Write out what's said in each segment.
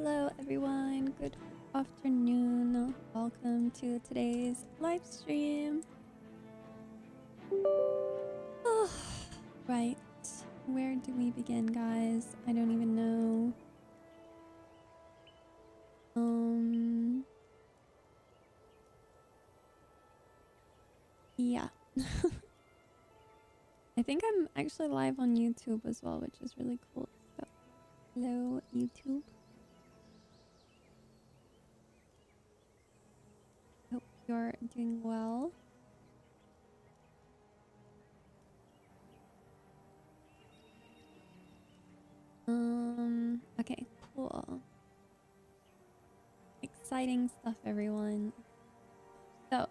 Hello everyone, good afternoon. Welcome to today's live stream. Oh, right, where do we begin, guys? I don't even know. Yeah. I think I'm actually live on YouTube as well, which is really cool. So, hello YouTube. Hope you're doing well. Okay, cool. Exciting stuff, everyone. So,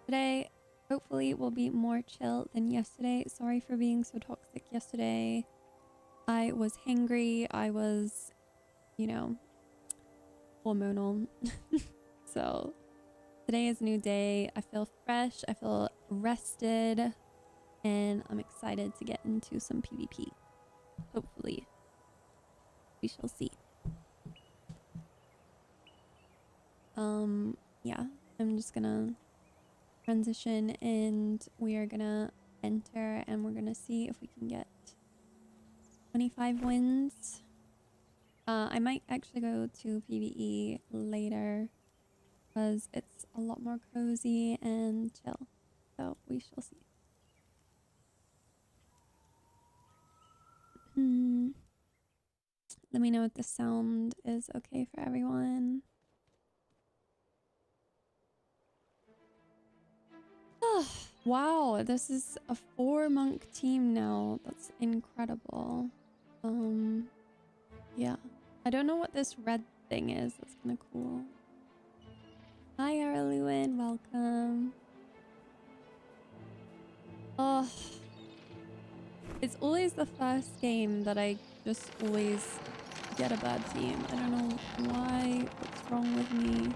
today, hopefully, will be more chill than yesterday. Sorry for being so toxic yesterday. I was hangry. I was, you know, hormonal. So, today is a new day. I feel fresh. I feel rested. And I'm excited to get into some PvP. Hopefully. We shall see. Yeah. I'm just gonna transition and we are gonna enter and we're gonna see if we can get 25 wins. I might actually go to PvE later because it's a lot more cozy and chill. So we shall see. Let me know if the sound is okay for everyone. Wow, this is a 4-monk team now. That's incredible. Yeah. I don't know what this red thing is. That's kind of cool. Hi, Arluin. Welcome. Oh, it's always the first game that I just always get a bad team. I don't know why, what's wrong with me,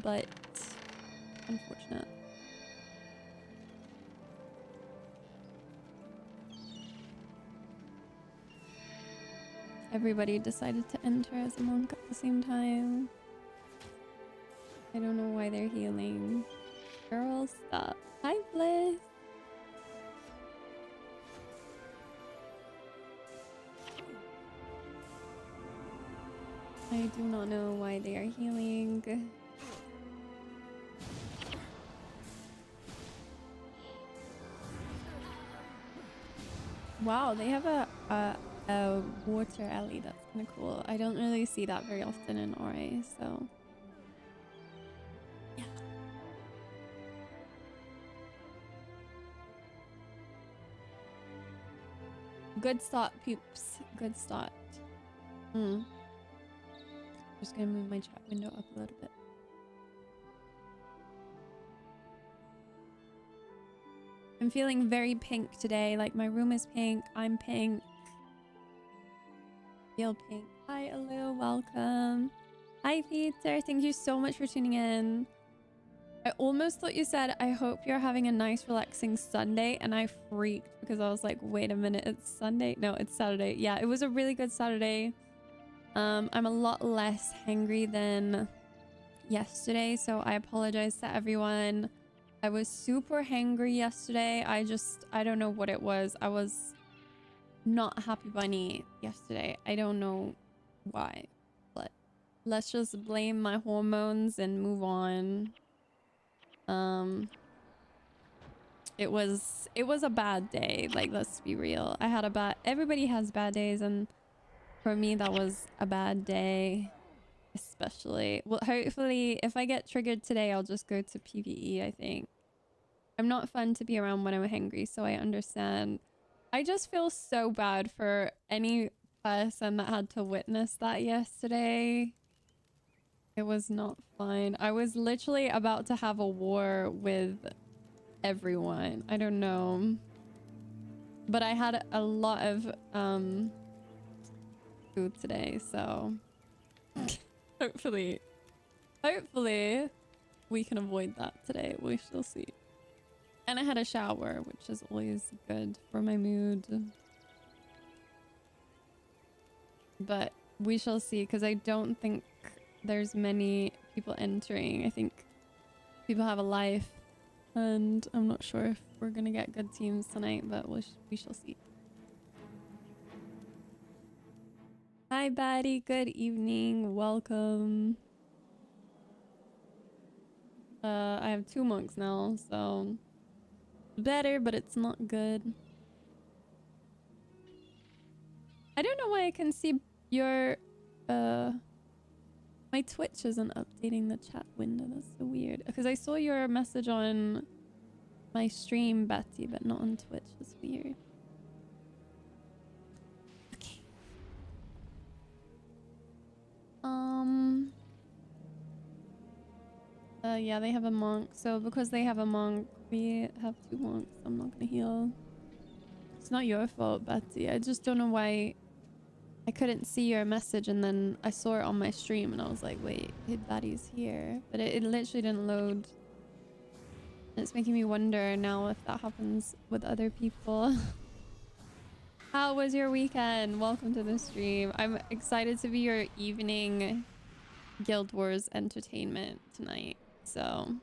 but unfortunate. Everybody decided to enter as a monk at the same time. I don't know why they're healing. Girl, stop. Hi, Bliss. I do not know why they are healing. Wow, they have a water alley. That's kind of cool. I don't really see that very often in RA, so yeah. Good start, peeps. Good start. Just gonna move my chat window up a little bit. I'm feeling very pink today. Like my room is pink. I'm pink. Feel pink. Hi, Alu. Welcome. Hi, Peter. Thank you so much for tuning in. I almost thought you said, I hope you're having a nice, relaxing Sunday. And I freaked because I was like, wait a minute. It's Sunday? No, it's Saturday. Yeah, it was a really good Saturday. I'm a lot less hangry than yesterday. So I apologize to everyone. I was super hangry yesterday. I don't know what it was. I was not happy bunny yesterday. I don't know why, but let's just blame my hormones and move on. It was a bad day. Like, let's be real. Everybody has bad days, and for me that was a bad day, especially. Well, hopefully if I get triggered today, I'll just go to PvE. I think I'm not fun to be around when I'm hangry, so I understand. I just feel so bad for any person that had to witness that yesterday. It was not fun. I was literally about to have a war with everyone. I don't know. But I had a lot of food today, so hopefully we can avoid that today. We shall see. And I had a shower, which is always good for my mood. But We shall see, because I don't think there's many people entering. I think people have a life, and I'm not sure if we're gonna get good teams tonight, but we shall see. Hi, Batty. Good evening. Welcome. I have 2 monks now, so better, but it's not good. I don't know why I can see your my Twitch isn't updating the chat window. That's so weird. Because I saw your message on my stream, Betty, but not on Twitch. That's weird. Okay. Yeah, they have a monk. So because they have a monk, we have 2 monks. I'm not gonna heal. It's not your fault, Betty. I just don't know why I couldn't see your message, and then I saw it on my stream and I was like, wait, Betty's here. But it literally didn't load. And it's making me wonder now if that happens with other people. How was your weekend? Welcome to the stream. I'm excited to be your evening Guild Wars entertainment tonight. So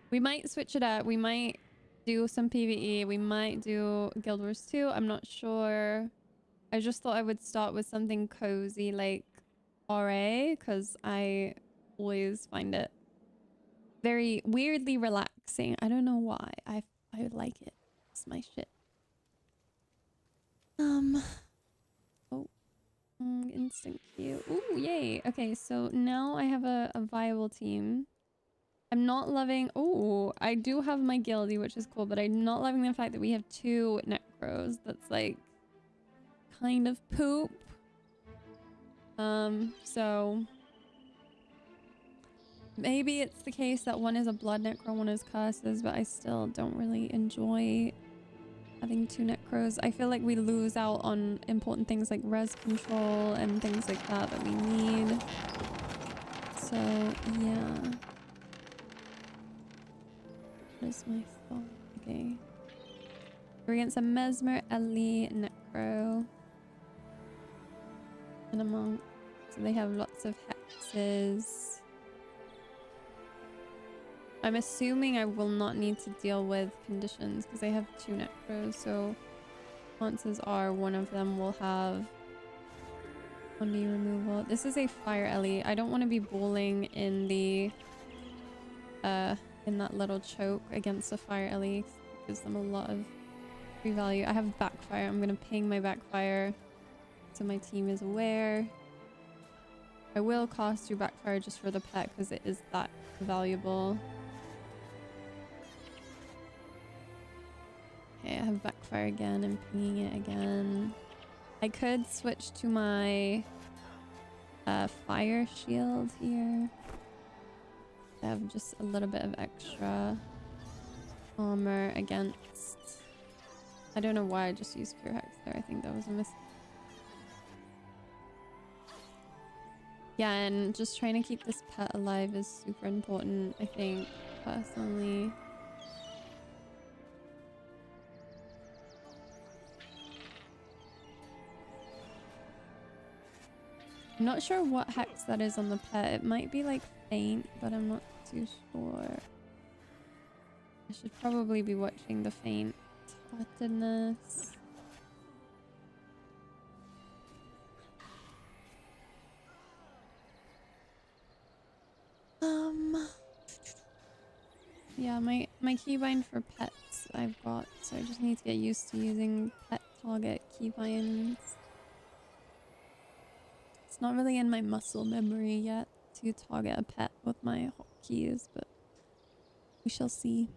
we might switch it up. We might do some PvE. We might do Guild Wars 2. I'm not sure. I just thought I would start with something cozy like RA, because I always find it very weirdly relaxing. I don't know why. I like it. It's my shit. Oh, instant queue. Ooh, yay. Okay, so now I have a viable team. I'm not loving... Oh, I do have my guildie, which is cool, but I'm not loving the fact that we have 2 necros. That's like kind of poop. So maybe it's the case that one is a blood necro, one is curses, but I still don't really enjoy having 2 necros. I feel like we lose out on important things like res control and things like that we need. So yeah. What is my thought? Okay. We're against a Mesmer, Ellie, Necro, and a monk. So they have lots of hexes. I'm assuming I will not need to deal with conditions because I have 2 necros, so chances are one of them will have 1D removal. This is a fire Ellie. I don't want to be bowling in the in that little choke against a fire Ellie. It gives them a lot of free value. I have backfire. I'm gonna ping my backfire so my team is aware. I will cost you backfire just for the pet because it is that valuable. Okay, I have backfire again. I'm pinging it again. I could switch to my fire shield here. I have just a little bit of extra armor against... I don't know why I just used Cure Hex there. I think that was a mistake. Yeah, and just trying to keep this pet alive is super important, I think, personally. I'm not sure what hex that is on the pet. It might be like faint, but I'm not too sure. I should probably be watching the faint heartedness. Yeah, my keybind for pets I've got, so I just need to get used to using pet target keybinds. It's not really in my muscle memory yet to target a pet with my hotkeys, but we shall see.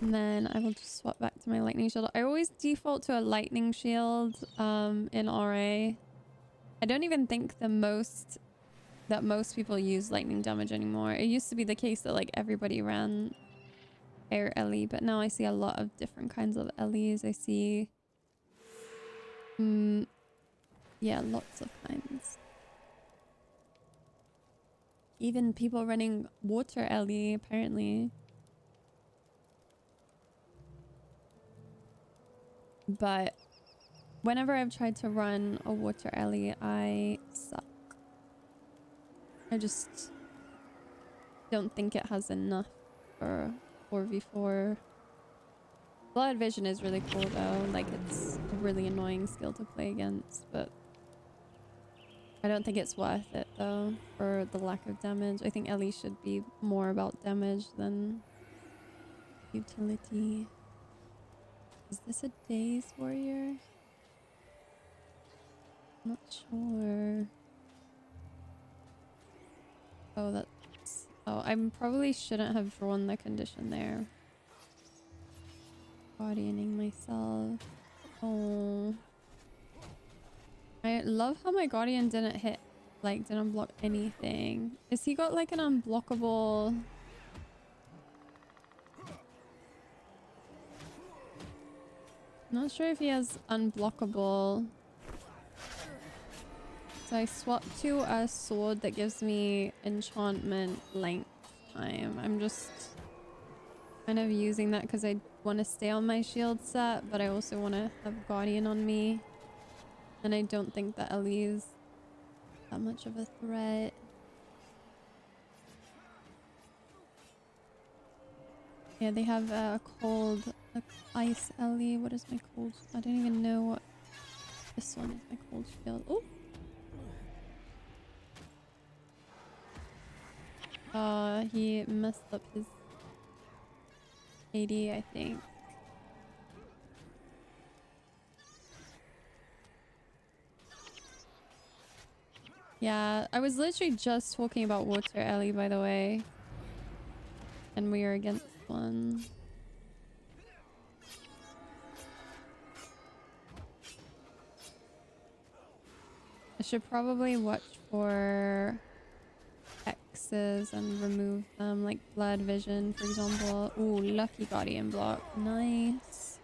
And then I will just swap back to my lightning shield. I always default to a lightning shield in RA. I don't even think most people use lightning damage anymore. It used to be the case that like everybody ran air Ellie, but now I see a lot of different kinds of Ellies. I see yeah, lots of kinds. Even people running water Ellie apparently. but whenever I've tried to run a water Ellie, I suck. I just don't think it has enough for 4v4. Blood Vision is really cool though, like it's a really annoying skill to play against, but I don't think it's worth it though for the lack of damage. I think Ellie should be more about damage than utility. Is this a Daze Warrior? Not sure. Oh, that's... Oh, I probably shouldn't have drawn the condition there. Guardianing myself. Oh. I love how my Guardian didn't hit, like, didn't block anything. Is he got, like, an unblockable... Not sure if he has unblockable. So I swapped to a sword that gives me enchantment length time. I'm just kind of using that because I want to stay on my shield set, but I also want to have Guardian on me. And I don't think that Ellie is that much of a threat. Yeah, they have a cold, ice Ellie. What is my cold? I don't even know what this one is. My cold shield. Oh. He messed up his AD, I think. Yeah, I was literally just talking about Water Ellie, by the way. And we are against one. I should probably watch for X's and remove them, like Blood Vision, for example. Ooh, lucky Guardian block. Nice.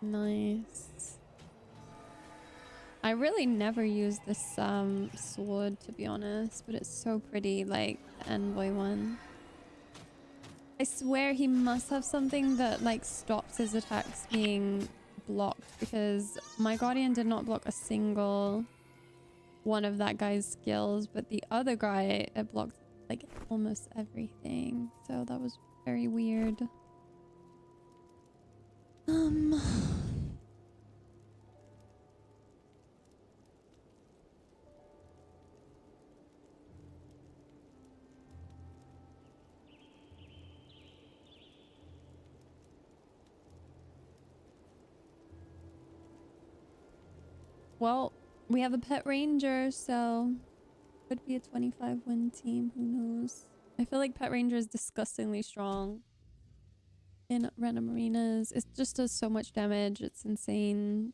Nice. I really never use this sword, to be honest, but it's so pretty, like the Envoy one. I swear he must have something that like stops his attacks being blocked, because my Guardian did not block a single one of that guy's skills, but the other guy, it blocked like almost everything. So that was very weird. Well, we have a pet ranger, so could be a 25 win team. Who knows? I feel like pet ranger is disgustingly strong in random arenas. It just does so much damage. It's insane.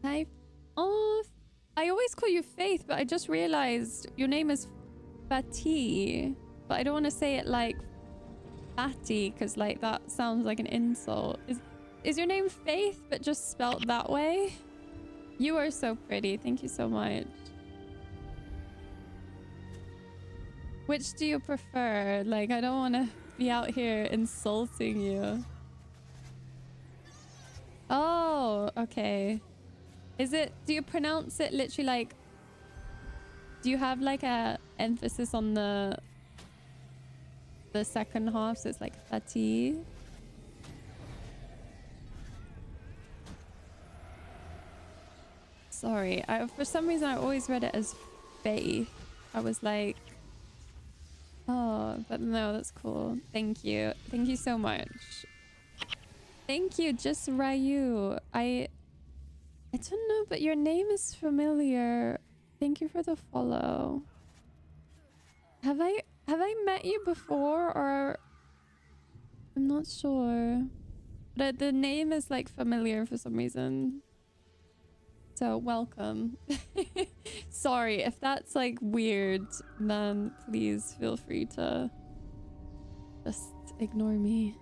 Hi. Oh, I always call you Faith, but I just realized your name is Fatih. But I don't want to say it like Fatty, because like that sounds like an insult. Is your name Faith, but just spelt that way? You are so pretty. Thank you so much. Which do you prefer? Like, I don't want to be out here insulting you. Oh, okay. Is it, do you pronounce it literally like, do you have like a emphasis on the second half, so it's like Fatih? Sorry, for some reason I always read it as Faith. I was like, oh, but no, that's cool. Thank you. Thank you so much. Thank you, just Ryu. I don't know, but your name is familiar. Thank you for the follow. Have I met you before, or I'm not sure. But the name is like familiar for some reason. So welcome. Sorry if that's like weird, then please feel free to Just ignore me.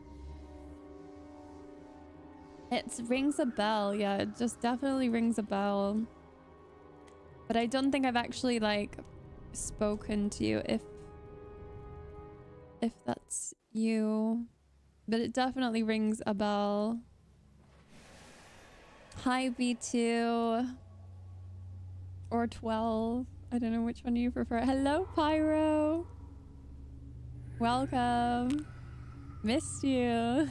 It rings a bell. Yeah, it just definitely rings a bell. But I don't think I've actually like spoken to you if that's you. But it definitely rings a bell. Hi B2 or 12. I don't know which one you prefer. Hello Pyro. Welcome. Missed you.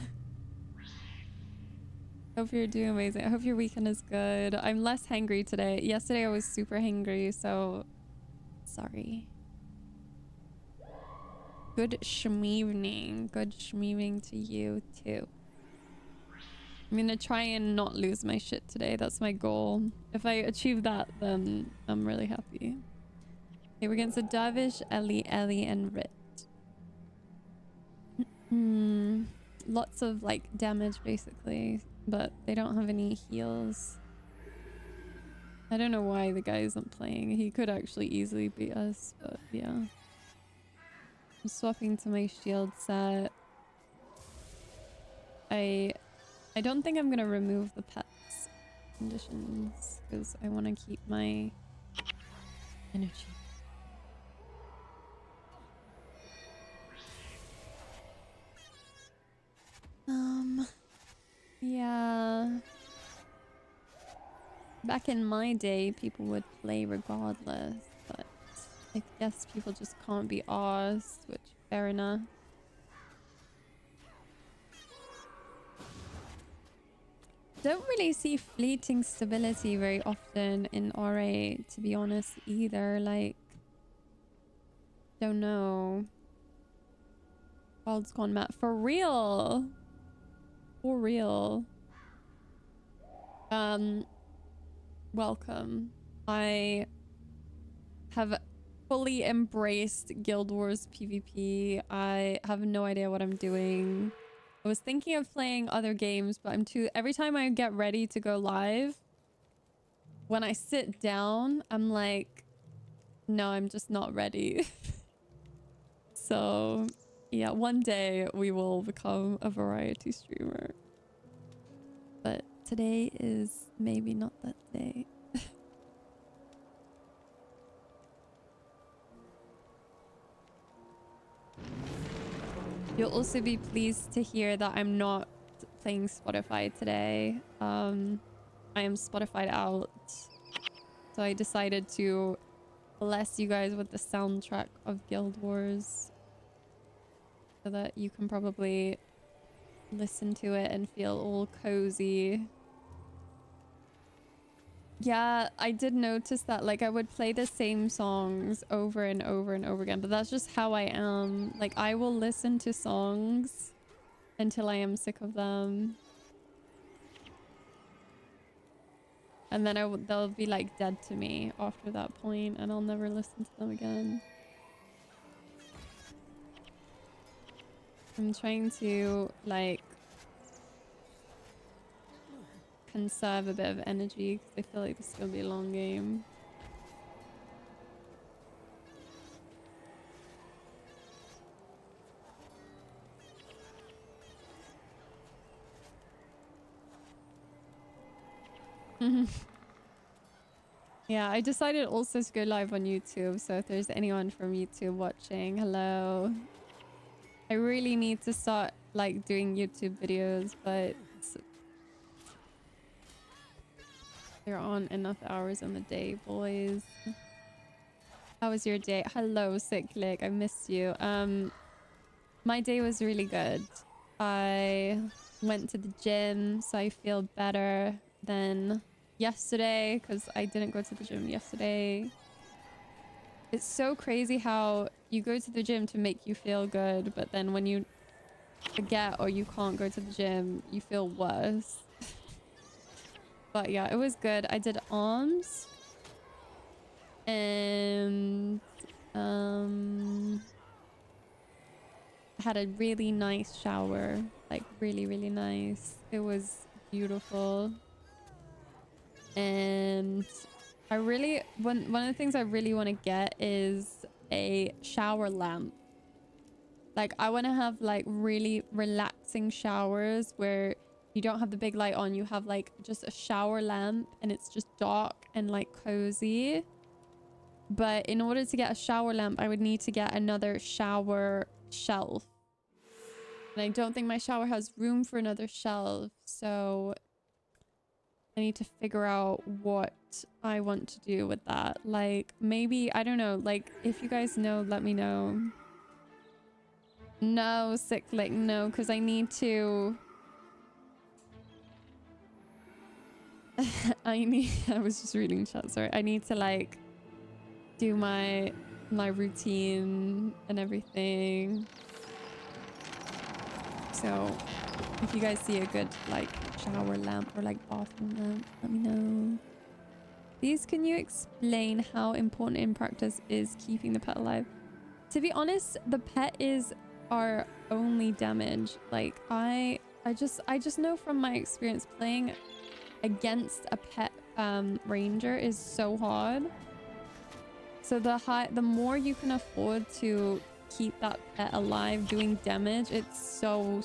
Hope you're doing amazing. I hope your weekend is good. I'm less hangry today. Yesterday I was super hangry, so sorry. Good schmeevening. Good schmeevening to you too. I'm gonna try and not lose my shit today. That's my goal. If I achieve that, then I'm really happy. Okay, we're against a Dervish, Ellie, and Rit. Lots of like damage basically, but they don't have any heals. I don't know why the guy isn't playing. He could actually easily beat us, but yeah. I'm swapping to my shield set. I don't think I'm gonna remove the pets conditions because I want to keep my energy. Yeah. Back in my day, people would play regardless, but I guess people just can't be arsed, which fair enough. Don't really see fleeting stability very often in RA, to be honest, either. Like, don't know. World's gone mad. For real. For real. Welcome. I have fully embraced Guild Wars PvP. I have no idea what I'm doing. I was thinking of playing other games, but I'm too... Every time I get ready to go live, when I sit down, I'm like, no, I'm just not ready. So, yeah, one day we will become a variety streamer. But today is maybe not that day. You'll also be pleased to hear that I'm not playing Spotify today. I am Spotify out. So I decided to bless you guys with the soundtrack of Guild Wars so that you can probably listen to it and feel all cozy. Yeah, I did notice that. Like, I would play the same songs over and over and over again, but that's just how I am. Like, I will listen to songs until I am sick of them. And then they'll be like dead to me after that point, and I'll never listen to them again. I'm trying to like conserve a bit of energy because I feel like this is gonna be a long game. Yeah, I decided also to go live on YouTube, so if there's anyone from YouTube watching, hello. I really need to start like doing YouTube videos, but there aren't enough hours in the day, boys. How was your day? Hello, Cyclic. I missed you. My day was really good. I went to the gym, so I feel better than yesterday because I didn't go to the gym yesterday. It's so crazy how you go to the gym to make you feel good, but then when you forget or you can't go to the gym, you feel worse. But yeah, it was good. I did arms and had a really nice shower, like really, really nice. It was beautiful. And I really, one of the things I really want to get is a shower lamp. Like I want to have like really relaxing showers where you don't have the big light on. You have like just a shower lamp and it's just dark and like cozy. But in order to get a shower lamp, I would need to get another shower shelf. And I don't think my shower has room for another shelf. So I need to figure out what I want to do with that. Like maybe, I don't know, like if you guys know, let me know. No, Cyclic, no, because I need to... I was just reading chat, sorry. I need to like do my routine and everything. So if you guys see a good like shower lamp or like bathroom lamp, let me know. Please, can you explain how important in practice is keeping the pet alive? To be honest, the pet is our only damage. Like I just know from my experience playing against a pet ranger is so hard. So the more you can afford to keep that pet alive doing damage, it's so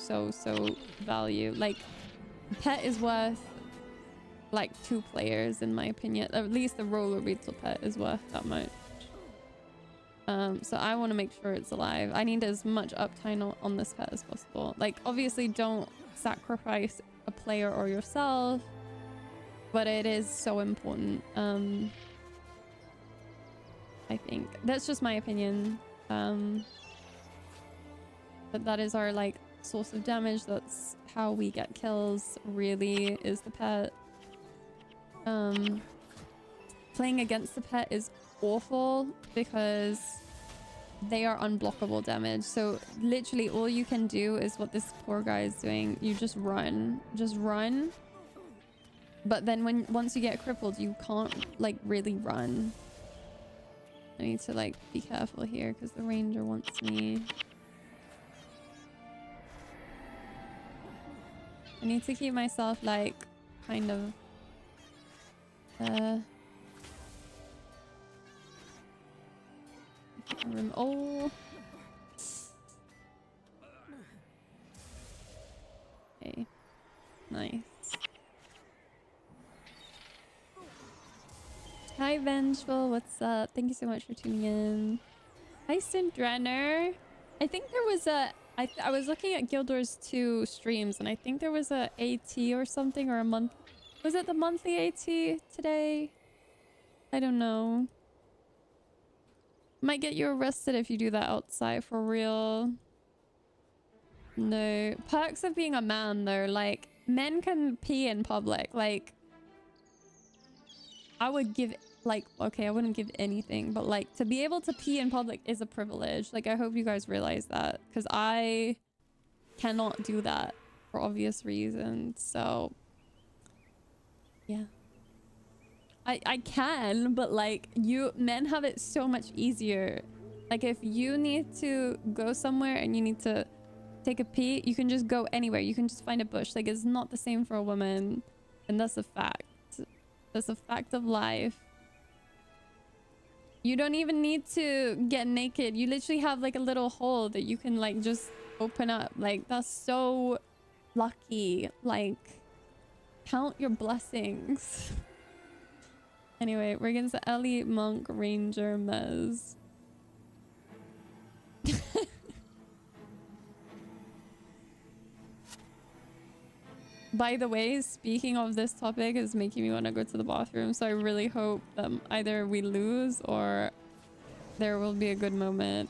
value. Like pet is worth like 2 players in my opinion. At least the roller beetle pet is worth that much. So I want to make sure it's alive. I need as much uptime on this pet as possible. Like obviously don't sacrifice a player or yourself, but it is so important. I think that's just my opinion. But that is our like source of damage. That's how we get kills, really, is the pet. Playing against the pet is awful because they are unblockable damage. So literally all you can do is what this poor guy is doing. You just run. But then once you get crippled, you can't like really run. I need to like be careful here because the ranger wants me. I need to keep myself like kind of oh, okay, nice. Hi Vengeful, what's up? Thank you so much for tuning in. Hi Sindrenner. I think there was a I was looking at Guildwars 2 streams and I think there was a AT or something, or a month. Was it the monthly AT today? I don't know. Might get you arrested if you do that outside, for real. No. Perks of being a man though, like men can pee in public. Like I would give like, okay, I wouldn't give anything, but like to be able to pee in public is a privilege. Like I hope you guys realize that, because I cannot do that for obvious reasons. So yeah, I can, but like men have it so much easier. Like if you need to go somewhere and you need to take a pee, you can just go anywhere. You can just find a bush. Like it's not the same for a woman, and that's a fact. That's a fact of life. You don't even need to get naked. You literally have like a little hole that you can like just open up. Like that's so lucky. Like count your blessings. Anyway, we're against the Ellie, Monk, Ranger, Mez. By the way, speaking of this topic is making me want to go to the bathroom, so I really hope that either we lose or there will be a good moment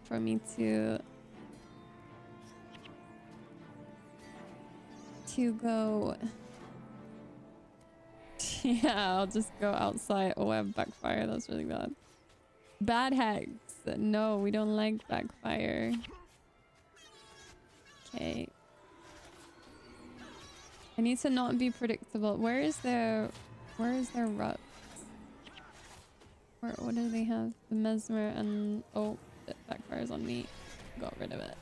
for me to go. Yeah, I'll just go outside. Oh, I have backfire. That's really bad. Bad hex. No, we don't like backfire. Okay. I need to not be predictable. Where is their rut? What do they have? The mesmer and oh, it backfires on me. Got rid of it.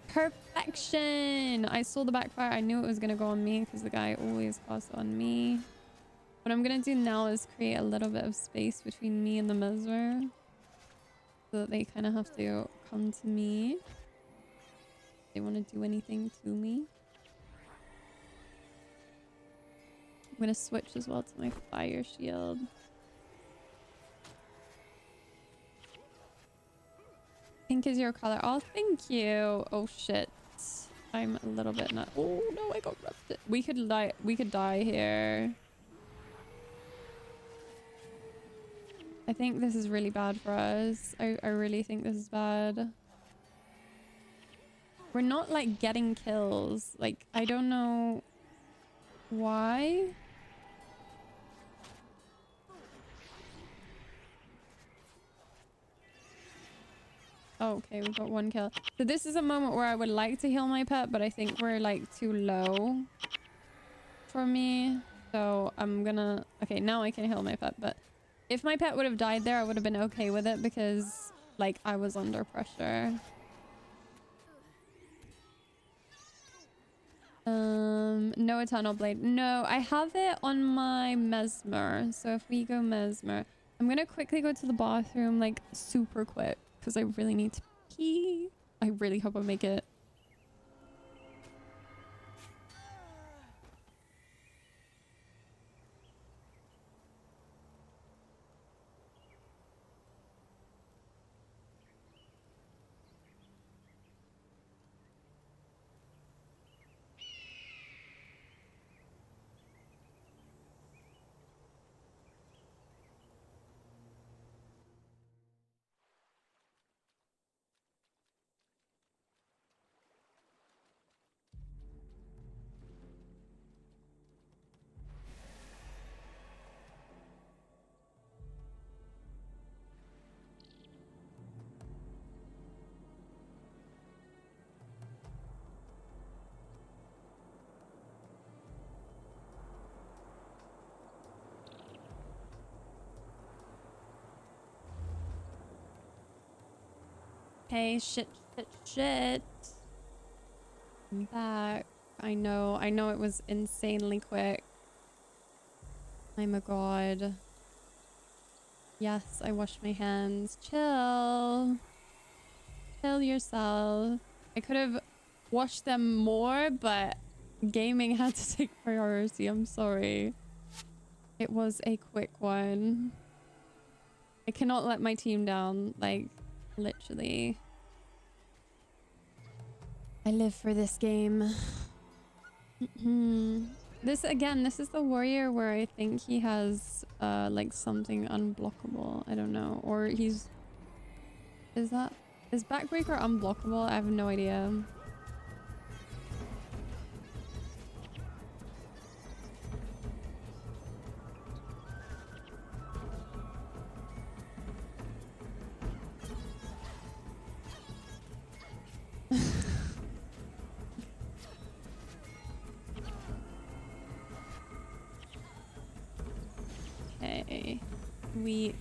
Perfection! I saw the backfire. I knew it was gonna go on me because the guy always casts on me. What I'm gonna do now is create a little bit of space between me and the Mesmer, so that they kind of have to come to me if they want to do anything to me. I'm gonna switch as well to my fire shield. Pink is your color. Oh, thank you. Oh shit. I'm a little bit not. Oh no, I got erupted. We could die. We could die here. I think this is really bad for us. I really think this is bad. We're not like getting kills. Like, I don't know why. Oh, okay, we've got one kill. So this is a moment where I would like to heal my pet, but I think we're like too low for me. So I'm gonna... Okay, now I can heal my pet, but if my pet would have died there, I would have been okay with it because like I was under pressure. No Eternal Blade. No, I have it on my Mesmer. So if we go Mesmer, I'm gonna quickly go to the bathroom like super quick because I really need to pee. I really hope I make it. Okay, shit. I'm back. I know it was insanely quick. I'm a god. Yes, I washed my hands. Chill. Chill yourself. I could have washed them more, but gaming had to take priority. I'm sorry. It was a quick one. I cannot let my team down, like, literally. I live for this game. This is the warrior where I think he has like something unblockable. I don't know. Or is Backbreaker unblockable? I have no idea. Okay. Sweet.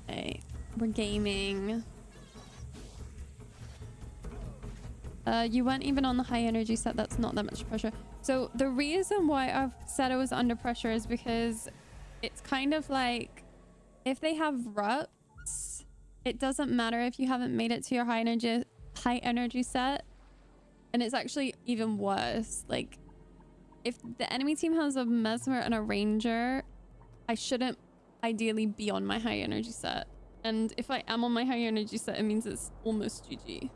Okay. We're gaming. You weren't even on the high energy set. That's not that much pressure. So the reason why I've said I was under pressure is because it's kind of like if they have ruts, it doesn't matter if you haven't made it to your high energy set. And it's actually even worse. Like, if the enemy team has a Mesmer and a Ranger, I shouldn't ideally be on my high energy set. And if I am on my high energy set, it means it's almost GG.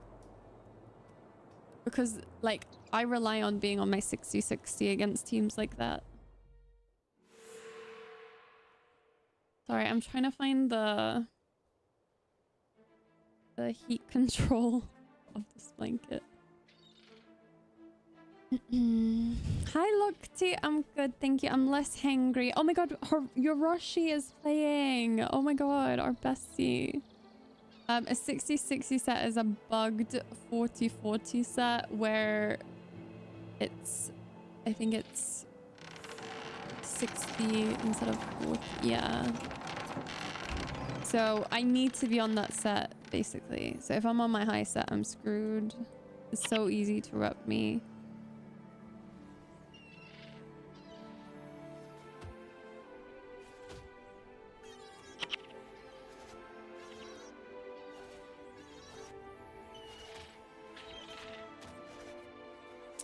Because, like, I rely on being on my 60-60 against teams like that. Sorry, I'm trying to find the heat control of this blanket. Hi Lokti, I'm good, thank you. I'm less hangry. Oh my god, Yoroshi is playing. Oh my god, our bestie. A 60-60 set is a bugged 40-40 set where it's, I think it's 60 instead of 40. Yeah. So I need to be on that set basically. So if I'm on my high set, I'm screwed. It's so easy to rub me.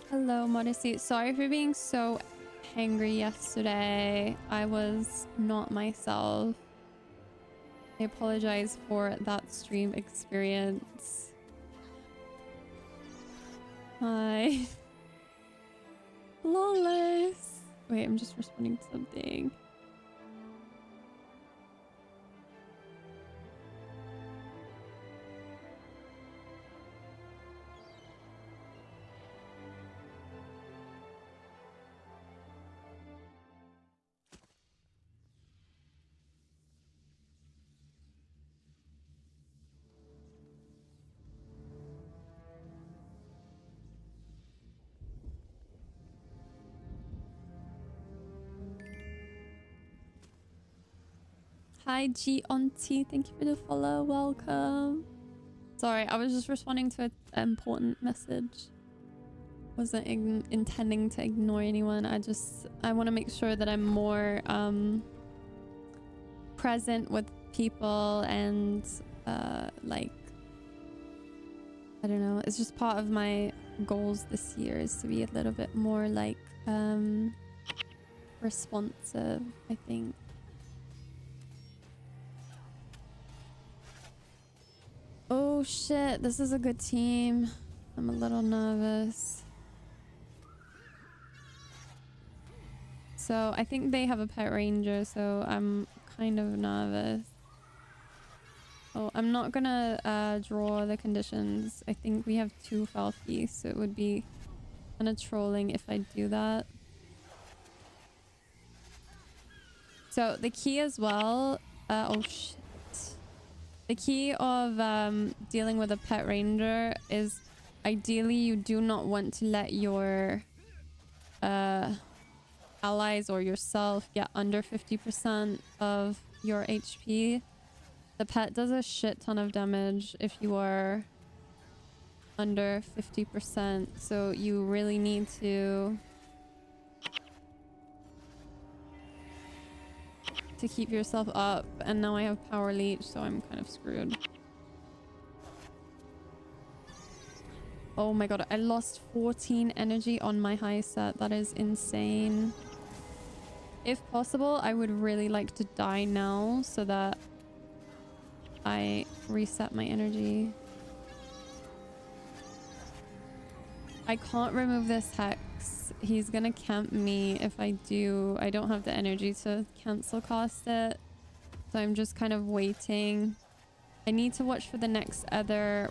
Hello, Modesty. Sorry for being so angry yesterday. I was not myself. I apologize for that stream experience. Hi. Flawless. Wait, I'm just responding to something. Hi, G Auntie. Thank you for the follow. Welcome. Sorry, I was just responding to an important message. Wasn't intending to ignore anyone. I want to make sure that I'm more present with people and like, I don't know. It's just part of my goals this year is to be a little bit more like responsive, I think. Oh shit, this is a good team. I'm a little nervous. So I think they have a pet ranger, so I'm kind of nervous. Oh, I'm not gonna draw the conditions. I think we have 2 Falfies, so it would be kind of trolling if I do that. So the key as well, oh shit. The key of dealing with a pet ranger is ideally you do not want to let your allies or yourself get under 50% of your HP. The pet does a shit ton of damage if you are under 50%, so you really need to keep yourself up. And now I have power leech, so I'm kind of screwed. Oh my god, I lost 14 energy on my high set. That is insane. If possible, I would really like to die now so that I reset my energy. I can't remove this hex. He's gonna camp me if I do. I don't have the energy to cancel cast it, so I'm just kind of waiting. I need to watch for the next other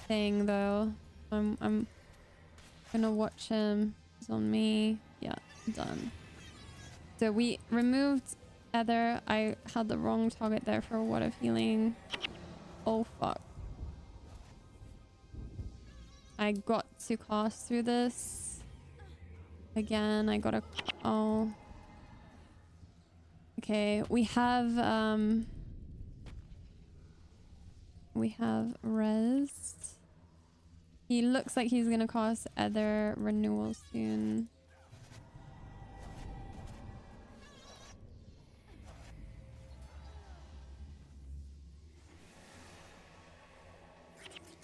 thing though. I'm gonna watch him. He's on me. Yeah, done. So we removed Ether. I had the wrong target there for a word of healing. Oh fuck. I got to cast through this. Again, I gotta... Oh. Okay, we have Rest. He looks like he's gonna cast Ether Renewal soon.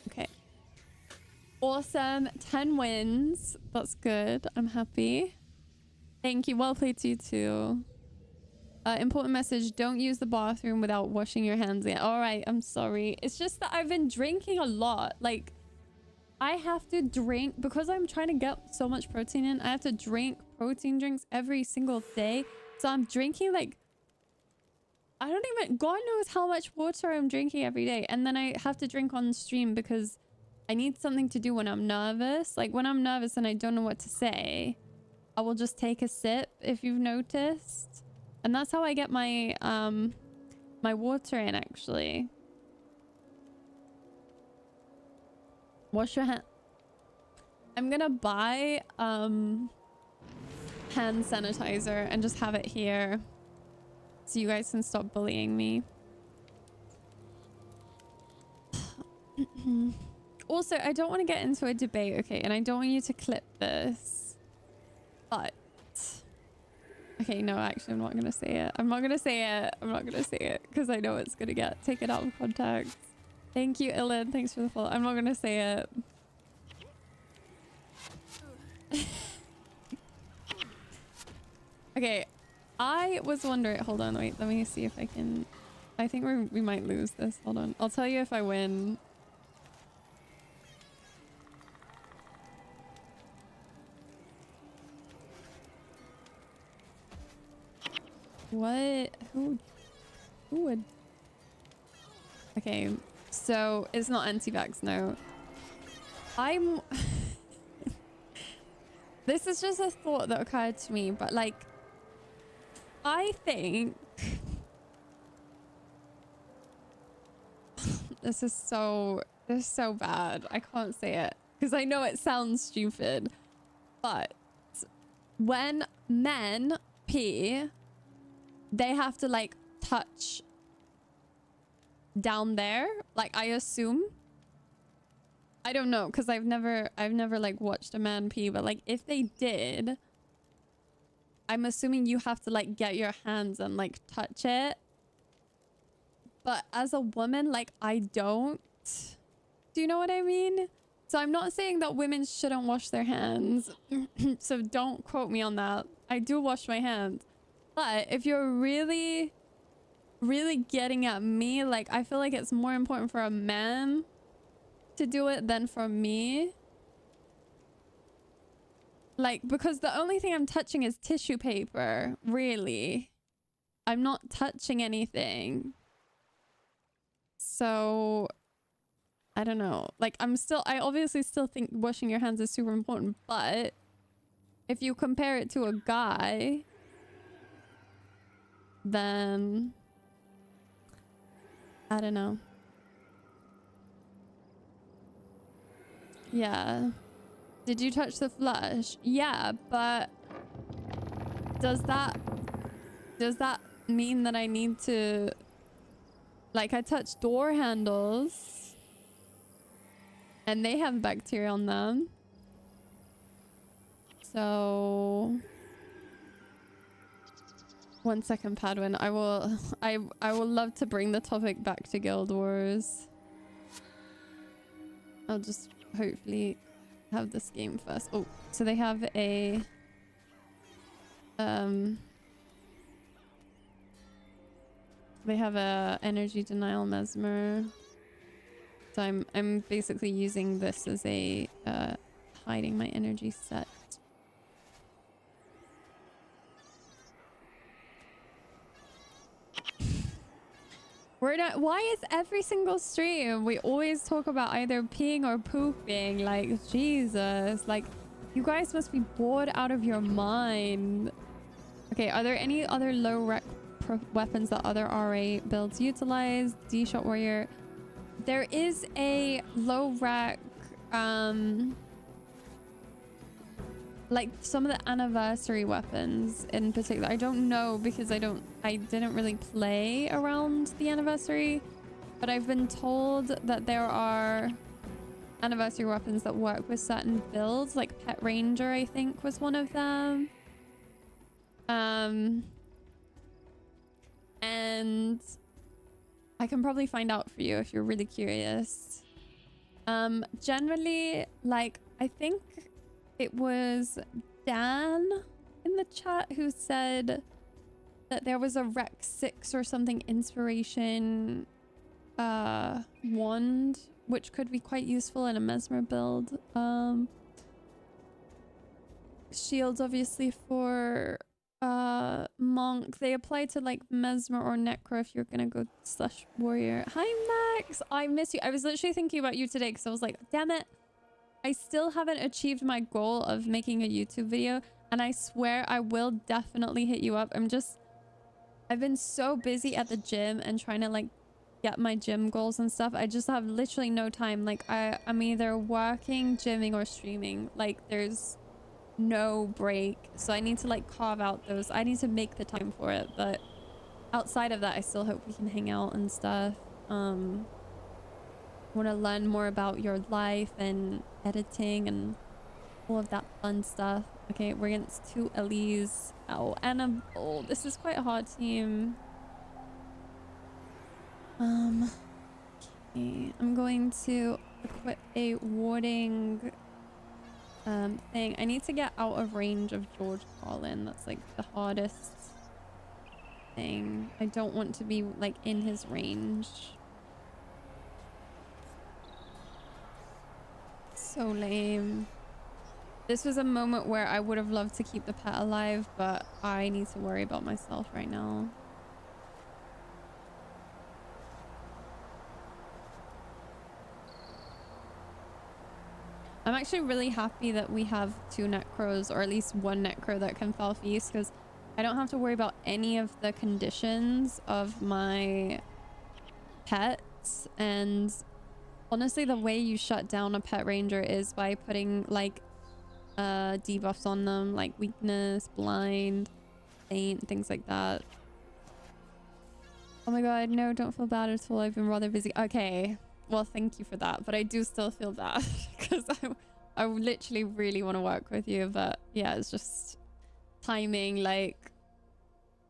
Okay. Awesome. 10 wins. That's good. I'm happy. Thank you. Well played to you too. Important message. Don't use the bathroom without washing your hands yet. All right. I'm sorry. It's just that I've been drinking a lot. Like, I have to drink because I'm trying to get so much protein in. I have to drink protein drinks every single day. So I'm drinking like, I don't even, God knows how much water I'm drinking every day. And then I have to drink on stream because I need something to do when I'm nervous. Like when I'm nervous and I don't know what to say, I will just take a sip, if you've noticed. And that's how I get my my water in, actually. Wash your hand. I'm gonna buy hand sanitizer and just have it here so you guys can stop bullying me. also, I don't want to get into a debate, okay? And I don't want you to clip this. But... Okay, no, actually, I'm not going to say it. I'm not going to say it. I'm not going to say it. Because I know it's going to get taken out of context. Thank you, Ilan. Thanks for the follow. I'm not going to say it. Okay, I was wondering... Hold on, wait. Let me see if I can... I think we might lose this. Hold on. I'll tell you if I win. What? Who would? Okay, so it's not anti-vax, no. I'm... This is just a thought that occurred to me, but like... I think... This is so bad. I can't say it. Because I know it sounds stupid. But... When men pee... They have to like touch down there, like I assume. I don't know, because I've never like watched a man pee, but like if they did, I'm assuming you have to like get your hands and like touch it. But as a woman, like I don't. Do you know what I mean? So I'm not saying that women shouldn't wash their hands. So don't quote me on that. I do wash my hands. But if you're really getting at me, like I feel like it's more important for a man to do it than for me. Like, because the only thing I'm touching is tissue paper, really. I'm not touching anything. So, I don't know. Like, I obviously still think washing your hands is super important, but if you compare it to a guy... Then I don't know. Yeah. Did you touch the flush? Yeah, but does that mean that I need to, like, I touch door handles and they have bacteria on them. So 1 second, Padwin. I will love to bring the topic back to Guild Wars. I'll just hopefully have this game first. Oh, so they have a energy denial mesmer. So I'm basically using this as a hiding my energy set. Why is every single stream we always talk about either peeing or pooping? Like, Jesus, like, you guys must be bored out of your mind. Okay, are there any other low rec weapons that other RA builds utilize? D-Shot Warrior. There is a low rec, like some of the anniversary weapons in particular. I don't know because I didn't really play around the anniversary, but I've been told that there are anniversary weapons that work with certain builds, like Pet Ranger I think was one of them. And I can probably find out for you if you're really curious. Generally, like, I think it was Dan in the chat who said that there was a Rec 6 or something inspiration wand, which could be quite useful in a Mesmer build. Shields obviously for Monk. They apply to like Mesmer or Necro if you're gonna go slash Warrior. Hi Max! I miss you. I was literally thinking about you today because I was like, damn it. I still haven't achieved my goal of making a YouTube video, and I swear I will definitely hit you up. I've been so busy at the gym and trying to like get my gym goals and stuff. I just have literally no time. Like I'm either working, gymming, or streaming. Like there's no break. So I need to like carve out those. I need to make the time for it. But outside of that, I still hope we can hang out and stuff. want to learn more about your life and editing and all of that fun stuff. Okay, we're against 2 Ellies. Oh, and a... Oh, this is quite a hard team. Okay, I'm going to equip a warding thing. I need to get out of range of George Carlin. That's like the hardest thing. I don't want to be like in his range. So lame. This was a moment where I would have loved to keep the pet alive, but I need to worry about myself right now. I'm actually really happy that we have 2 Necros, or at least 1 Necro that can Fell Feast, because I don't have to worry about any of the conditions of my pets. And honestly, the way you shut down a pet ranger is by putting like debuffs on them, like weakness, blind, faint, things like that. Oh my god, no, don't feel bad at all. I've been rather busy. Okay, well, thank you for that, but I do still feel bad because I literally really want to work with you, but yeah, it's just timing, like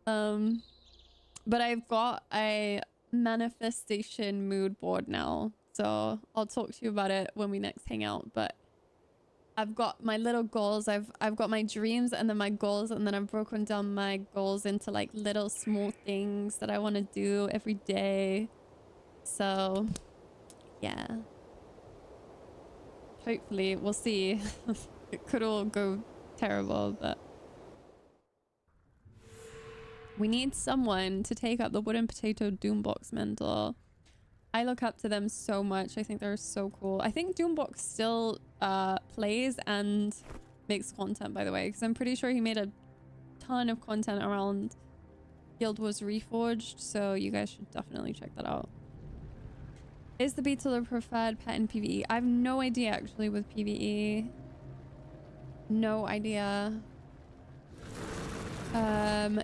but I've got a manifestation mood board now, so I'll talk to you about it when we next hang out. But I've got my little goals. I've got my dreams and then my goals, and then I've broken down my goals into like little small things that I want to do every day. So yeah, hopefully we'll see. It could all go terrible, but we need someone to take up the wooden potato Doombox mentor. I look up to them so much. I think they're so cool. I think Doombox still plays and makes content, by the way, because I'm pretty sure he made a ton of content around Guild Wars Reforged, so you guys should definitely check that out. Is the beetle a preferred pet in PvE? I have no idea, actually, with PvE. No idea.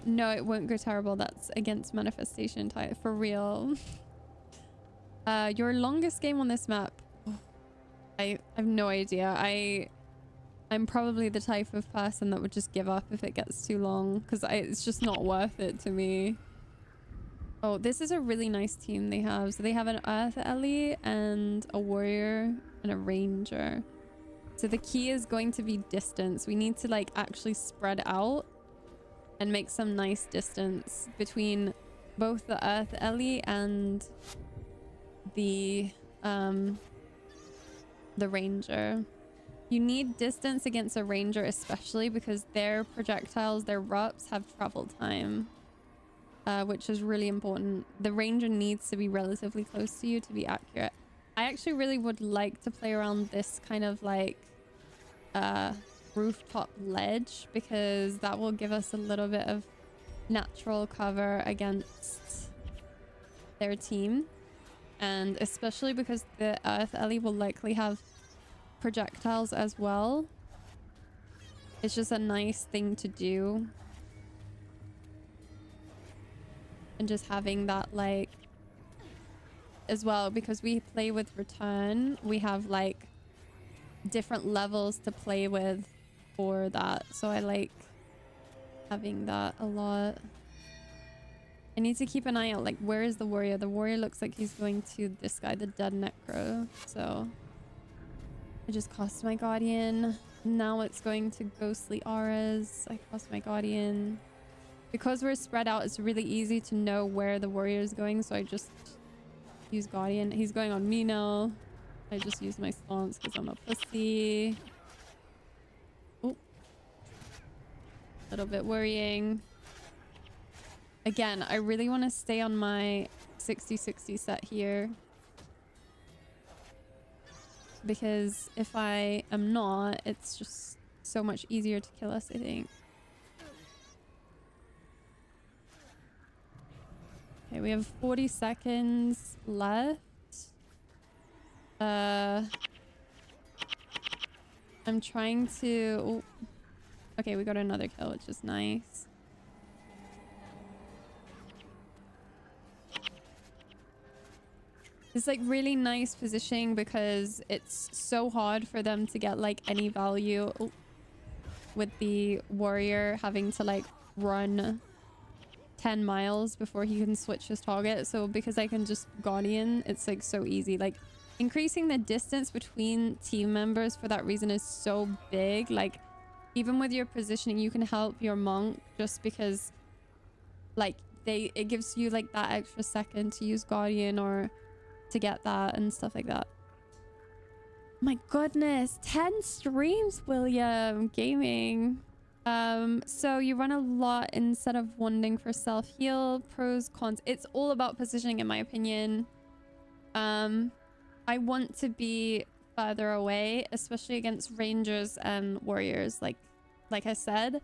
No, it won't go terrible. That's against manifestation type, for real. Your longest game on this map? I have no idea. I'm probably the type of person that would just give up if it gets too long, because it's just not worth it to me. Oh, this is a really nice team they have. So they have an Earth Ellie and a warrior and a ranger. So the key is going to be distance. We need to like actually spread out and make some nice distance between both the Earth Ellie and the ranger. You need distance against a ranger, especially because their projectiles, their rups, have travel time, which is really important. The ranger needs to be relatively close to you to be accurate. I actually really would like to play around this kind of like rooftop ledge, because that will give us a little bit of natural cover against their team. And especially because the Earth Ellie will likely have projectiles as well. It's just a nice thing to do. And just having that like as well, because we play with return, we have like different levels to play with for that. So I like having that a lot. I need to keep an eye out, like, where is the warrior? The warrior looks like he's going to this guy, the dead necro. So I just cost my guardian. Now it's going to ghostly auras. I cost my guardian. Because we're spread out, it's really easy to know where the warrior is going. So I just use guardian. He's going on me now. I just use my stance because I'm a pussy. Oh, a little bit worrying. Again, I really want to stay on my 60-60 set here, because if I am not, it's just so much easier to kill us, I think. Okay, we have 40 seconds left. I'm trying to... Oh. Okay, we got another kill, which is nice. It's like really nice positioning because it's so hard for them to get like any value with the warrior having to like run 10 miles before he can switch his target. So because I can just Guardian, it's like so easy. Like increasing the distance between team members for that reason is so big. Like even with your positioning, you can help your monk just because like it gives you like that extra second to use Guardian or to get that and stuff like that. My goodness, 10 streams, William Gaming. So you run a lot instead of wanting for self-heal. Pros, cons. It's all about positioning in my opinion. I want to be further away, especially against rangers and warriors, like I said,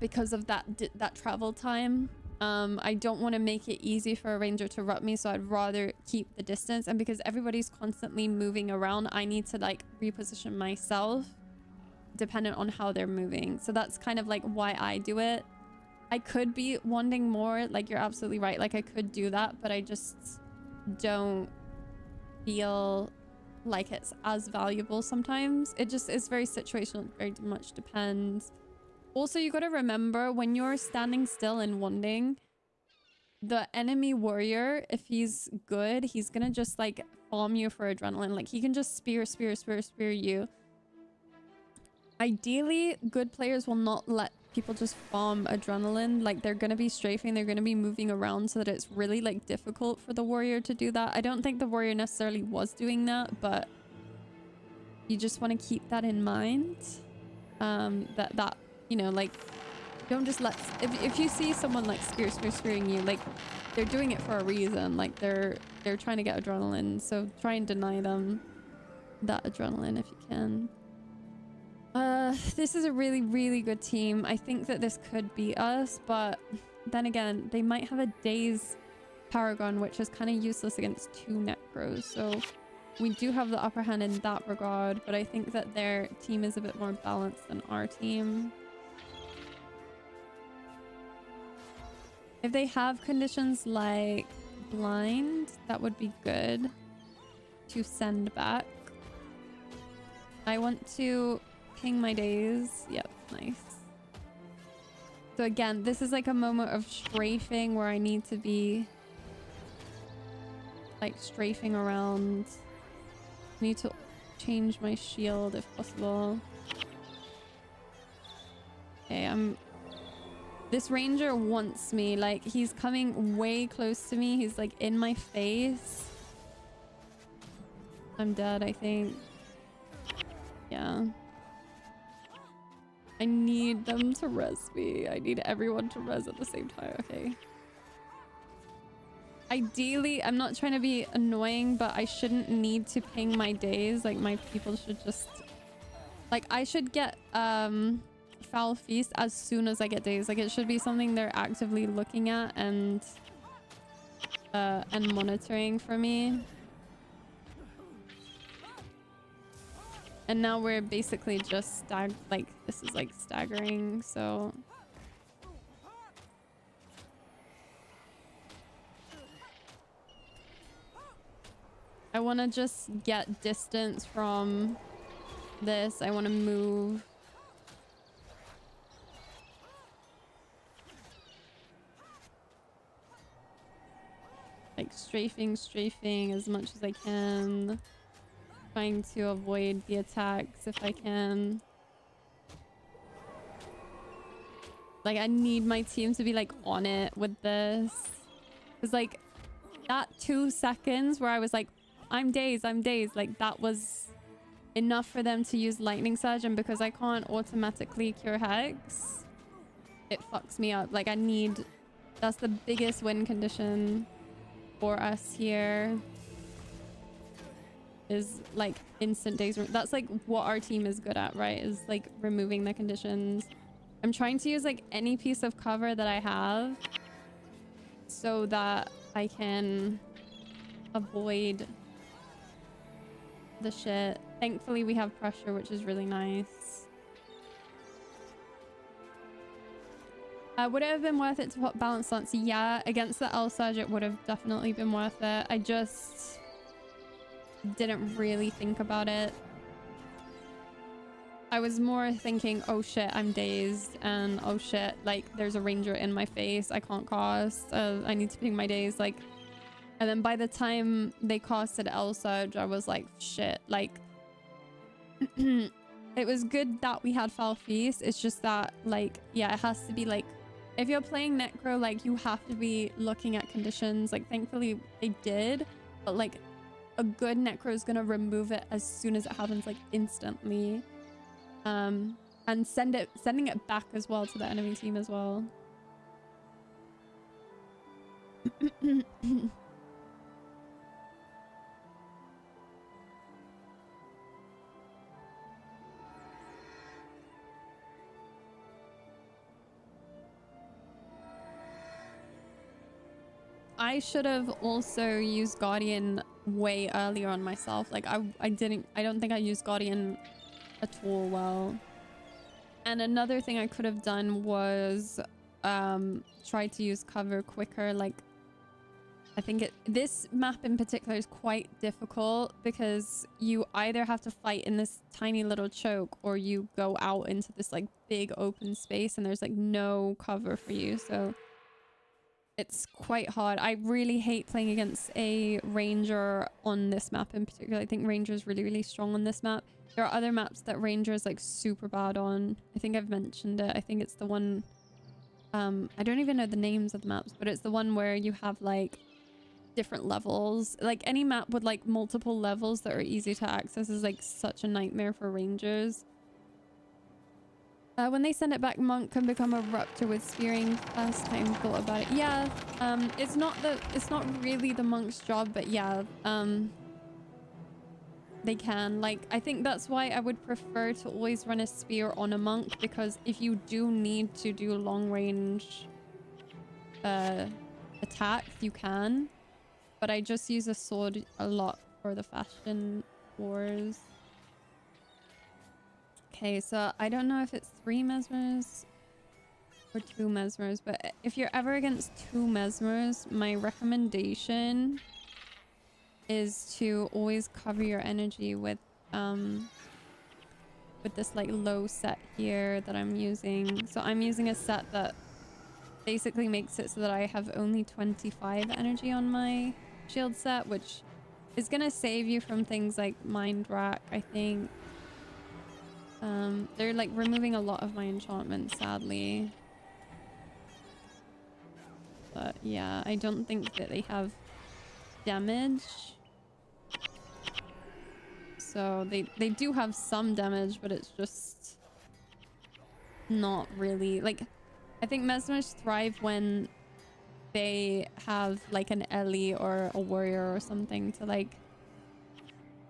because of that travel time. I don't want to make it easy for a ranger to rut me, so I'd rather keep the distance. And because everybody's constantly moving around, I need to like reposition myself dependent on how they're moving. So that's kind of like why I do it. I could be wanting more, like you're absolutely right, like I could do that, but I just don't feel like it's as valuable sometimes. It just is very situational, very much depends. Also, you got to remember when you're standing still and wanding, the enemy warrior, if he's good, he's gonna just like farm you for adrenaline. Like he can just spear you. Ideally, good players will not let people just farm adrenaline. Like they're gonna be strafing, they're gonna be moving around so that it's really like difficult for the warrior to do that. I don't think the warrior necessarily was doing that, but you just want to keep that in mind. That you know, like don't just let, if you see someone like spearing you, like they're doing it for a reason. Like they're trying to get adrenaline, so try and deny them that adrenaline if you can. This is a really, really good team. I think that this could be us, but then again, they might have a Daze Paragon, which is kind of useless against 2 Necros. So we do have the upper hand in that regard, but I think that their team is a bit more balanced than our team. If they have conditions like blind, that would be good to send back. I want to ping my days. Yep, nice. So again, this is like a moment of strafing where I need to be like strafing around. I need to change my shield if possible. Okay, this ranger wants me. Like he's coming way close to me. He's like in my face. I'm dead, I think. Yeah. I need them to res me. I need everyone to res at the same time. Okay. Ideally, I'm not trying to be annoying, but I shouldn't need to ping my days. Like my people should just, like I should get Foul Feast as soon as I get days. Like it should be something they're actively looking at and monitoring for me. And now we're basically just like this is like staggering, so I want to just get distance from this. I want to move. Like strafing as much as I can. Trying to avoid the attacks if I can. Like I need my team to be like on it with this. Because like that 2 seconds where I was like, I'm dazed, like that was enough for them to use lightning surge, and because I can't automatically cure hex, it fucks me up. Like I need, that's the biggest win condition for us here. Is like instant days. That's like what our team is good at, right? Is like removing the conditions. I'm trying to use like any piece of cover that I have so that I can avoid the shit. Thankfully we have pressure, which is really nice. Would it have been worth it to put Balance Lance? Yeah, against the L Surge, it would have definitely been worth it. I just didn't really think about it. I was more thinking, oh shit, I'm dazed, and oh shit, like there's a ranger in my face, I can't cast, I need to ping my daze, like, and then by the time they casted L Surge, I was like, shit, like, it was good that we had Foul Feast, it's just that, like, yeah, it has to be like, if you're playing Necro, like, you have to be looking at conditions, like, thankfully they did, but like, a good Necro is gonna remove it as soon as it happens, like, instantly. And sending it back as well to the enemy team as well. I should have also used Guardian way earlier on myself. Like I don't think I used Guardian at all well. And another thing I could have done was try to use cover quicker. Like I think this map in particular is quite difficult because you either have to fight in this tiny little choke or you go out into this like big open space and there's like no cover for you. So it's quite hard. I really hate playing against a ranger on this map in particular. I think ranger is really, really strong on this map. There are other maps that ranger is like super bad on. I think I've mentioned it. I think it's the one, I don't even know the names of the maps, but it's the one where you have like different levels. Like any map with like multiple levels that are easy to access is like such a nightmare for rangers. When they send it back, Monk can become a Rupture with spearing. First time thought about it. Yeah, it's not really the Monk's job, but yeah, they can. Like, I think that's why I would prefer to always run a spear on a Monk, because if you do need to do long range attacks, you can. But I just use a sword a lot for the Fashion Wars. Okay, so I don't know if it's 3 Mesmers or 2 Mesmers, but if you're ever against 2 Mesmers, my recommendation is to always cover your energy with this like low set here that I'm using. So I'm using a set that basically makes it so that I have only 25 energy on my shield set, which is gonna save you from things like Mind Rack, I think. They're like removing a lot of my enchantments, sadly. But yeah, I don't think that they have damage. So they do have some damage, but it's just not really like, I think Mesmers thrive when they have like an Ellie or a warrior or something to like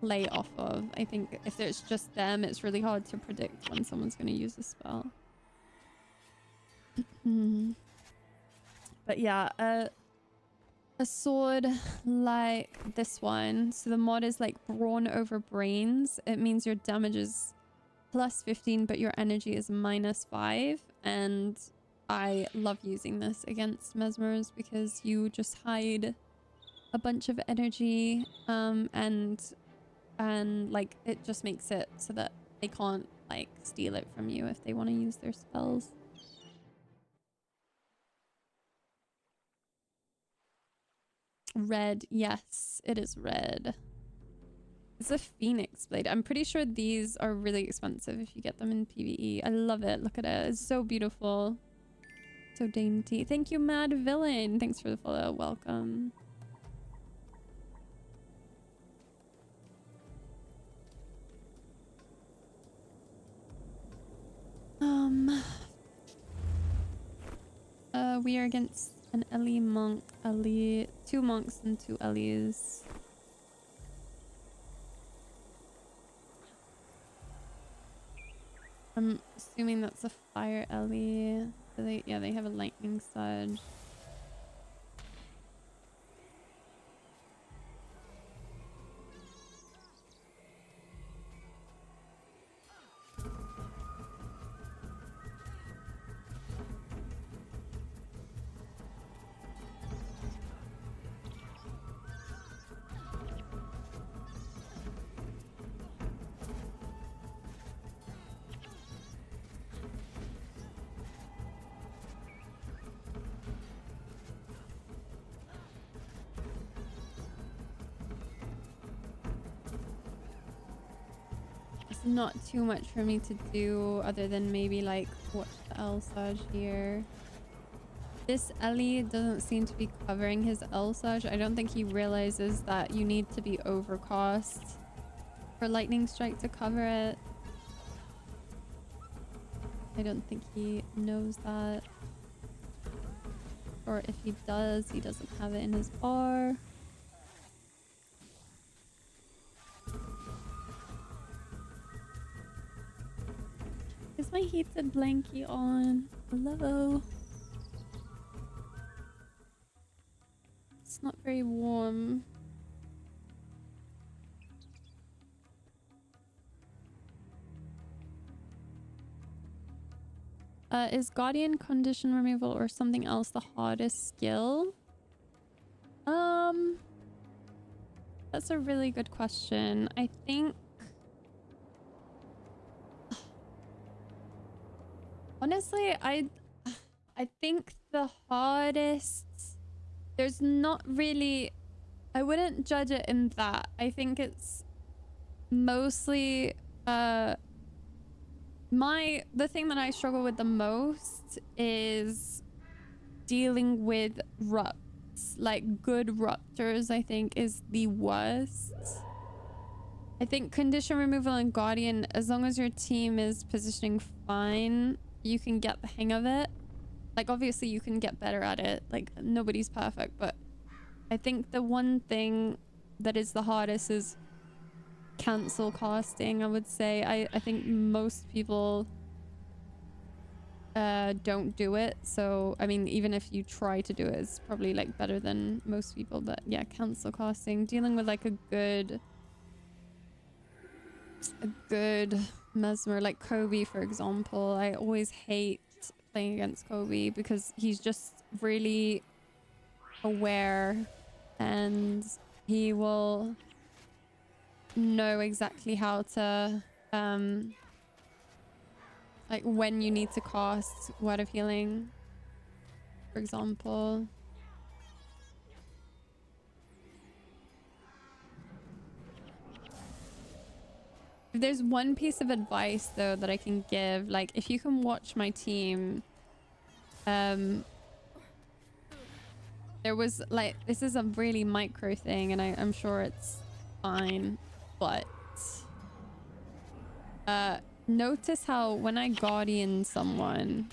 play off of. I think if there's just them, it's really hard to predict when someone's going to use a spell. But yeah, a sword like this one. So the mod is like Brawn over Brains. It means your damage is plus 15, but your energy is minus 5. And I love using this against Mesmers because you just hide a bunch of energy, and like it just makes it so that they can't like steal it from you if they want to use their spells. Red, yes, it is red. It's a Phoenix blade. I'm pretty sure these are really expensive if you get them in PvE. I love it. Look at it. It's so beautiful. So dainty. Thank you, Mad Villain. Thanks for the follow. Welcome. We are against an Ellie monk, Ellie, 2 monks and 2 Ellies. I'm assuming that's a fire Ellie. Yeah, they have a lightning surge. not too much for me to do other than maybe like watch the L-Surge here. This Ellie doesn't seem to be covering his L-Surge. I don't think he realizes that you need to be overcast for Lightning Strike to cover it. I don't think he knows that. Or if he does, he doesn't have it in his bar. Is my heated blankie on? Hello? It's not very warm. Is Guardian condition removal or something else the hardest skill? That's a really good question. I think... Honestly, I think the hardest... There's not really... I wouldn't judge it in that. I think it's mostly... The thing that I struggle with the most is dealing with rupts. Like, good ruptors, I think, is the worst. I think condition removal and Guardian, as long as your team is positioning fine, you can get the hang of it. Like, obviously, you can get better at it. Like, nobody's perfect, but I think the one thing that is the hardest is cancel casting, I would say. I think most people don't do it, so I mean, even if you try to do it, it's probably like better than most people. But yeah, cancel casting, dealing with like a good mesmer like Kobe, for example. I always hate playing against Kobe because he's just really aware and he will know exactly how to like when you need to cast Word of Healing, for example. If there's one piece of advice though that I can give, like if you can watch my team, there was like, this is a really micro thing and I'm sure it's fine, but notice how when I Guardian someone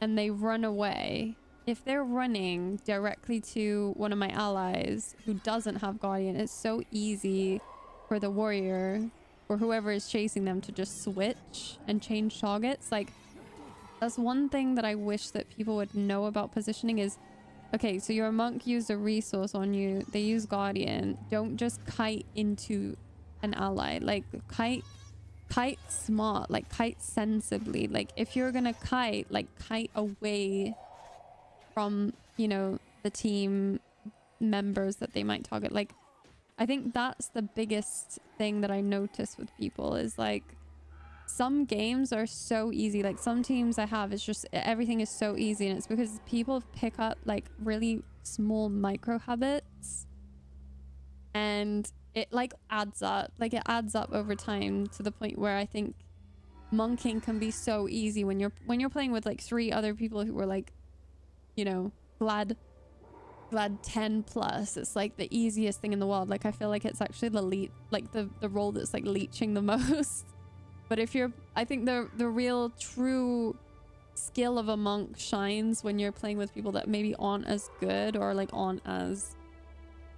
and they run away, if they're running directly to one of my allies who doesn't have Guardian, it's so easy for the warrior or whoever is chasing them to just switch and change targets. Like, that's one thing that I wish that people would know about positioning is, okay, so your monk used a resource on you, they use Guardian, don't just kite into an ally. Like, kite smart, like kite sensibly. Like if you're gonna kite, like kite away from, you know, the team members that they might target. Like I think that's the biggest thing that I notice with people is like some games are so easy. Like some teams I have, it's just everything is so easy, and it's because people pick up like really small micro habits and it like adds up. Like it adds up over time to the point where I think monking can be so easy when you're playing with like 3 other people who are like, you know, glad 10 plus. It's like the easiest thing in the world. Like I feel like it's actually the role that's like leeching the most. But if you're, I think the real true skill of a monk shines when you're playing with people that maybe aren't as good or like aren't as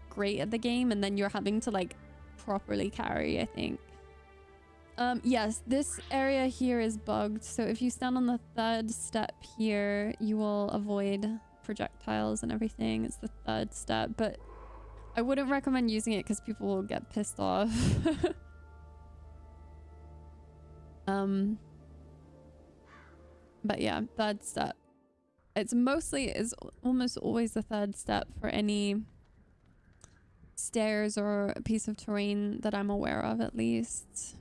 great at the game, and then you're having to like properly carry, I think. Yes, this area here is bugged, so if you stand on the 3rd step here, you will avoid projectiles and everything. It's the 3rd step, but I wouldn't recommend using it because people will get pissed off. But yeah, 3rd step. It's almost always the 3rd step for any stairs or a piece of terrain that I'm aware of, at least.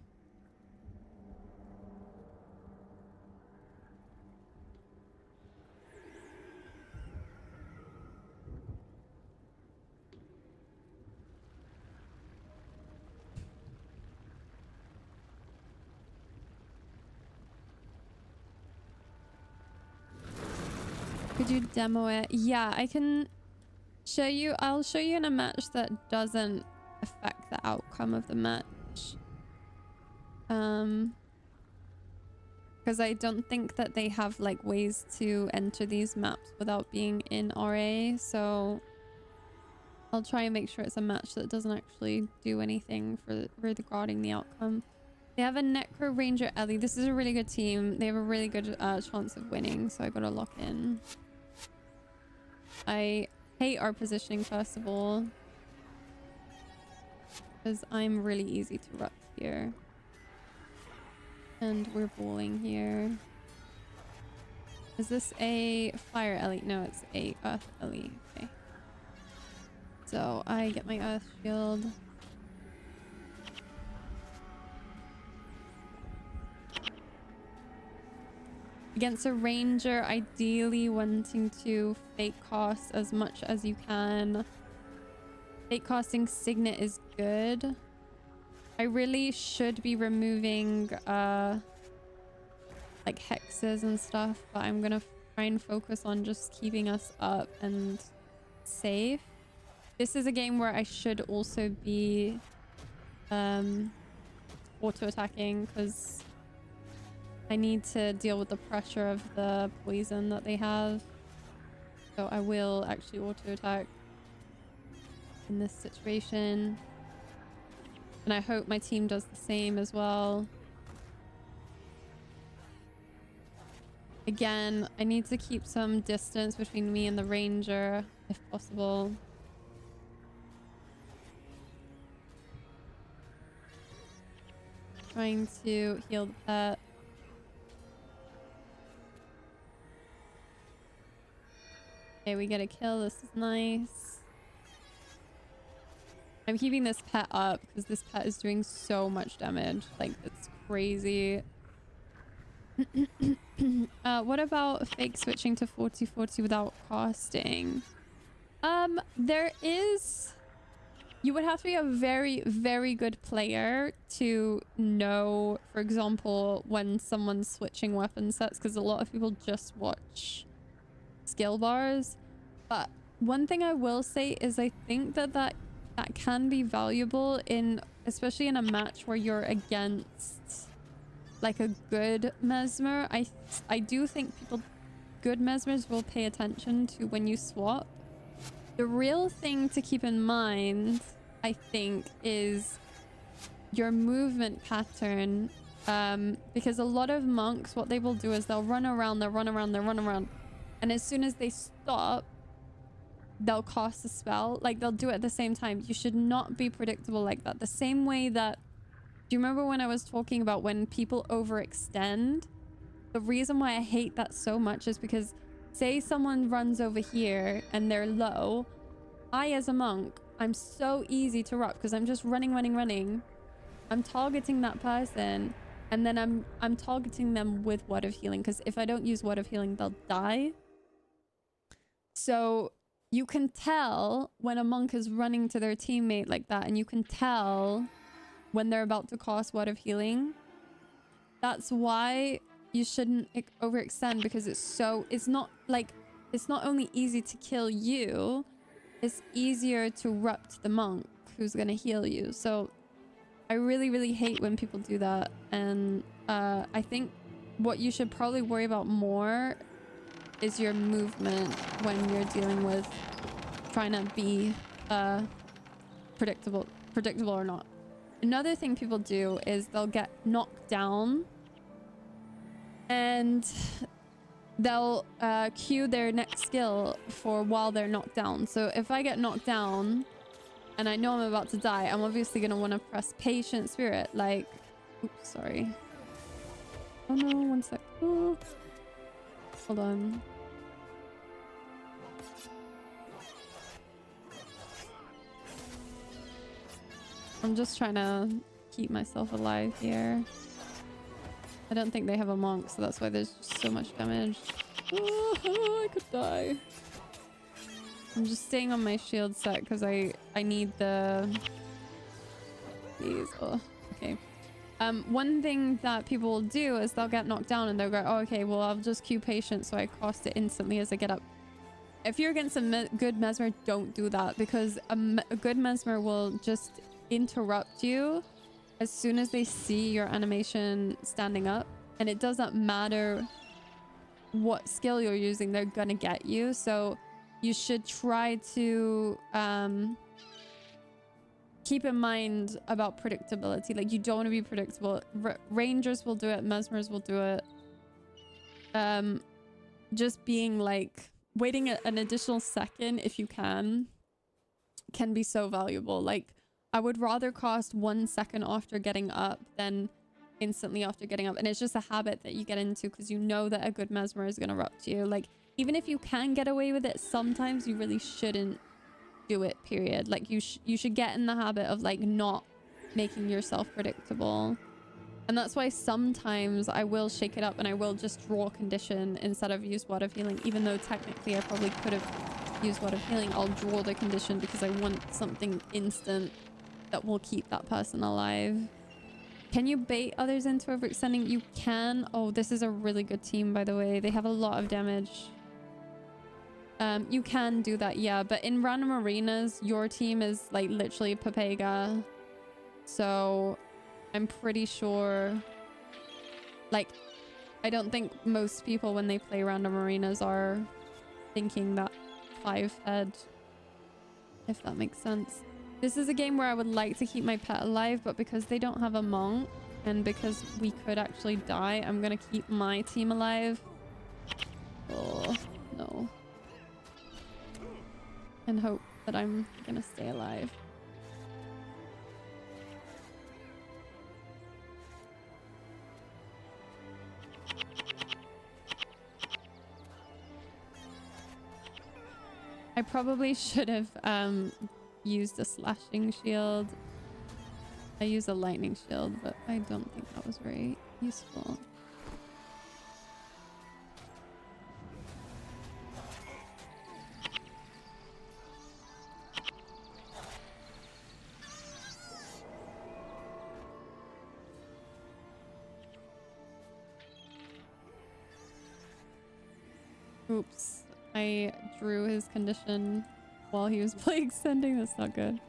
Could you demo it? Yeah, I can show you. I'll show you in a match that doesn't affect the outcome of the match. Because I don't think that they have like ways to enter these maps without being in RA, so I'll try and make sure it's a match that doesn't actually do anything for regarding the outcome. They have a Necro Ranger Ellie. This is a really good team. They have a really good chance of winning, so I gotta lock in. I hate our positioning first of all, because I'm really easy to rupt here. And we're balling here. Is this a fire Ellie? No, it's a earth Ellie. Okay. So I get my earth shield. Against a ranger, ideally wanting to fake cast as much as you can. Fake casting Signet is good. I really should be removing like hexes and stuff, but I'm gonna try and focus on just keeping us up and safe. This is a game where I should also be auto attacking because I need to deal with the pressure of the poison that they have. So I will actually auto attack in this situation. And I hope my team does the same as well. Again, I need to keep some distance between me and the ranger, if possible. Trying to heal the pet. Okay, we get a kill. This is nice. I'm keeping this pet up because this pet is doing so much damage. Like, it's crazy. What about fake switching to 40/40 without casting? There is... You would have to be a very, very good player to know, for example, when someone's switching weapon sets, because a lot of people just watch skill bars. But one thing I will say is I think that can be valuable in, especially in a match where you're against like a good mesmer. I do think good mesmers will pay attention to when you swap. The real thing to keep in mind, I think, is your movement pattern, because a lot of monks, what they will do is they'll run around, and as soon as they stop, they'll cast a spell. Like, they'll do it at the same time. You should not be predictable like that. The same way that, do you remember when I was talking about when people overextend? The reason why I hate that so much is because, say someone runs over here and they're low, I as a monk, I'm so easy to rupt because I'm just running. I'm targeting that person, and then I'm targeting them with Word of Healing, because if I don't use Word of Healing, they'll die. So you can tell when a monk is running to their teammate like that, and you can tell when they're about to cast Word of Healing. That's why you shouldn't overextend, because it's not only easy to kill you, it's easier to rupt the monk who's gonna heal you. So I really, really hate when people do that. And I think what you should probably worry about more is your movement when you're dealing with trying to be predictable or not. Another thing people do is they'll get knocked down and they'll queue their next skill for while they're knocked down. So if I get knocked down and I know I'm about to die, I'm obviously going to want to press Patient Spirit. Like, oops, sorry. Oh no, one sec. Oh. Hold on. I'm just trying to keep myself alive here. I don't think they have a monk, so that's why there's just so much damage. Oh, I could die. I'm just staying on my shield set because I need the... Please. Oh, okay. One thing that people will do is they'll get knocked down and they'll go, oh, okay, well, I'll just queue Patient so I cast it instantly as I get up. if you're against a good Mesmer, don't do that, because a good Mesmer will just interrupt you as soon as they see your animation standing up, and it doesn't matter what skill you're using, they're gonna get you. So you should try to keep in mind about predictability. Like, you don't want to be predictable. Rangers will do it, Mesmers will do it. Just being like, waiting an additional second if you can be so valuable. Like, I would rather cost 1 second after getting up than instantly after getting up. And it's just a habit that you get into because you know that a good Mesmer is going to erupt you. Like, even if you can get away with it, sometimes you really shouldn't do it, period. Like, you should get in the habit of like not making yourself predictable. And that's why sometimes I will shake it up and I will just draw condition instead of use Word of Healing. Even though technically I probably could have used Word of Healing, I'll draw the condition because I want something instant that will keep that person alive. Can you bait others into overextending? You can. Oh, this is a really good team, by the way. They have a lot of damage. You can do that, yeah. But in random arenas, your team is like literally Pepega. So I'm pretty sure, like, I don't think most people when they play random arenas are thinking that 5-head, if that makes sense. This is a game where I would like to keep my pet alive, but because they don't have a monk and because we could actually die, I'm gonna keep my team alive. Oh, no. And hope that I'm gonna stay alive. I probably should have used a slashing shield. I used a lightning shield, but I don't think that was very useful. Oops. I drew his condition while he was plague extending. That's not good.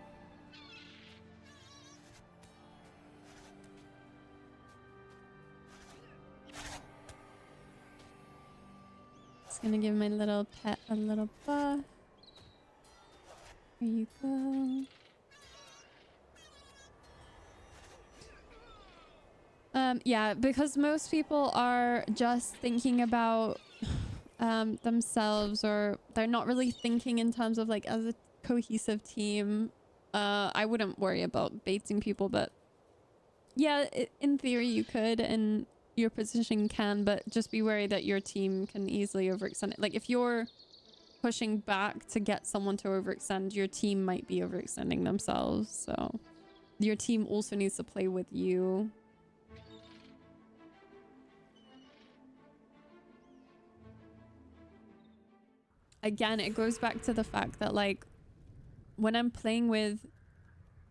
Just gonna give my little pet a little buff. There you go. Yeah, because most people are just thinking about themselves, or they're not really thinking in terms of like as a cohesive team. I wouldn't worry about baiting people, but yeah, in theory you could, and your position can, but just be wary that your team can easily overextend it. Like, if you're pushing back to get someone to overextend, your team might be overextending themselves, so your team also needs to play with you. Again, it goes back to the fact that, like, when I'm playing with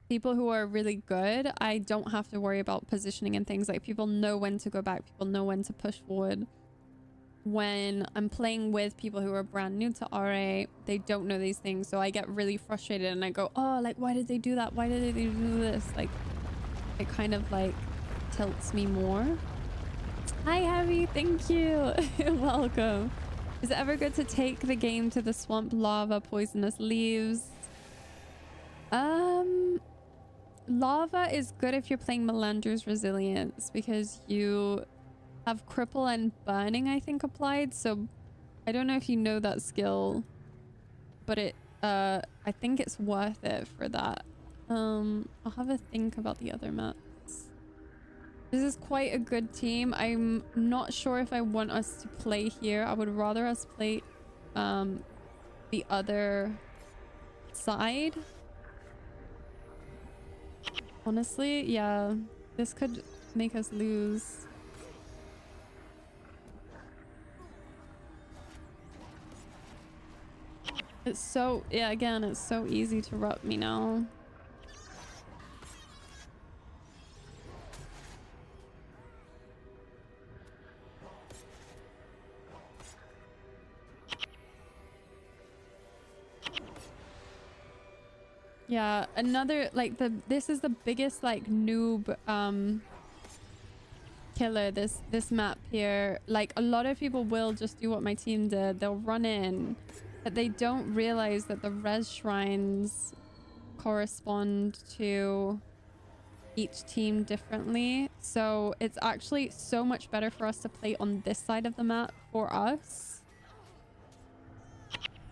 people who are really good, I don't have to worry about positioning and things. Like, people know when to go back, people know when to push forward. When I'm playing with people who are brand new to RA, they don't know these things, so I get really frustrated and I go, oh, like, why did they do that? Why did they do this? Like, it kind of like tilts me more. Hi, Heavy, thank you. Welcome. Is it ever good to take the game to the swamp? Lava, poisonous leaves. Lava is good if you're playing Melander's Resilience, because you have cripple and burning, I think, applied. So I don't know if you know that skill, but it I think it's worth it for that. I'll have a think about the other maps. This is quite a good team. I'm not sure if I want us to play here. I would rather us play the other side. Honestly, yeah, this could make us lose. It's so, yeah, again, it's so easy to rut me now. Yeah, another like this is the biggest like noob killer, this map here. Like a lot of people will just do what my team did. They'll run in, but they don't realize that the res shrines correspond to each team differently. So it's actually so much better for us to play on this side of the map for us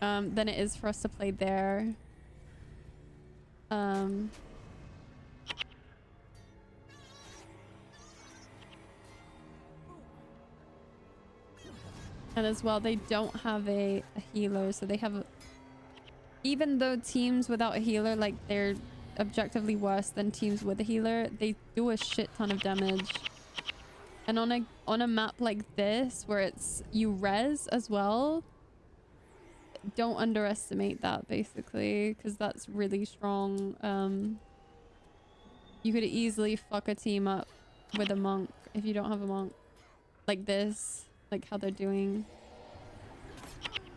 than it is for us to play there. And as well, they don't have a healer, so they have even though teams without a healer, like, they're objectively worse than teams with a healer, they do a shit ton of damage. And on a map like this where it's you res as well, don't underestimate that, basically, because that's really strong. You could easily fuck a team up with a monk if you don't have a monk like this, like how they're doing.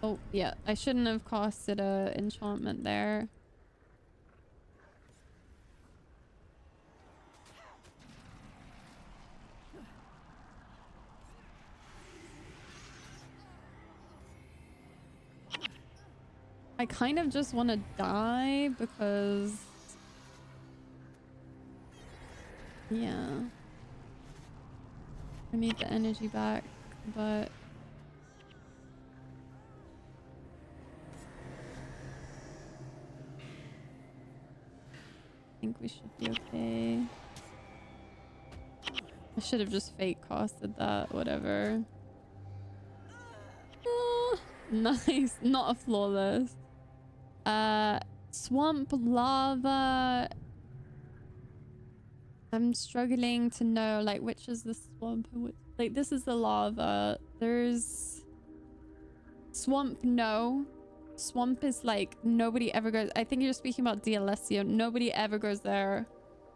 Oh yeah, I shouldn't have costed a enchantment there. I kind of just want to die because, yeah, I need the energy back, but I think we should be okay. I should have just fake costed that, whatever. Oh, nice, not a flawless. Swamp lava. I'm struggling to know like which is the swamp. Like this is the lava. There's swamp. No, swamp is like nobody ever goes. I think you're speaking about D'Alessio. Nobody ever goes there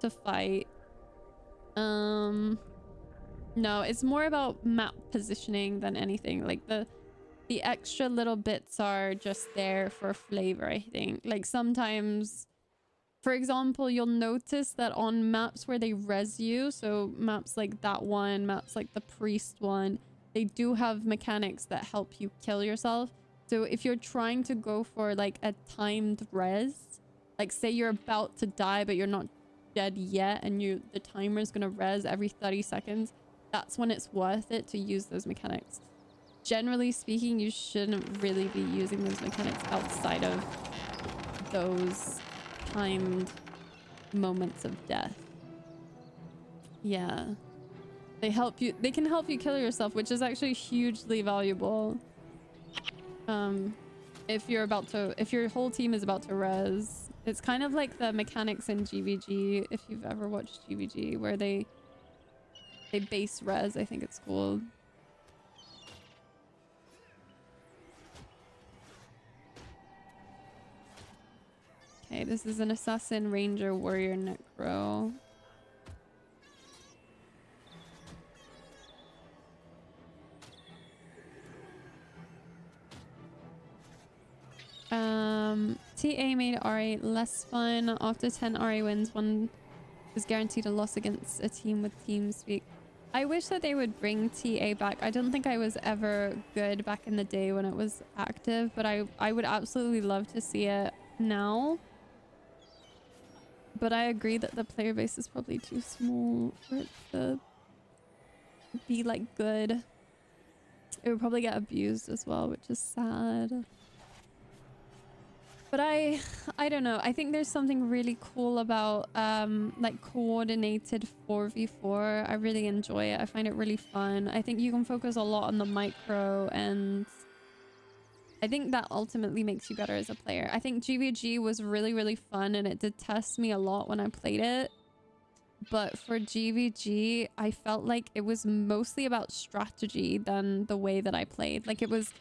to fight. No, it's more about map positioning than anything. Like the extra little bits are just there for flavor, I think. Like sometimes, for example, you'll notice that on maps where they res you, so maps like that one, maps like the priest one, they do have mechanics that help you kill yourself. So if you're trying to go for like a timed res, like say you're about to die but you're not dead yet and the timer's gonna res every 30 seconds, that's when it's worth it to use those mechanics. Generally speaking, you shouldn't really be using those mechanics outside of those timed moments of death. Yeah, they can help you kill yourself, which is actually hugely valuable. If your whole team is about to res, it's kind of like the mechanics in GVG, if you've ever watched GVG, where they base res, I think it's called. Okay, this is an assassin, ranger, warrior, necro. TA made RA less fun. After 10 RA wins, one is guaranteed a loss against a team with TeamSpeak. I wish that they would bring TA back. I don't think I was ever good back in the day when it was active, but I would absolutely love to see it now. But I agree that the player base is probably too small for it to be like good. It would probably get abused as well, which is sad. But I don't know. I think there's something really cool about like coordinated 4v4. I really enjoy it. I find it really fun. I think you can focus a lot on the micro, and I think that ultimately makes you better as a player. I think GVG was really, really fun, and it did test me a lot when I played it. But for GVG, I felt like it was mostly about strategy than the way that I played. Like it was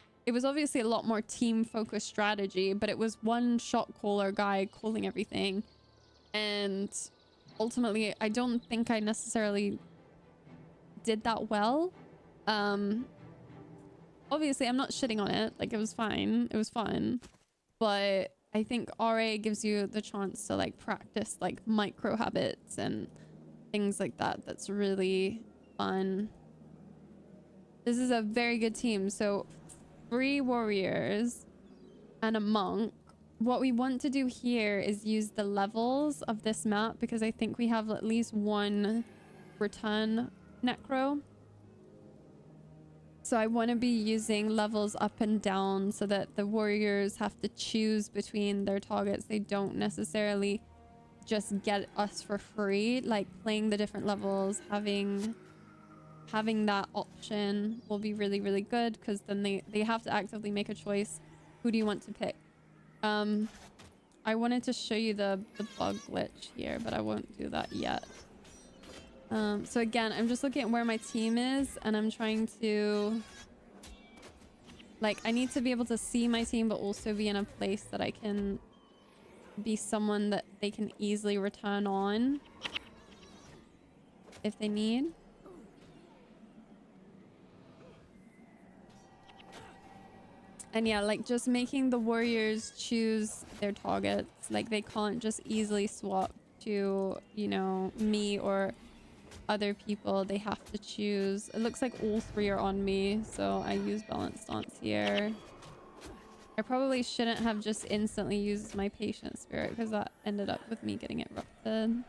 obviously a lot more team focused strategy, but it was one shot caller guy calling everything. And ultimately, I don't think I necessarily did that well. Obviously, I'm not shitting on it. Like, it was fine. It was fun. But I think RA gives you the chance to like practice like micro habits and things like that. That's really fun. This is a very good team. So 3 warriors and a monk. What we want to do here is use the levels of this map because I think we have at least 1 return necro. So I want to be using levels up and down so that the warriors have to choose between their targets. They don't necessarily just get us for free. Like playing the different levels, having that option will be really, really good because then they have to actively make a choice. Who do you want to pick? I wanted to show you the bug glitch here, but I won't do that yet. So again, I'm just looking at where my team is and I'm trying to like, I need to be able to see my team, but also be in a place that I can be someone that they can easily return on if they need. And yeah, like just making the warriors choose their targets. Like they can't just easily swap to, you know, me or other people. They have to choose. It looks like all 3 are on me, so I use balance stance here. I probably shouldn't have just instantly used my patient spirit because that ended up with me getting it ruptured.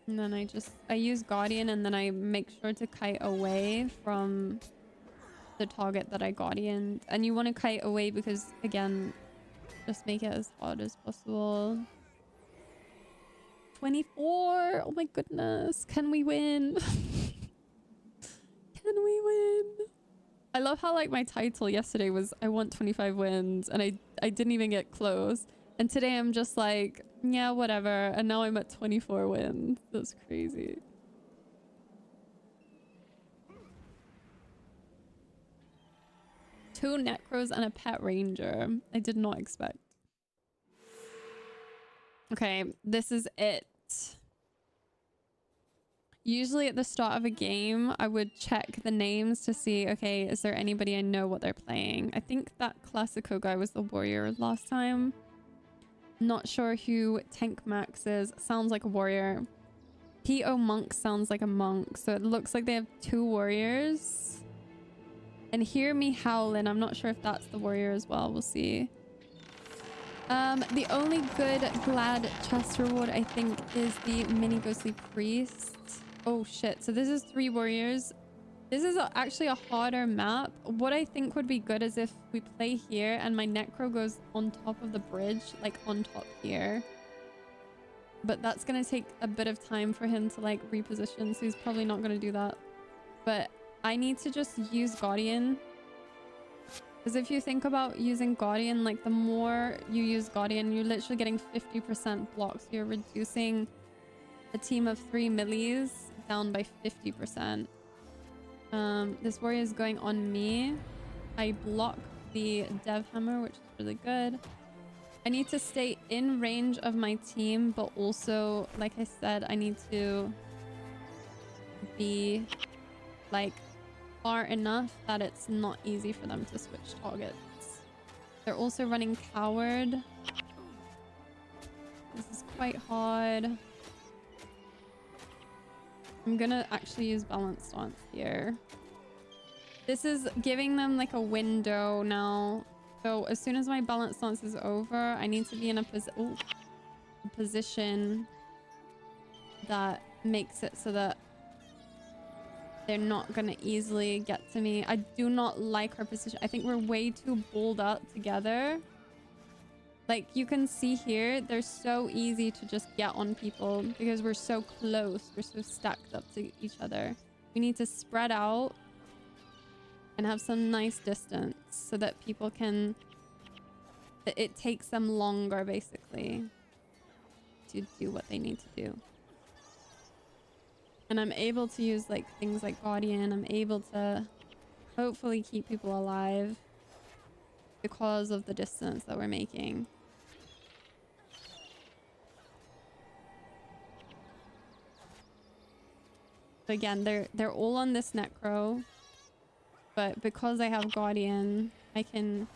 And then I use Guardian and then I make sure to kite away from the target that I Guardianed. And you want to kite away because, again, just make it as hard as possible. 24! Oh my goodness. Can we win? Can we win? I love how like my title yesterday was I want 25 wins and I didn't even get close. And today I'm just like, yeah, whatever. And now I'm at 24 wins. That's crazy. Two necros and a pet ranger. I did not expect. Okay, this is it. Usually at the start of a game, I would check the names to see, okay, is there anybody I know what they're playing? I think that Classico guy was the warrior last time. Not sure who Tank Max is. Sounds like a warrior. P.O. Monk sounds like a monk. So it looks like they have 2 warriors. And Hear Me Howlin'. I'm not sure if that's the warrior as well. We'll see. The only good glad chest reward, I think, is the mini ghostly priest. Oh shit. So this is 3 warriors. This is actually a harder map. What I think would be good is if we play here and my necro goes on top of the bridge, like on top here. But that's going to take a bit of time for him to like reposition, so he's probably not going to do that. But I need to just use Guardian. Because if you think about using Guardian, like the more you use Guardian, you're literally getting 50% blocks. You're reducing a team of 3 millies down by 50%. This warrior is going on me. I block the Dev Hammer, which is really good. I need to stay in range of my team, but also, like I said, I need to be like far enough that it's not easy for them to switch targets. They're also running Coward. This is quite hard. I'm gonna actually use Balance Stance here. This is giving them like a window now. So as soon as my Balance Stance is over, I need to be in a position that makes it so that they're not gonna easily get to me. I do not like our position. I think we're way too balled up together. Like you can see here, they're so easy to just get on people because we're so close. We're so stacked up to each other. We need to spread out and have some nice distance so that people can... It takes them longer, basically, to do what they need to do. And I'm able to use like things like Guardian. I'm able to hopefully keep people alive because of the distance that we're making. Again, they're all on this Necro, but because I have Guardian, I can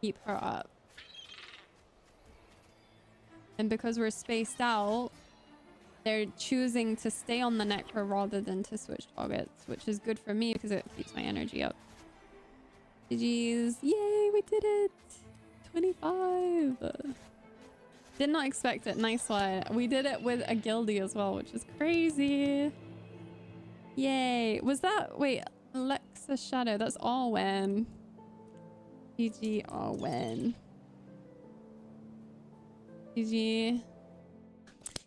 keep her up. And because we're spaced out, they're choosing to stay on the Necro rather than to switch targets, which is good for me because it keeps my energy up. GG's. Yay, we did it! 25! Did not expect it. Nice one. We did it with a guildie as well, which is crazy. Yay. Was that... Wait, Alexa Shadow. That's Arwen. GG Arwen. GG.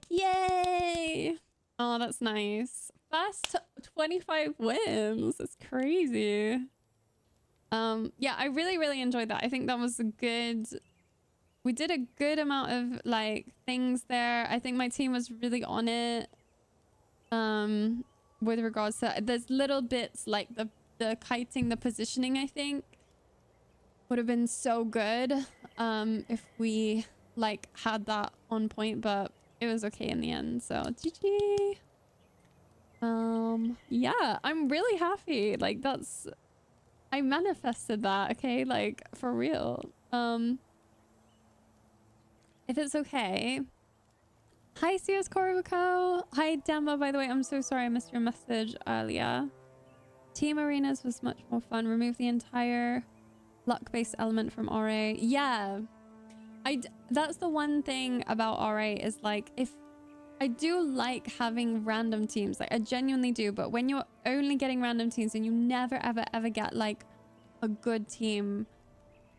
Yay! Oh, that's nice. First 25 wins. That's crazy. Yeah, I really enjoyed that. I think that was a good... We did a good amount of like things there. I think my team was really on it. With regards to there's little bits like the kiting, the positioning, I think would have been so good if we like had that on point, but it was okay in the end. So GG. Yeah, I'm really happy. Like that's I manifested that, okay? Like for real. If it's okay. Hi, CS Corvico. Hi, Demba. By the way, I'm so sorry I missed your message earlier. Team Arenas was much more fun. Remove the entire luck-based element from RA. Yeah. That's the one thing about RA is like, if I do like having random teams, like I genuinely do, but when you're only getting random teams and you never ever get like a good team,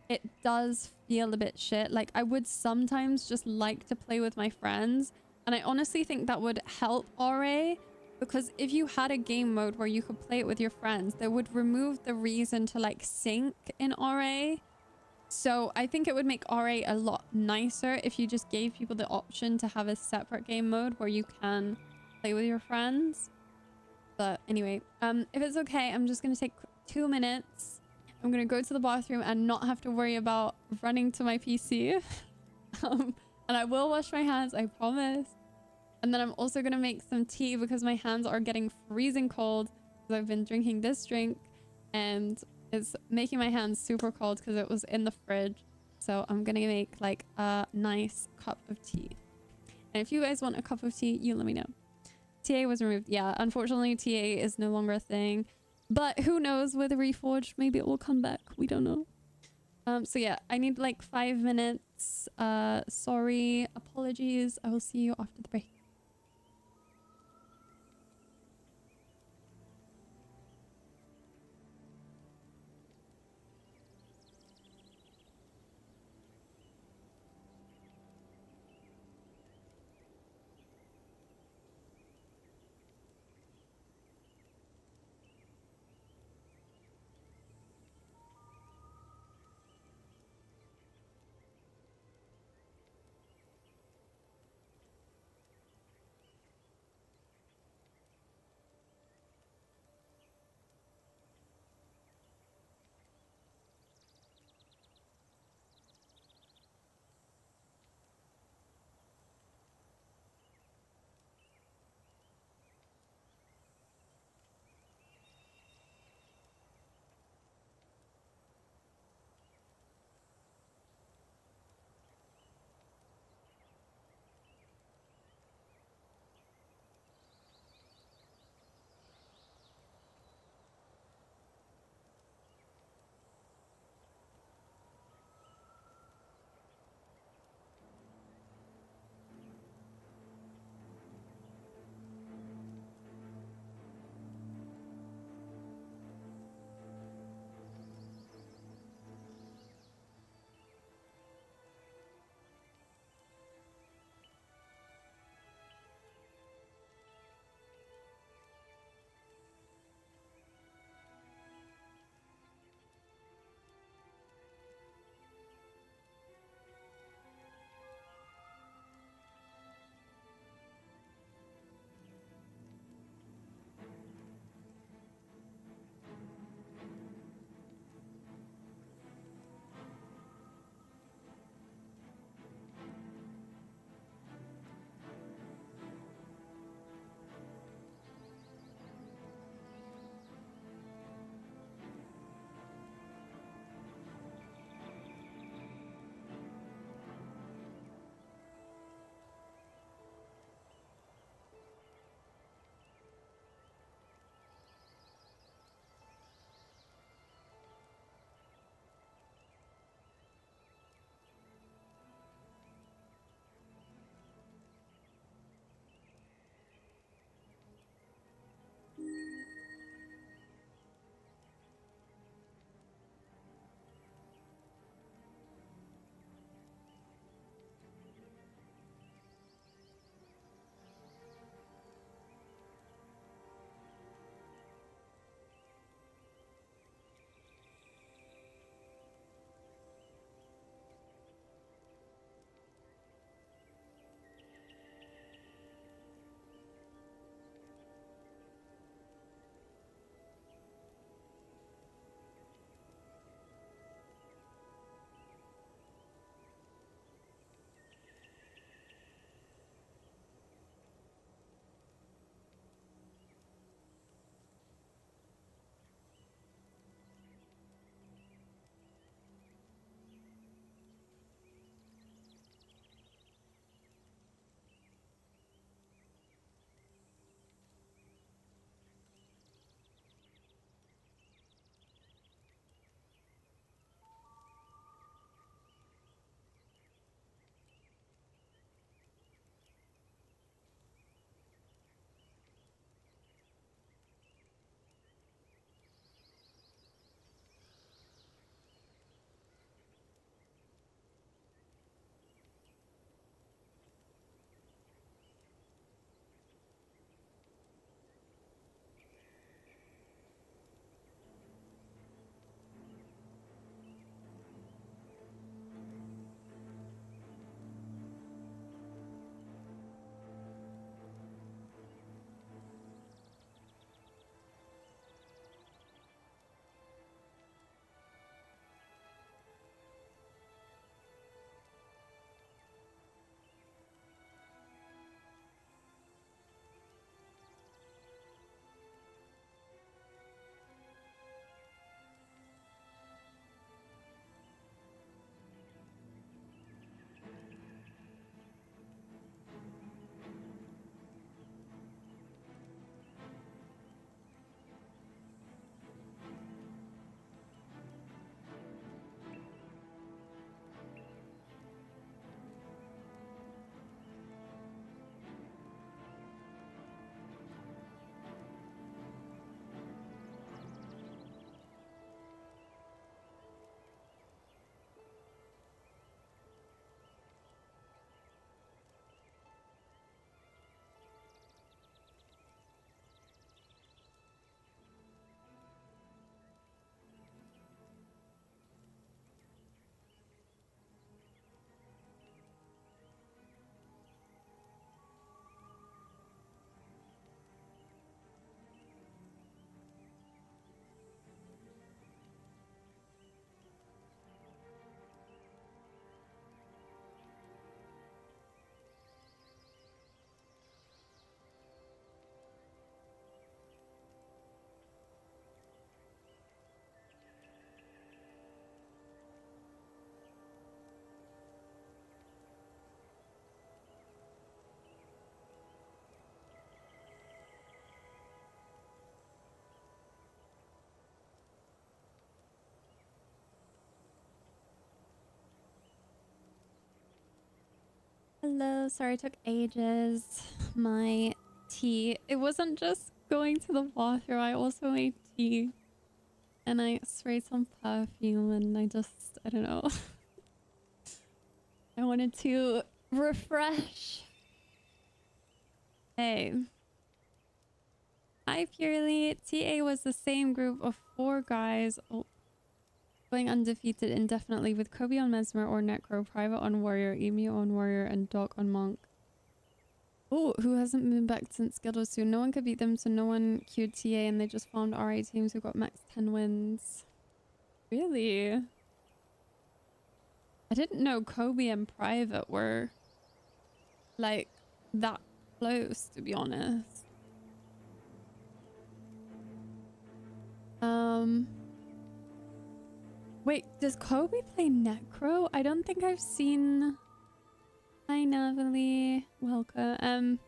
it does feel a bit shit. Like I would sometimes just like to play with my friends, and I honestly think that would help RA, because if you had a game mode where you could play it with your friends, that would remove the reason to like sync in RA. So I think it would make RA a lot nicer if you just gave people the option to have a separate game mode where you can play with your friends. But anyway, if it's okay, I'm just gonna take 2 minutes. I'm gonna go to the bathroom and not have to worry about running to my PC. And I will wash my hands, I promise. And then I'm also gonna make some tea because my hands are getting freezing cold because I've been drinking this drink and it's making my hands super cold because it was in the fridge. So I'm gonna make like a nice cup of tea. And if you guys want a cup of tea, you let me know. TA was removed. Yeah, unfortunately TA is no longer a thing. But who knows, with Reforged, maybe it will come back. We don't know. So yeah, I need like 5 minutes. Sorry, apologies. I will see you after the break. Hello, sorry it took ages. My tea. It wasn't just going to the bathroom, I also made tea. And I sprayed some perfume and I don't know. I wanted to refresh. Hey. Hi, Purely. TA was the same group of 4 guys going undefeated indefinitely with Kobe on Mesmer or Necro, Private on Warrior, Emu on Warrior, and Doc on Monk. Oh, who hasn't been back since Guild 2? No one could beat them, so no one queued TA, and they just found RA teams who got max 10 wins. Really? I didn't know Kobe and Private were like that close, to be honest. Wait, does Kobe play Necro? I don't think I've seen. Hi, Navali. Welcome.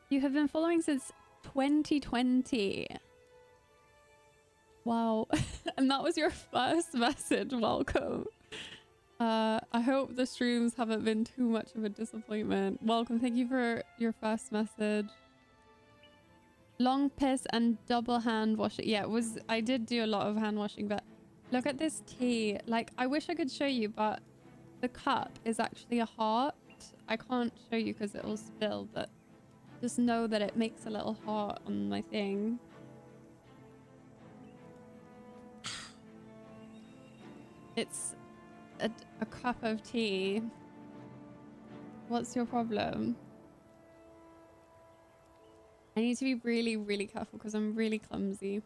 You have been following since 2020. Wow. And that was your first message. Welcome. I hope the streams haven't been too much of a disappointment. Welcome. Thank you for your first message. Long piss and double hand washing. Yeah, I did do a lot of hand washing, but look at this tea. Like, I wish I could show you, but the cup is actually a heart. I can't show you because it will spill, but just know that it makes a little heart on my thing. It's a cup of tea. What's your problem? I need to be really, really careful because I'm really clumsy.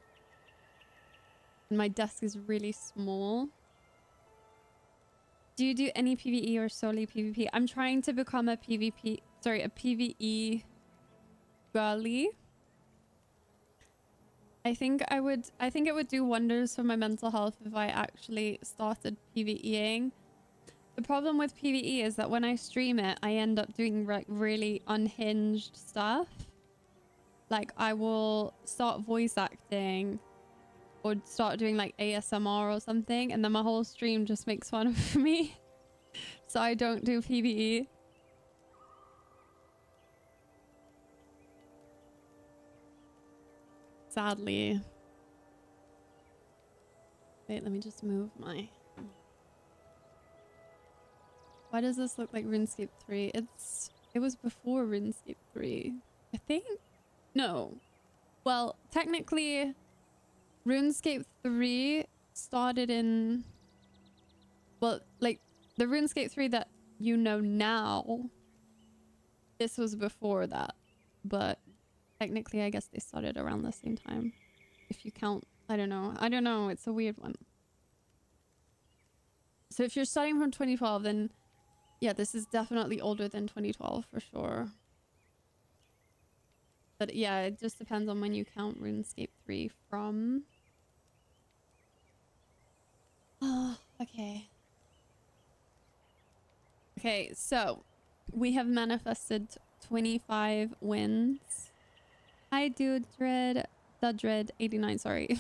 And my desk is really small. Do you do any PvE or solely PvP? I'm trying to become a PvE girly. I think it would do wonders for my mental health if I actually started PvEing. The problem with PvE is that when I stream it, I end up doing like really unhinged stuff. Like I will start voice acting or start doing like ASMR or something, and then my whole stream just makes fun of me. So I don't do PvE. Sadly. Wait, let me just move my... Why does this look like RuneScape 3? It was before RuneScape 3, I think? No. Well, technically, RuneScape 3 started in... Well, like, the RuneScape 3 that you know now, this was before that. But technically, I guess they started around the same time. If you count, I don't know. It's a weird one. So if you're starting from 2012, then yeah, this is definitely older than 2012 for sure. But yeah, it just depends on when you count RuneScape 3 from. Oh, okay. Okay, so we have manifested 25 wins. Hi, Dudred89, sorry.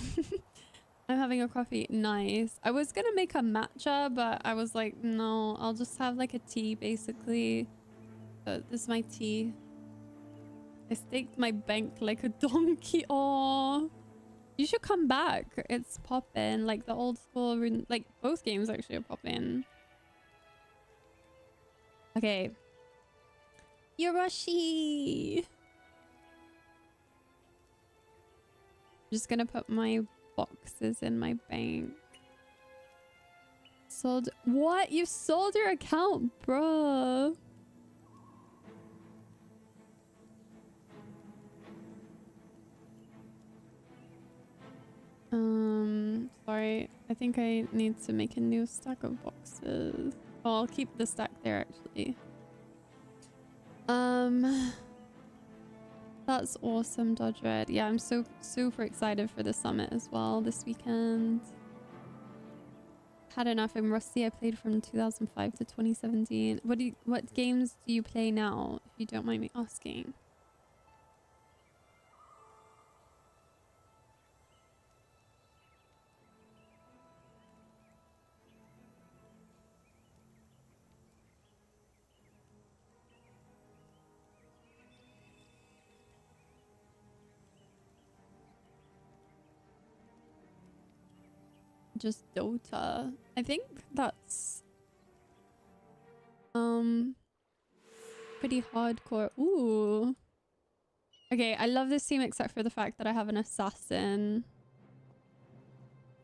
I'm having a coffee. Nice. I was gonna make a matcha, but I was like, no, I'll just have like a tea, basically. This is my tea. I staked my bank like a donkey. Aww. You should come back. It's poppin'. Like the old school, like both games actually are poppin'. Okay. Yoroshi! Just gonna put my boxes in my bank. Sold. What? You sold your account, bro. Sorry. I think I need to make a new stack of boxes. Oh, I'll keep the stack there actually. That's awesome, Dodge Red. Yeah, I'm so super excited for the summit as well this weekend. Had enough. I'm rusty. I played from 2005 to 2017. What games do you play now, if you don't mind me asking? just Dota. I think that's pretty hardcore. Ooh. Okay, I love this team except for the fact that I have an assassin.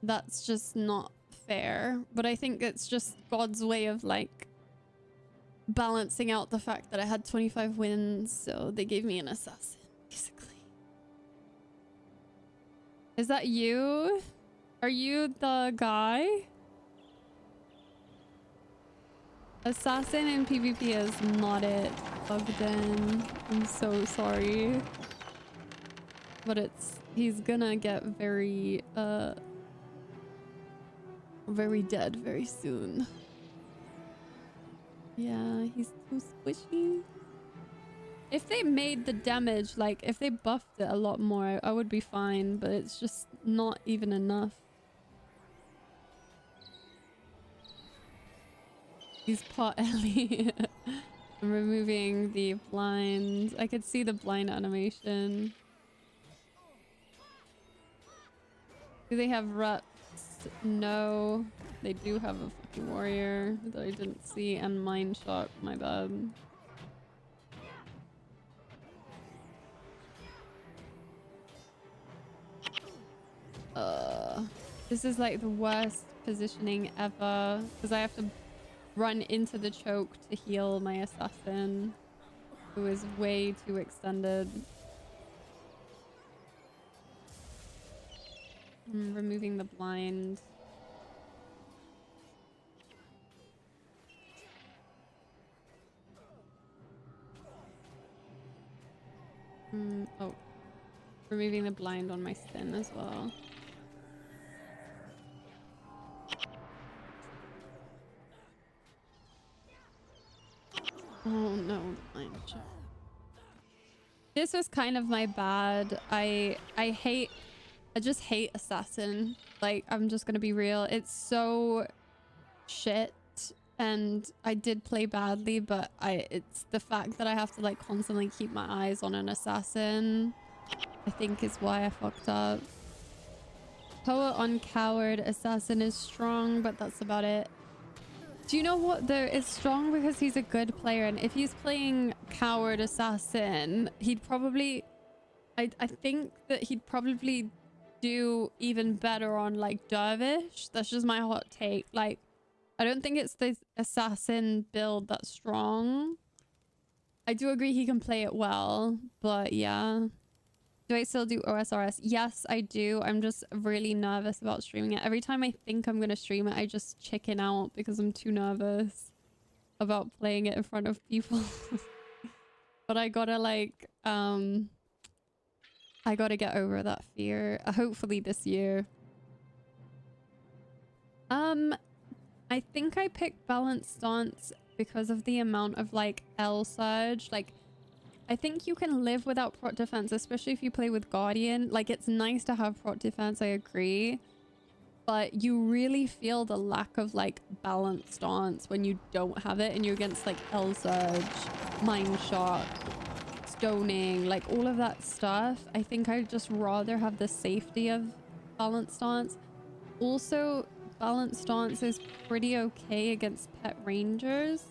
That's just not fair. But I think it's just God's way of like balancing out the fact that I had 25 wins, so they gave me an assassin, basically. Is that you? Are you the guy? Assassin in PvP is not it. Bugged in. I'm so sorry. But he's gonna get very dead very soon. Yeah, he's too squishy. If they made the damage, like if they buffed it a lot more, I would be fine, but it's just not even enough. He's pot Ellie. I'm removing the blind. I could see the blind animation. Do they have reps? No. They do have a fucking warrior that I didn't see, and mind shock, my bad. This is like the worst positioning ever because I have to run into the choke to heal my assassin, who is way too extended. I'm removing the blind. Oh, removing the blind on my Sin as well. Oh no, the blind shot. This was kind of my bad. I just hate assassin. Like, I'm just gonna be real. It's so shit. And I did play badly, but it's the fact that I have to like constantly keep my eyes on an assassin, I think is why I fucked up. Poet on coward, assassin is strong, but that's about it. Do you know what though? It's strong because he's a good player, and if he's playing coward assassin, he'd probably I think that he'd probably do even better on like Dervish. That's just my hot take. Like, I don't think it's the assassin build that's strong. I do agree he can play it well, but yeah. Do I still do OSRS? Yes, I do. I'm just really nervous about streaming it. Every time I think I'm going to stream it, I just chicken out because I'm too nervous about playing it in front of people. But I gotta like, I gotta get over that fear. Hopefully this year. I think I picked Balanced Stance because of the amount of like L surge. Like, I think you can live without prot defense, especially if you play with Guardian. Like, it's nice to have prot defense, I agree. But you really feel the lack of like Balanced Stance when you don't have it and you're against like L surge, Mind Shock, Stoning, like all of that stuff. I think I'd just rather have the safety of Balanced Stance. Also, Balanced Stance is pretty okay against pet rangers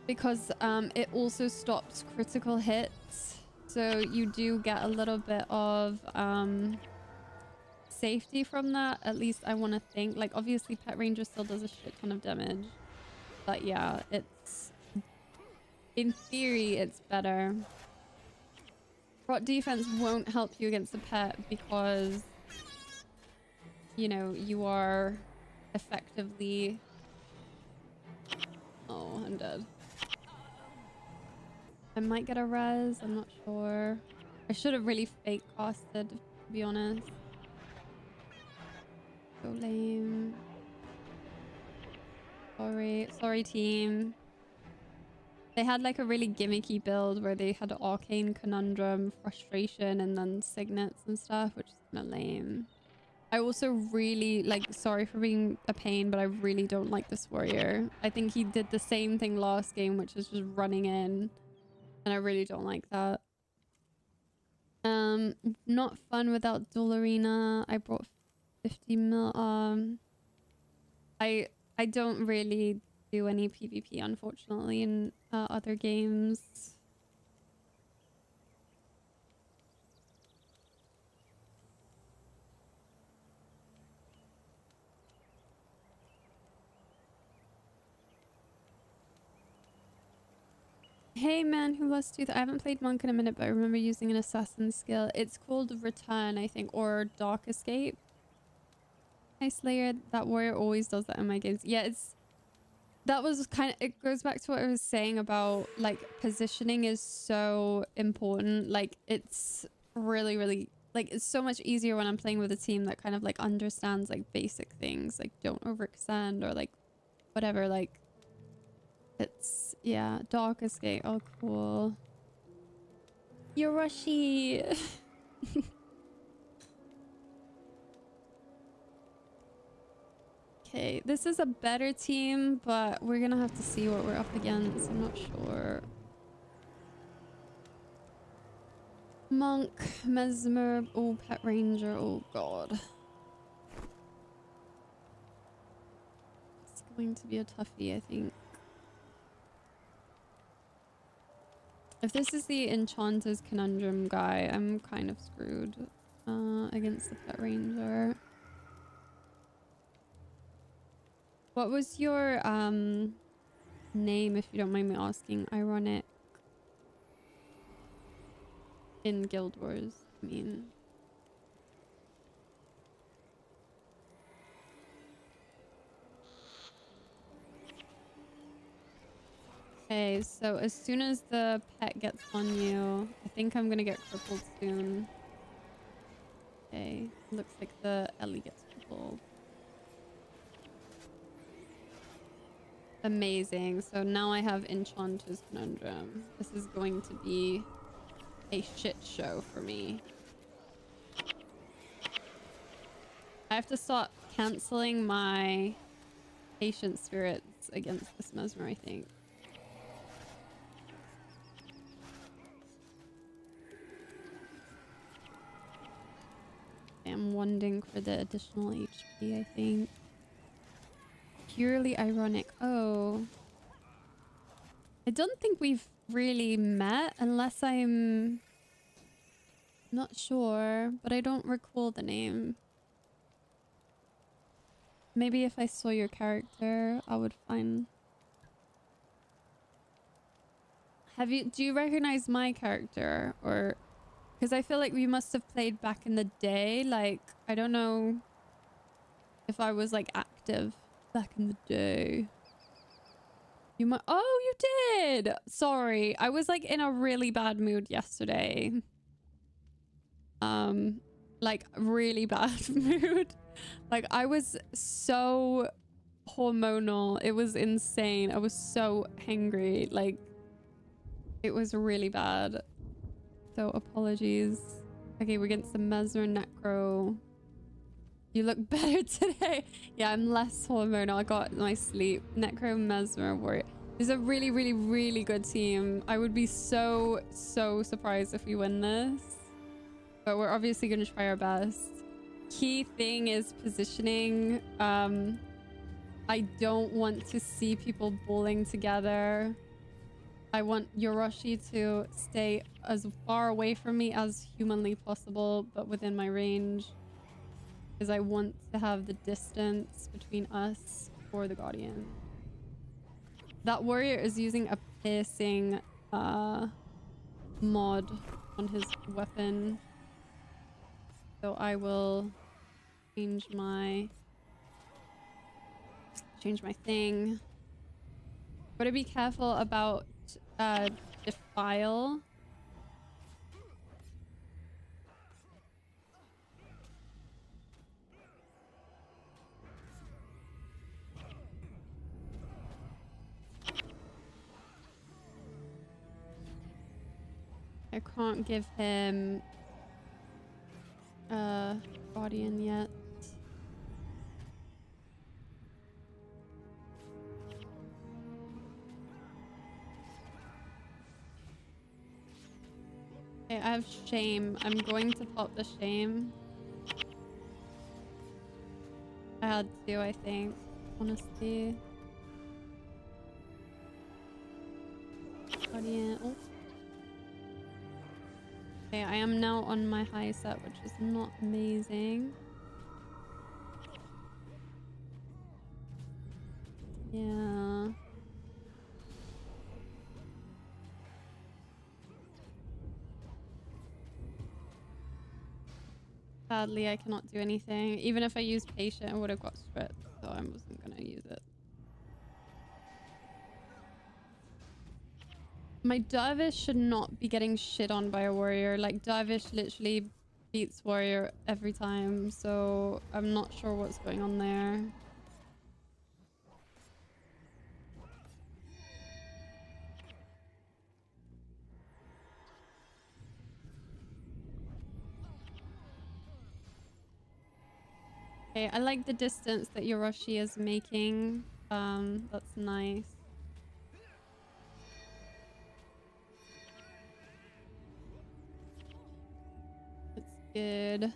because it also stops critical hits, so you do get a little bit of safety from that. At least I want to think. Like, obviously pet ranger still does a shit ton of damage, but yeah, it's in theory it's better. Prot defense won't help you against a pet because, you know, you are effectively... Oh, I'm dead. I might get a res, I'm not sure. I should have really fake casted, to be honest. So lame. Sorry team. They had like a really gimmicky build where they had Arcane Conundrum, Frustration, and then Signets and stuff, which is kind of lame. I also really, like, sorry for being a pain, but I really don't like this warrior. I think he did the same thing last game, which is just running in. And I really don't like that. Not fun without Duel Arena. I brought 50 mil. I don't really do any PvP, unfortunately, in other games. Hey man, who lost tooth? I haven't played Monk in a minute, but I remember using an assassin skill. It's called Return, I think, or Dark Escape. Hi Slayer, that warrior always does that in my games. Yeah, that was kind of, it goes back to what I was saying about like positioning is so important. Like it's really like it's so much easier when I'm playing with a team that kind of like understands like basic things, like don't overextend or like whatever. Like it's, yeah, Dark Escape. Oh cool. Yorushi. Okay, this is a better team, but we're gonna have to see what we're up against. I'm not sure. Monk, Mesmer, oh, Pet Ranger, oh god. It's going to be a toughie, I think. If this is the Enchanter's Conundrum guy, I'm kind of screwed against the Pet Ranger. What was your name, if you don't mind me asking? Ironic. In Guild Wars, I mean. Okay, so as soon as the pet gets on you, I think I'm gonna get crippled soon. Okay, looks like the Ellie gets crippled. Amazing. So now I have Enchanter's Conundrum. This is going to be a shit show for me. I have to start cancelling my patient spirits against this Mesmer, I think. I'm wanting for the additional HP, I think. Purely ironic. Oh. I don't think we've really met unless I'm not sure, but I don't recall the name. Maybe if I saw your character, I would find... do you recognize my character? Or... because I feel like we must have played back in the day. Like, I don't know if I was like active back in the day. You might... oh, you did! Sorry. I was like in a really bad mood yesterday. Like really bad mood. Like I was so hormonal. It was insane. I was so hangry. Like it was really bad. So apologies. Okay, we're against the Mesmer Necro. You look better today. Yeah, I'm less hormonal. I got my sleep. Necro Mesmer Warrior. This is a really good team. I would be so surprised if we win this. But we're obviously going to try our best. Key thing is positioning. I don't want to see people bowling together. I want Yorushi to stay as far away from me as humanly possible, but within my range. Because I want to have the distance between us or the Guardian. That warrior is using a piercing mod on his weapon. So I will change my thing. Gotta be careful about Defile. I can't give him Guardian yet. Okay, I have Shame. I'm going to pop the Shame. I had to, I think. Honestly. Guardian. Oh. Okay, I am now on my high set, which is not amazing. Yeah. Sadly, I cannot do anything. Even if I used patient, I would have got stripped, so I wasn't gonna use it. My Dervish should not be getting shit on by a warrior. Like, Dervish literally beats warrior every time, so I'm not sure what's going on there. Okay, I like the distance that Yoroshi is making. That's nice. That's good.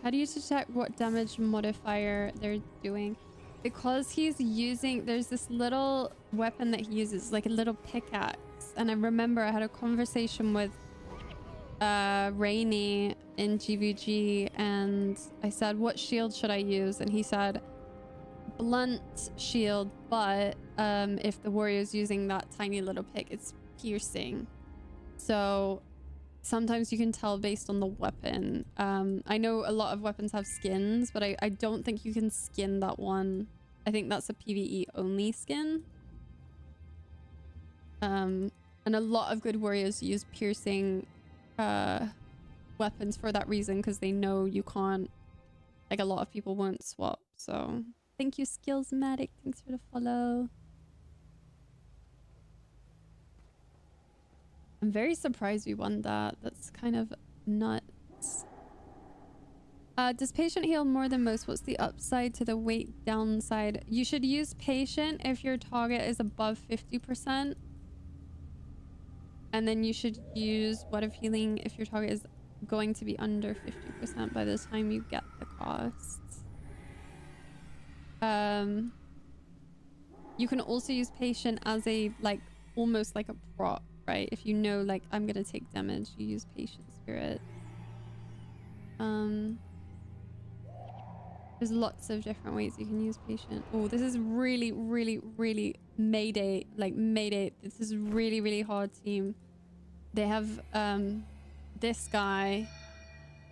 How do you detect what damage modifier they're doing? Because he's using, there's this little weapon that he uses, like a little pickaxe. And I remember I had a conversation with Rainy in GVG, and I said, what shield should I use? And he said, blunt shield, but if the warrior is using that tiny little pick, it's piercing. So sometimes you can tell based on the weapon. I know a lot of weapons have skins, but I don't think you can skin that one. I think that's a PvE only skin. And a lot of good warriors use piercing weapons for that reason, because they know you can't, like, a lot of people won't swap. So thank you, Skillsmatic. Thanks for the follow. I'm very surprised we won that. That's kind of nuts. Does patient heal more than most? What's the upside to the weight downside? You should use patient if your target is above 50%. And then you should use Word of Healing if your target is going to be under 50% by the time you get the costs. You can also use patient as a, like, almost like a prop, right? If you know, like, I'm gonna take damage, you use patient spirit. There's lots of different ways you can use patient. Oh, this is really, really, really Mayday. Like, Mayday. This is really, really hard team. They have this guy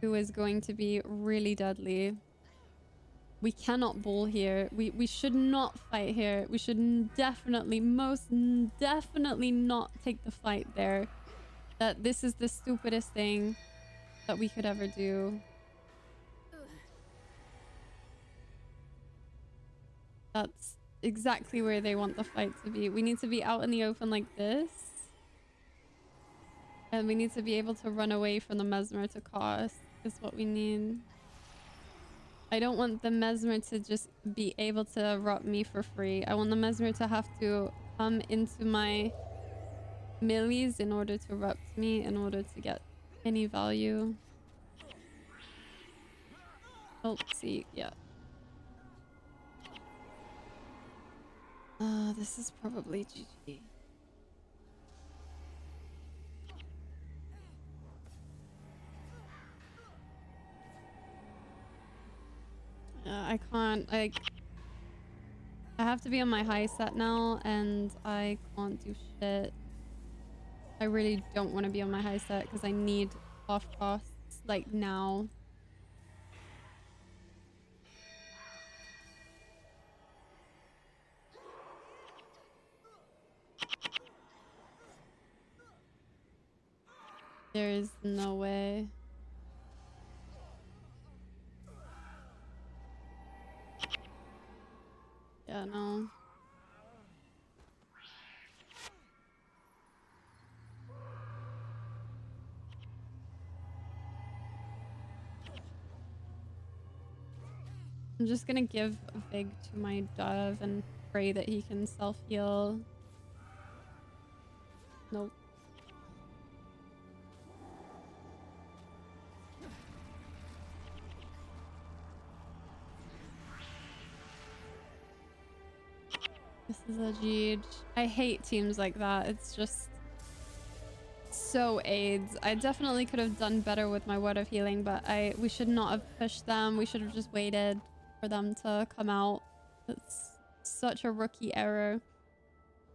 who is going to be really deadly. We cannot ball here. We should not fight here. We should definitely, most definitely not take the fight there. That this is the stupidest thing that we could ever do. That's exactly where they want the fight to be. We need to be out in the open like this. And we need to be able to run away from the Mesmer to cost. Is what we need. I don't want the Mesmer to just be able to rob me for free. I want the Mesmer to have to come into my millies in order to rob me, in order to get any value. Oh, see, yeah. This is probably GG. I can't, like, I have to be on my high set now, and I can't do shit. I really don't want to be on my high set because I need off costs, like, now. There is no way. Yeah, no. I'm just gonna give a Vig to my dove and pray that he can self-heal. Nope. Zajid. I hate teams like that. It's just so AIDS. I definitely could have done better with my word of healing, but we should not have pushed them. We should have just waited for them to come out. It's such a rookie error.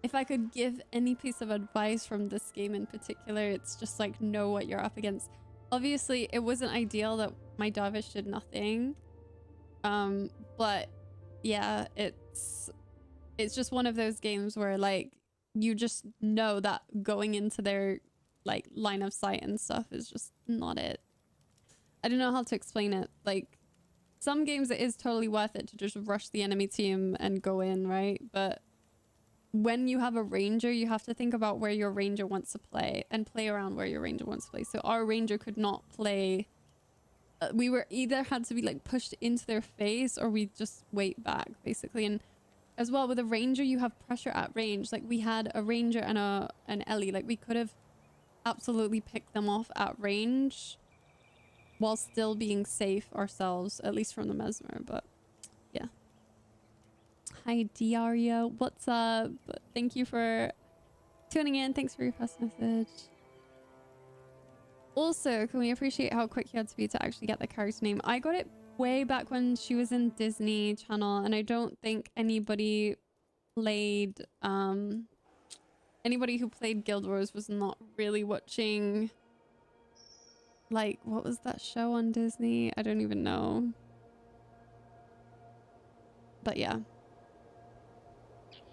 If I could give any piece of advice from this game in particular, it's just like know what you're up against. Obviously, it wasn't ideal that my Darvish did nothing. But yeah, it's just one of those games where like you just know that going into their like line of sight and stuff is just not it. I don't know how to explain it. Like some games it is totally worth it to just rush the enemy team and go in, right? But when you have a ranger, you have to think about where your ranger wants to play and play around where your ranger wants to play. So our ranger could not play. We were either had to be like pushed into their face or we just wait back basically. And as well with a ranger, you have pressure at range. Like we had a ranger and an Ellie. Like we could have absolutely picked them off at range while still being safe ourselves, at least from the mesmer. But yeah. Hi Diario, what's up? Thank you for tuning in. Thanks for your first message. Also, can we appreciate how quick you had to be to actually get the character name? I got it way back when she was in Disney Channel, and I don't think anybody played anybody who played Guild Wars was not really watching, like, what was that show on Disney? I don't even know. But yeah.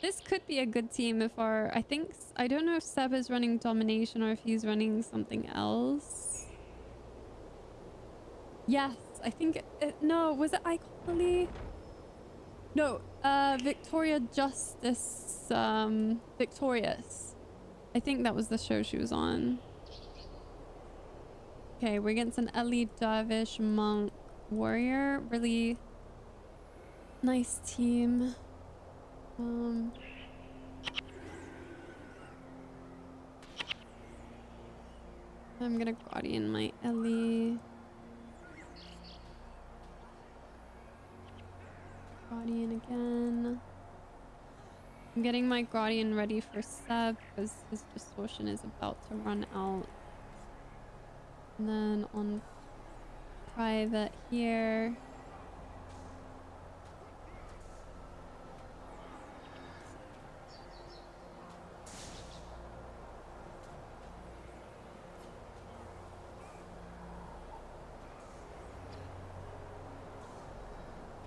This could be a good team if our... I don't know if Seb is running Domination or if he's running something else. Yes, I think... no, was it iCarly? No, Victoria Justice... Victorious. I think that was the show she was on. Okay, we're against an Ellie, Darvish, Monk, Warrior. Really nice team. I'm gonna Guardian my Ellie. Guardian again. I'm getting my Guardian ready for Seb because his distortion is about to run out. And then on private here.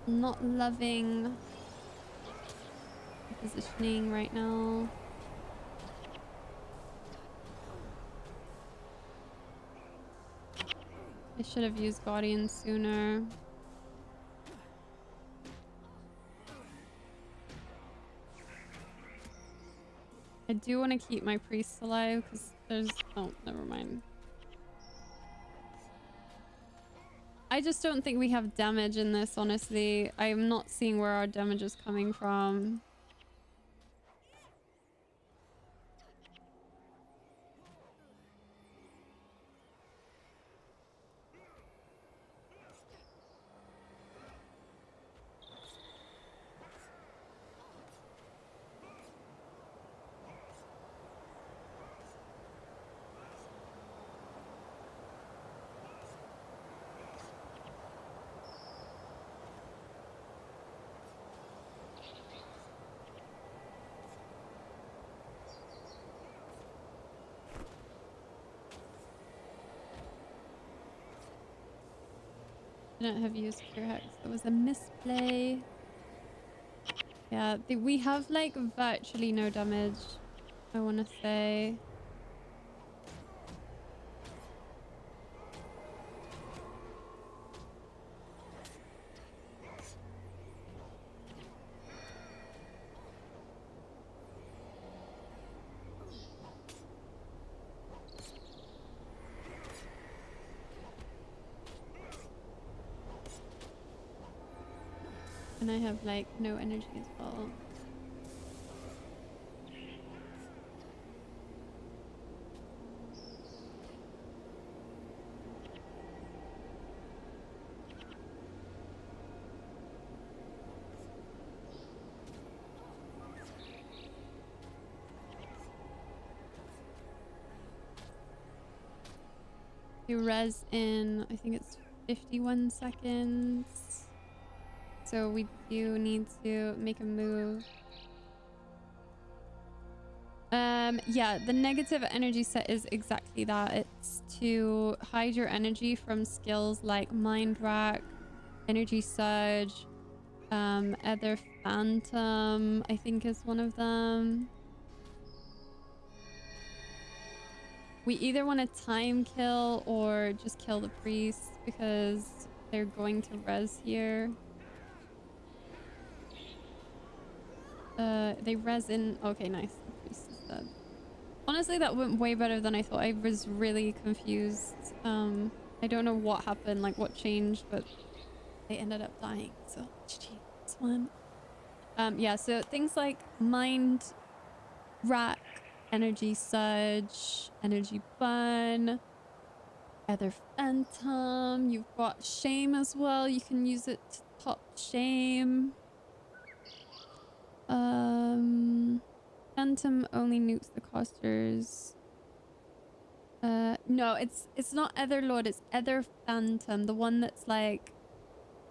Not loving the positioning right now. I should have used Guardian sooner. I do want to keep my priests alive because there's... oh, never mind. I just don't think we have damage in this, honestly. I am not seeing where our damage is coming from. Shouldn't have used Cure Hex. It was a misplay. Yeah, we have like virtually no damage, I want to say. And I have like no energy as well. to res in, I think it's 51 seconds. So we do need to make a move. Yeah, the negative energy set is exactly that. It's to hide your energy from skills like Mind Rack, Energy Surge, Ether Phantom, I think is one of them. We either want to time kill or just kill the priest because they're going to res here. They res in. Okay, nice. The priest is dead. Honestly, that went way better than I thought. I was really confused. I don't know what happened, like what changed, but they ended up dying. So, GG. This one. Yeah, so things like Mind Rack, Energy Surge, Energy Burn, Ether Phantom. You've got Shame as well. You can use it to top Shame. Phantom only nukes the casters. No, it's not Etherlord, it's Ether Phantom, the one that's like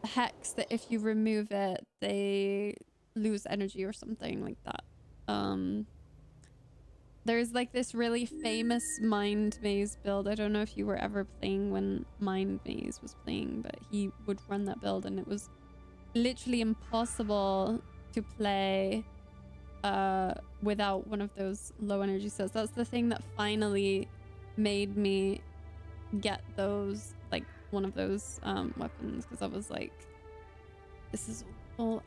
a hex that if you remove it, they lose energy or something like that. There's like this really famous Mind Maze build. I don't know if you were ever playing when Mind Maze was playing, but he would run that build and it was literally impossible to play without one of those low energy sets. That's the thing that finally made me get those, like one of those weapons, because I was like, this is awful.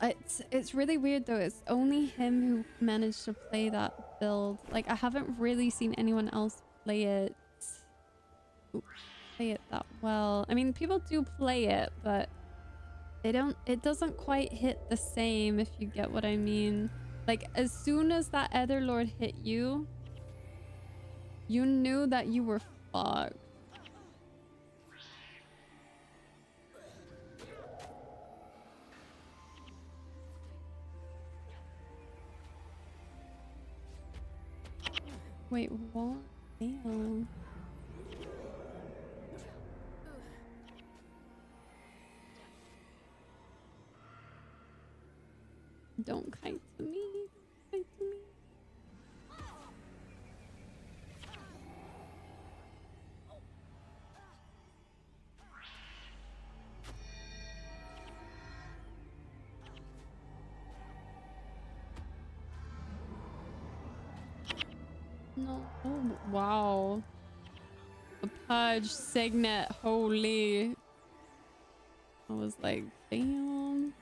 It's really weird though. It's only him who managed to play that build. Like I haven't really seen anyone else play it that well. I mean, people do play it, but it doesn't quite hit the same, if you get what I mean. Like as soon as that Etherlord hit you, you knew that you were fucked. Wait, what? Damn. Don't kite to me. Kite to me. No. Oh, wow. A purge signet. Holy. I was like, damn.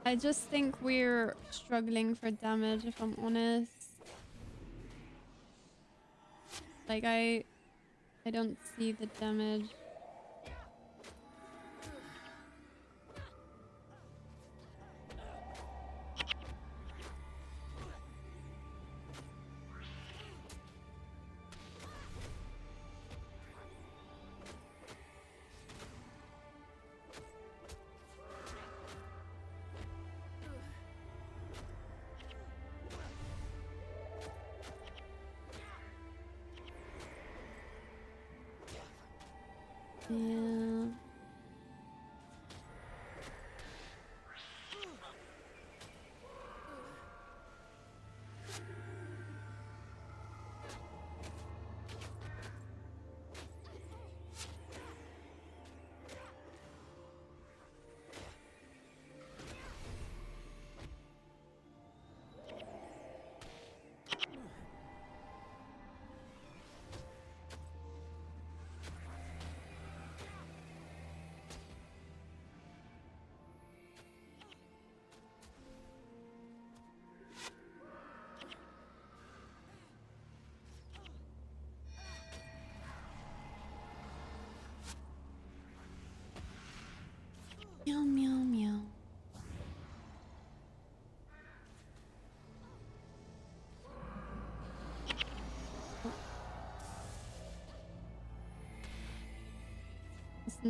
I just think we're struggling for damage, if I'm honest. Like I don't see the damage. Yeah.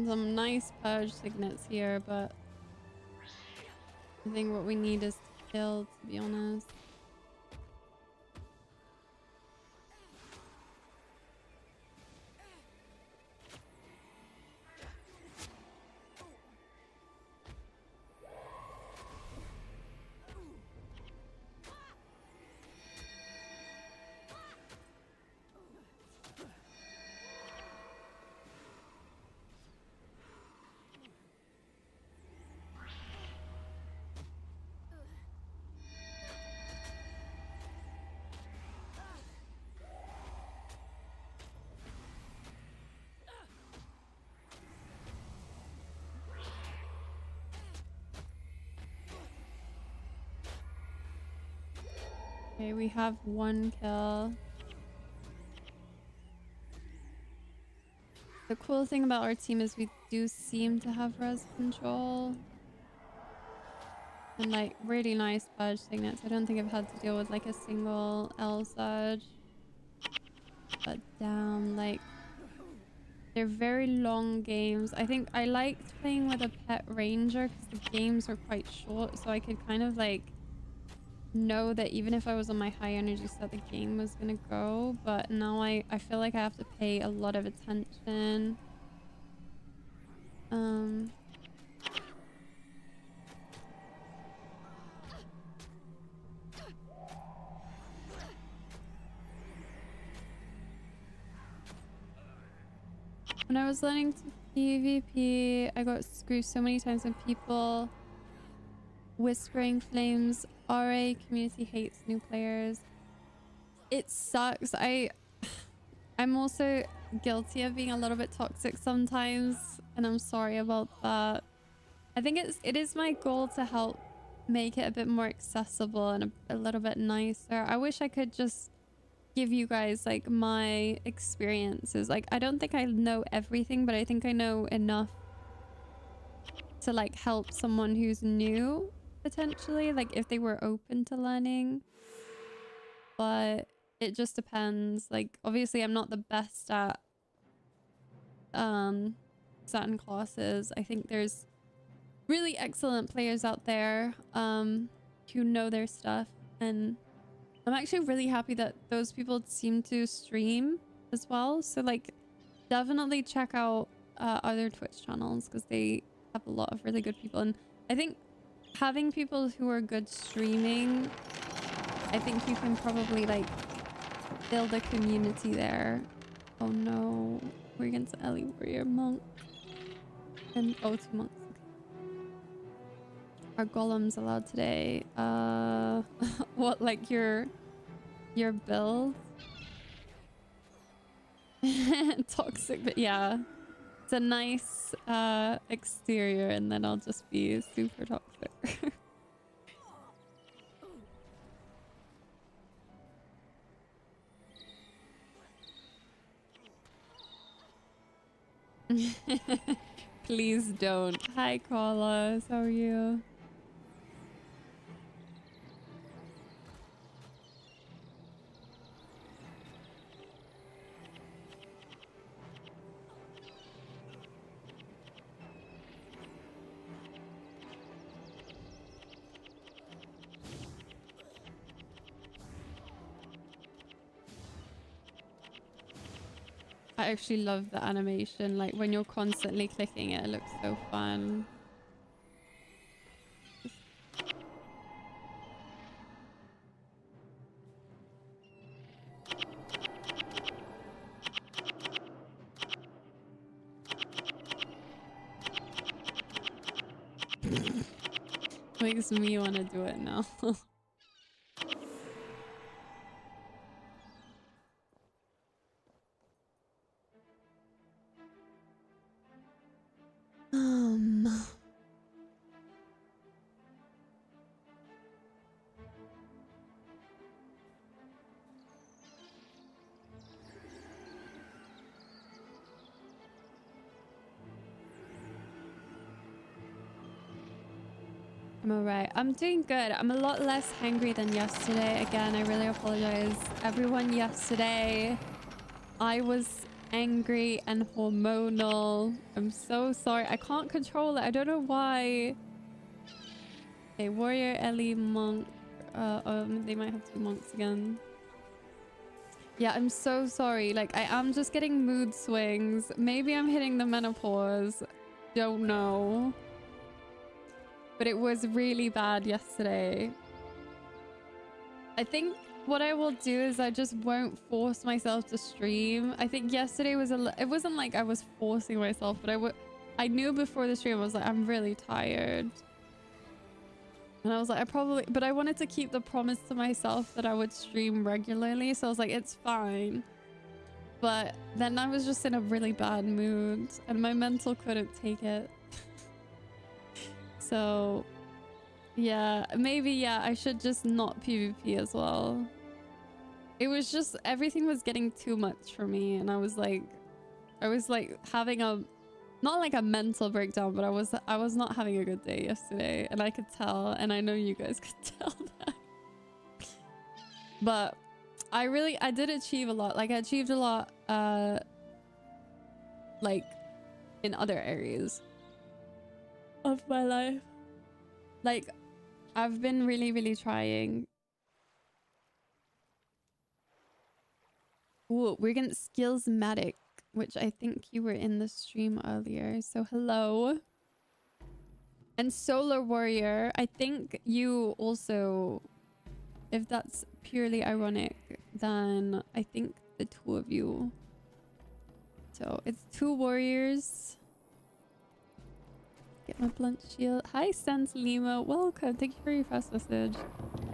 some nice purge signets here, but I think what we need is to kill, to be honest. Okay, we have 1 kill. The cool thing about our team is we do seem to have res control. And like really nice purge signets. I don't think I've had to deal with like a single L surge. But damn, like they're very long games. I think I liked playing with a pet ranger because the games were quite short, so I could kind of like know that even if I was on my high energy set, the game was gonna go. But now I feel like I have to pay a lot of attention. When I was learning to PvP, I got screwed so many times when people whispering flames. RA community hates new players. It sucks. I'm also guilty of being a little bit toxic sometimes, and I'm sorry about that. I think it is my goal to help make it a bit more accessible and a little bit nicer. I wish I could just give you guys like my experiences. Like I don't think I know everything, but I think I know enough to like help someone who's new potentially, like if they were open to learning. But it just depends. Like obviously I'm not the best at certain classes. I think there's really excellent players out there who know their stuff, and I'm actually really happy that those people seem to stream as well. So like definitely check out other Twitch channels because they have a lot of really good people. And I think having people who are good streaming, I think you can probably like build a community there. Oh no, we're against Ellie Warrior Monk and 2 monks. Are golems allowed today? What, like your build? Toxic, but yeah. It's a nice exterior, and then I'll just be super toxic. Please don't. Hi, Carlos. How are you? I actually love the animation. Like when you're constantly clicking it, it looks so fun. Makes me want to do it now. I'm alright. I'm doing good. I'm a lot less hangry than yesterday. Again, I really apologize. Everyone, yesterday, I was angry and hormonal. I'm so sorry. I can't control it. I don't know why. Okay, warrior, Ellie, monk. They might have two monks again. Yeah, I'm so sorry. Like, I am just getting mood swings. Maybe I'm hitting the menopause. Don't know. But it was really bad yesterday. I think what I will do is I just won't force myself to stream. I think yesterday was it wasn't like I was forcing myself, but I knew before the stream I was like, I'm really tired. And I was like, but I wanted to keep the promise to myself that I would stream regularly. So I was like, it's fine. But then I was just in a really bad mood and my mental couldn't take it. So yeah, maybe, yeah, I should just not PvP as well. It was just, everything was getting too much for me. And I was like having not like a mental breakdown, but I was not having a good day yesterday, and I could tell, and I know you guys could tell that. But I did achieve a lot. Like I achieved a lot like in other areas of my life. Like I've been really, really trying. Ooh, we're getting Skillsmatic, which I think you were in the stream earlier. So hello. And Solar Warrior, I think you also, if that's purely ironic, then I think the two of you. So it's two warriors. Get my blunt shield. Hi, Sans Lima. Welcome. Thank you for your first message.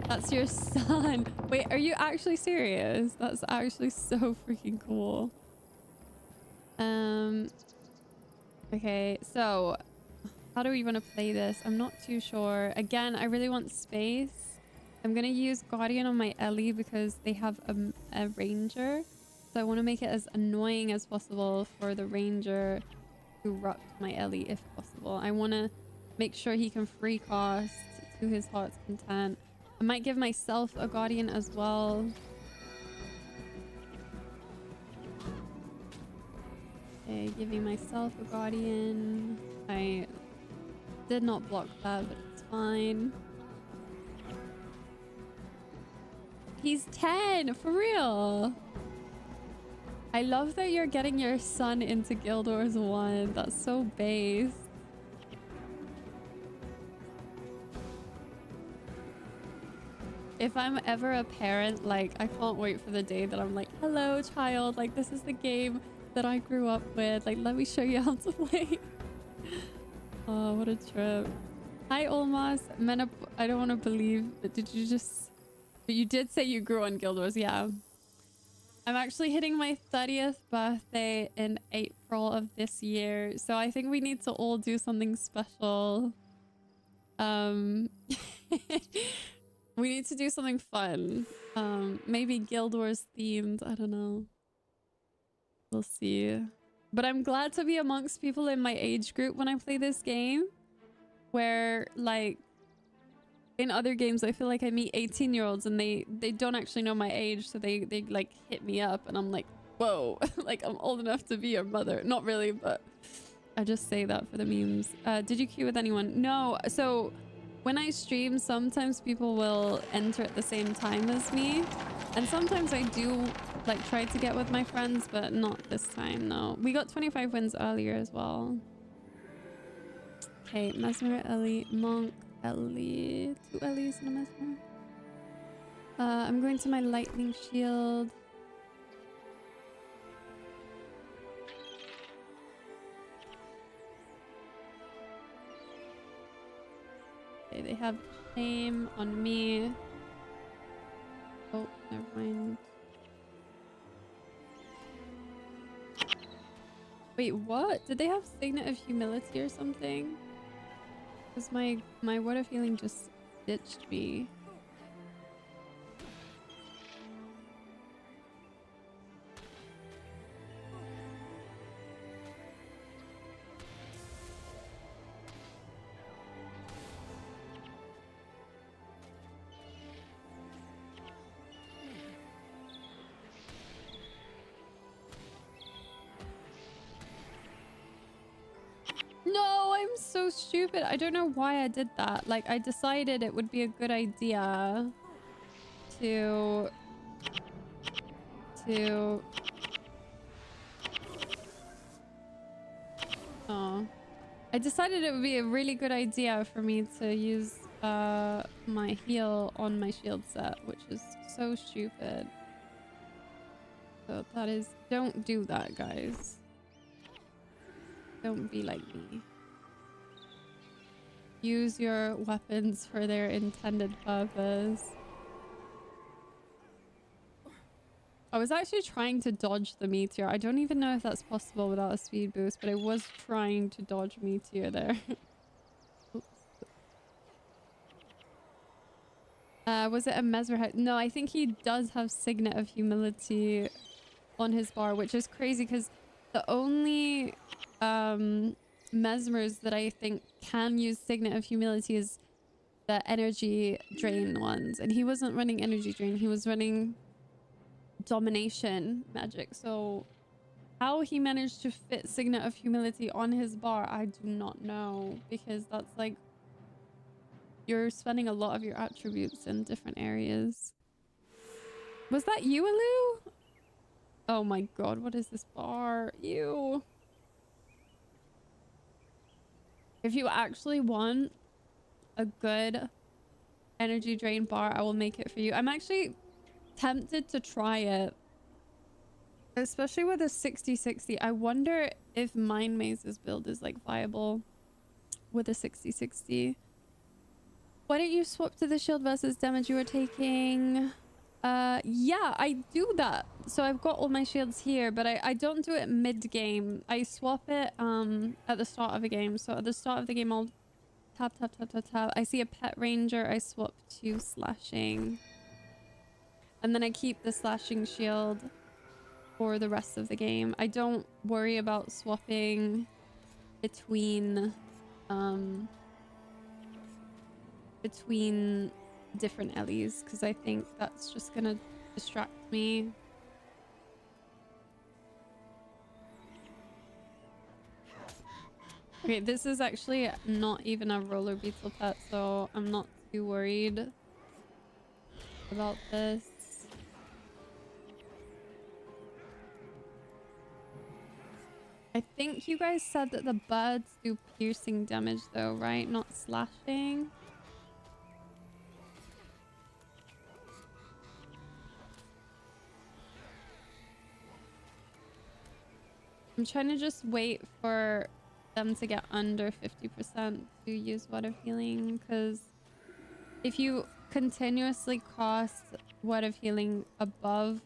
That's your son. Wait, are you actually serious? That's actually so freaking cool. Okay, so how do we want to play this? I'm not too sure. Again, I really want space. I'm gonna use Guardian on my Ellie because they have a ranger. So I want to make it as annoying as possible for the ranger to ruck my Ellie if possible. I want to make sure he can free cast to his heart's content. I might give myself a Guardian as well. Okay, giving myself a Guardian. I did not block that, but it's fine. He's 10, for real. I love that you're getting your son into Guild Wars 1. That's so base. If I'm ever a parent, like, I can't wait for the day that I'm like, hello, child. Like, this is the game that I grew up with. Like, let me show you how to play. Oh, what a trip. Hi, Olmas. I don't want to believe, but did you just... But you did say you grew on Guild Wars, yeah. I'm actually hitting my 30th birthday in April of this year, so I think we need to all do something special. We need to do something fun. Maybe Guild Wars themed, I don't know. We'll see. But I'm glad to be amongst people in my age group when I play this game. Where, like, in other games, I feel like I meet 18-year-olds and they don't actually know my age. So they like, hit me up and I'm like, whoa. Like, I'm old enough to be your mother. Not really, but I just say that for the memes. Did you queue with anyone? No. So when I stream, sometimes people will enter at the same time as me. And sometimes I do, like, try to get with my friends, but not this time, no. We got 25 wins earlier as well. Okay, Mesmer, Ellie, Monk, Ellie. 2 Ellies and a Mesmer. I'm going to my lightning shield. Okay, they have shame on me. Oh, never mind. Wait, what? Did they have Signet of Humility or something? Because my Word of Healing just ditched me. so stupid. I don't know why I did that. Like, I decided it would be a good idea to oh, I decided it would be a really good idea for me to use my heal on my shield set, which is so stupid. So that is, don't do that, guys. Don't be like me. Use your weapons for their intended purpose. I was actually trying to dodge the meteor. I don't even know if that's possible without a speed boost, but I was trying to dodge meteor there. Was it a mesmer? No, I think he does have Signet of Humility on his bar, which is crazy because the only mesmers that I think can use Signet of Humility is the energy drain ones, and he wasn't running energy drain, he was running domination magic. So how he managed to fit Signet of Humility on his bar, I do not know, because that's like, you're spending a lot of your attributes in different areas. Was that you, Alu? Oh my god, what is this bar? Ew. If you actually want a good energy drain bar, I will make it for you. I'm actually tempted to try it, especially with a 60/60. I wonder if Mind Maze's build is like viable with a 60/60. Why don't you swap to the shield versus damage you were taking? Yeah, I do that. So I've got all my shields here, but I don't do it mid-game. I swap it at the start of a game. So at the start of the game, I'll tap, tap, tap, tap, tap. I see a pet ranger, I swap to slashing. And then I keep the slashing shield for the rest of the game. I don't worry about swapping between different Ellies, because I think that's just gonna distract me. Okay, this is actually not even a roller beetle pet, so I'm not too worried about this. I think you guys said that the birds do piercing damage though, right? Not slashing. I'm trying to just wait for them to get under 50% to use Word of Healing, because if you continuously cost Word of Healing above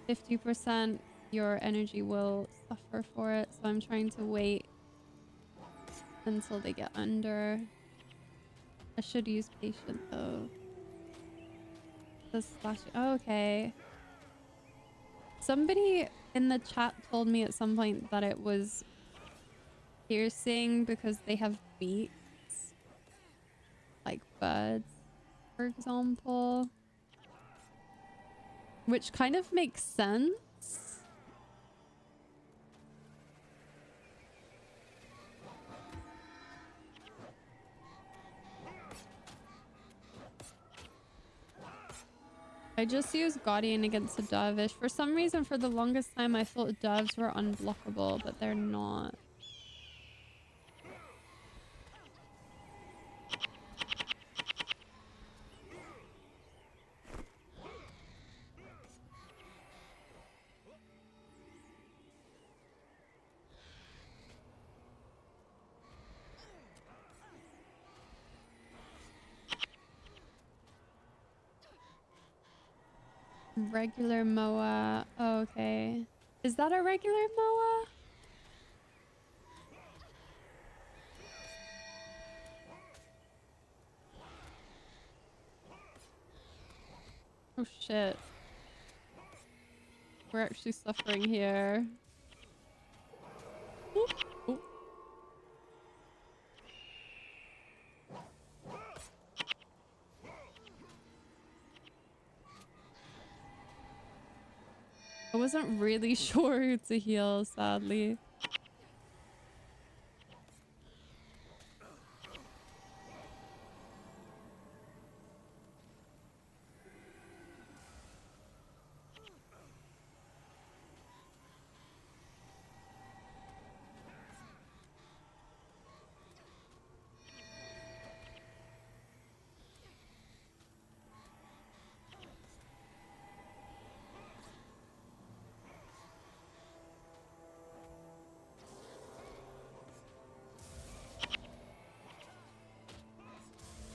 50%, your energy will suffer for it. So I'm trying to wait until they get under. I should use Patient though. The slash. Oh, okay. Somebody in the chat told me at some point that it was piercing because they have beaks, like birds, for example, which kind of makes sense. I just used Guardian against a Dervish. For some reason, for the longest time, I thought Dervs were unblockable, but they're not. Regular Moa. Oh, okay. Is that a regular Moa? Oh shit. We're actually suffering here. Ooh. Ooh. I wasn't really sure who to heal, sadly.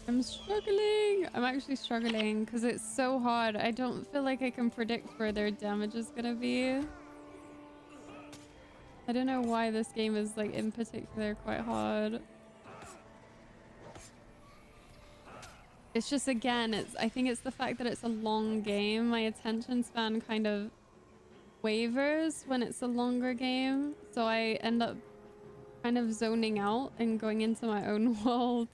I'm struggling. I'm actually struggling because it's so hard. I don't feel like I can predict where their damage is gonna be. I don't know why this game is like in particular quite hard. It's just, again, I think it's the fact that it's a long game. My attention span kind of wavers when it's a longer game. So I end up kind of zoning out and going into my own world.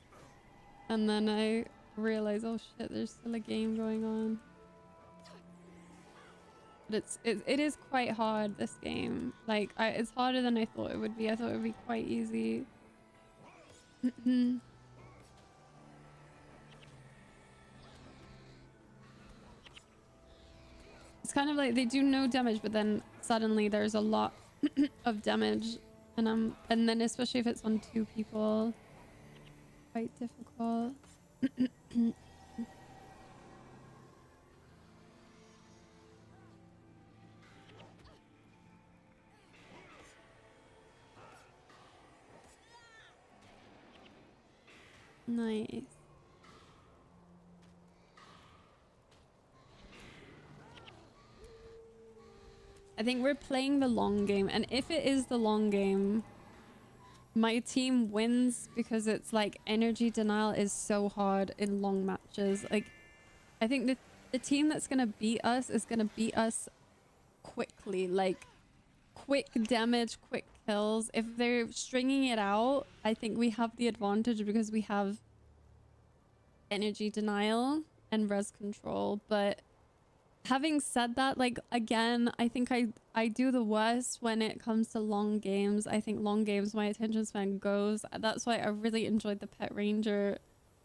And then I realize, oh shit, there's still a game going on. But it is quite hard, this game. Like, it's harder than I thought it would be. I thought it would be quite easy. It's kind of like they do no damage, but then suddenly there's a lot of damage, and then especially if it's on 2 people, quite difficult. Nice. I think we're playing the long game, and if it is the long game, my team wins because it's like energy denial is so hard in long matches. Like, I think the team that's gonna beat us is gonna beat us quickly, like quick damage, quick kills. If they're stringing it out, I think we have the advantage because we have energy denial and res control. But having said that, like, again, I think I do the worst when it comes to long games. I think long games, my attention span goes. That's why I really enjoyed the Pet Ranger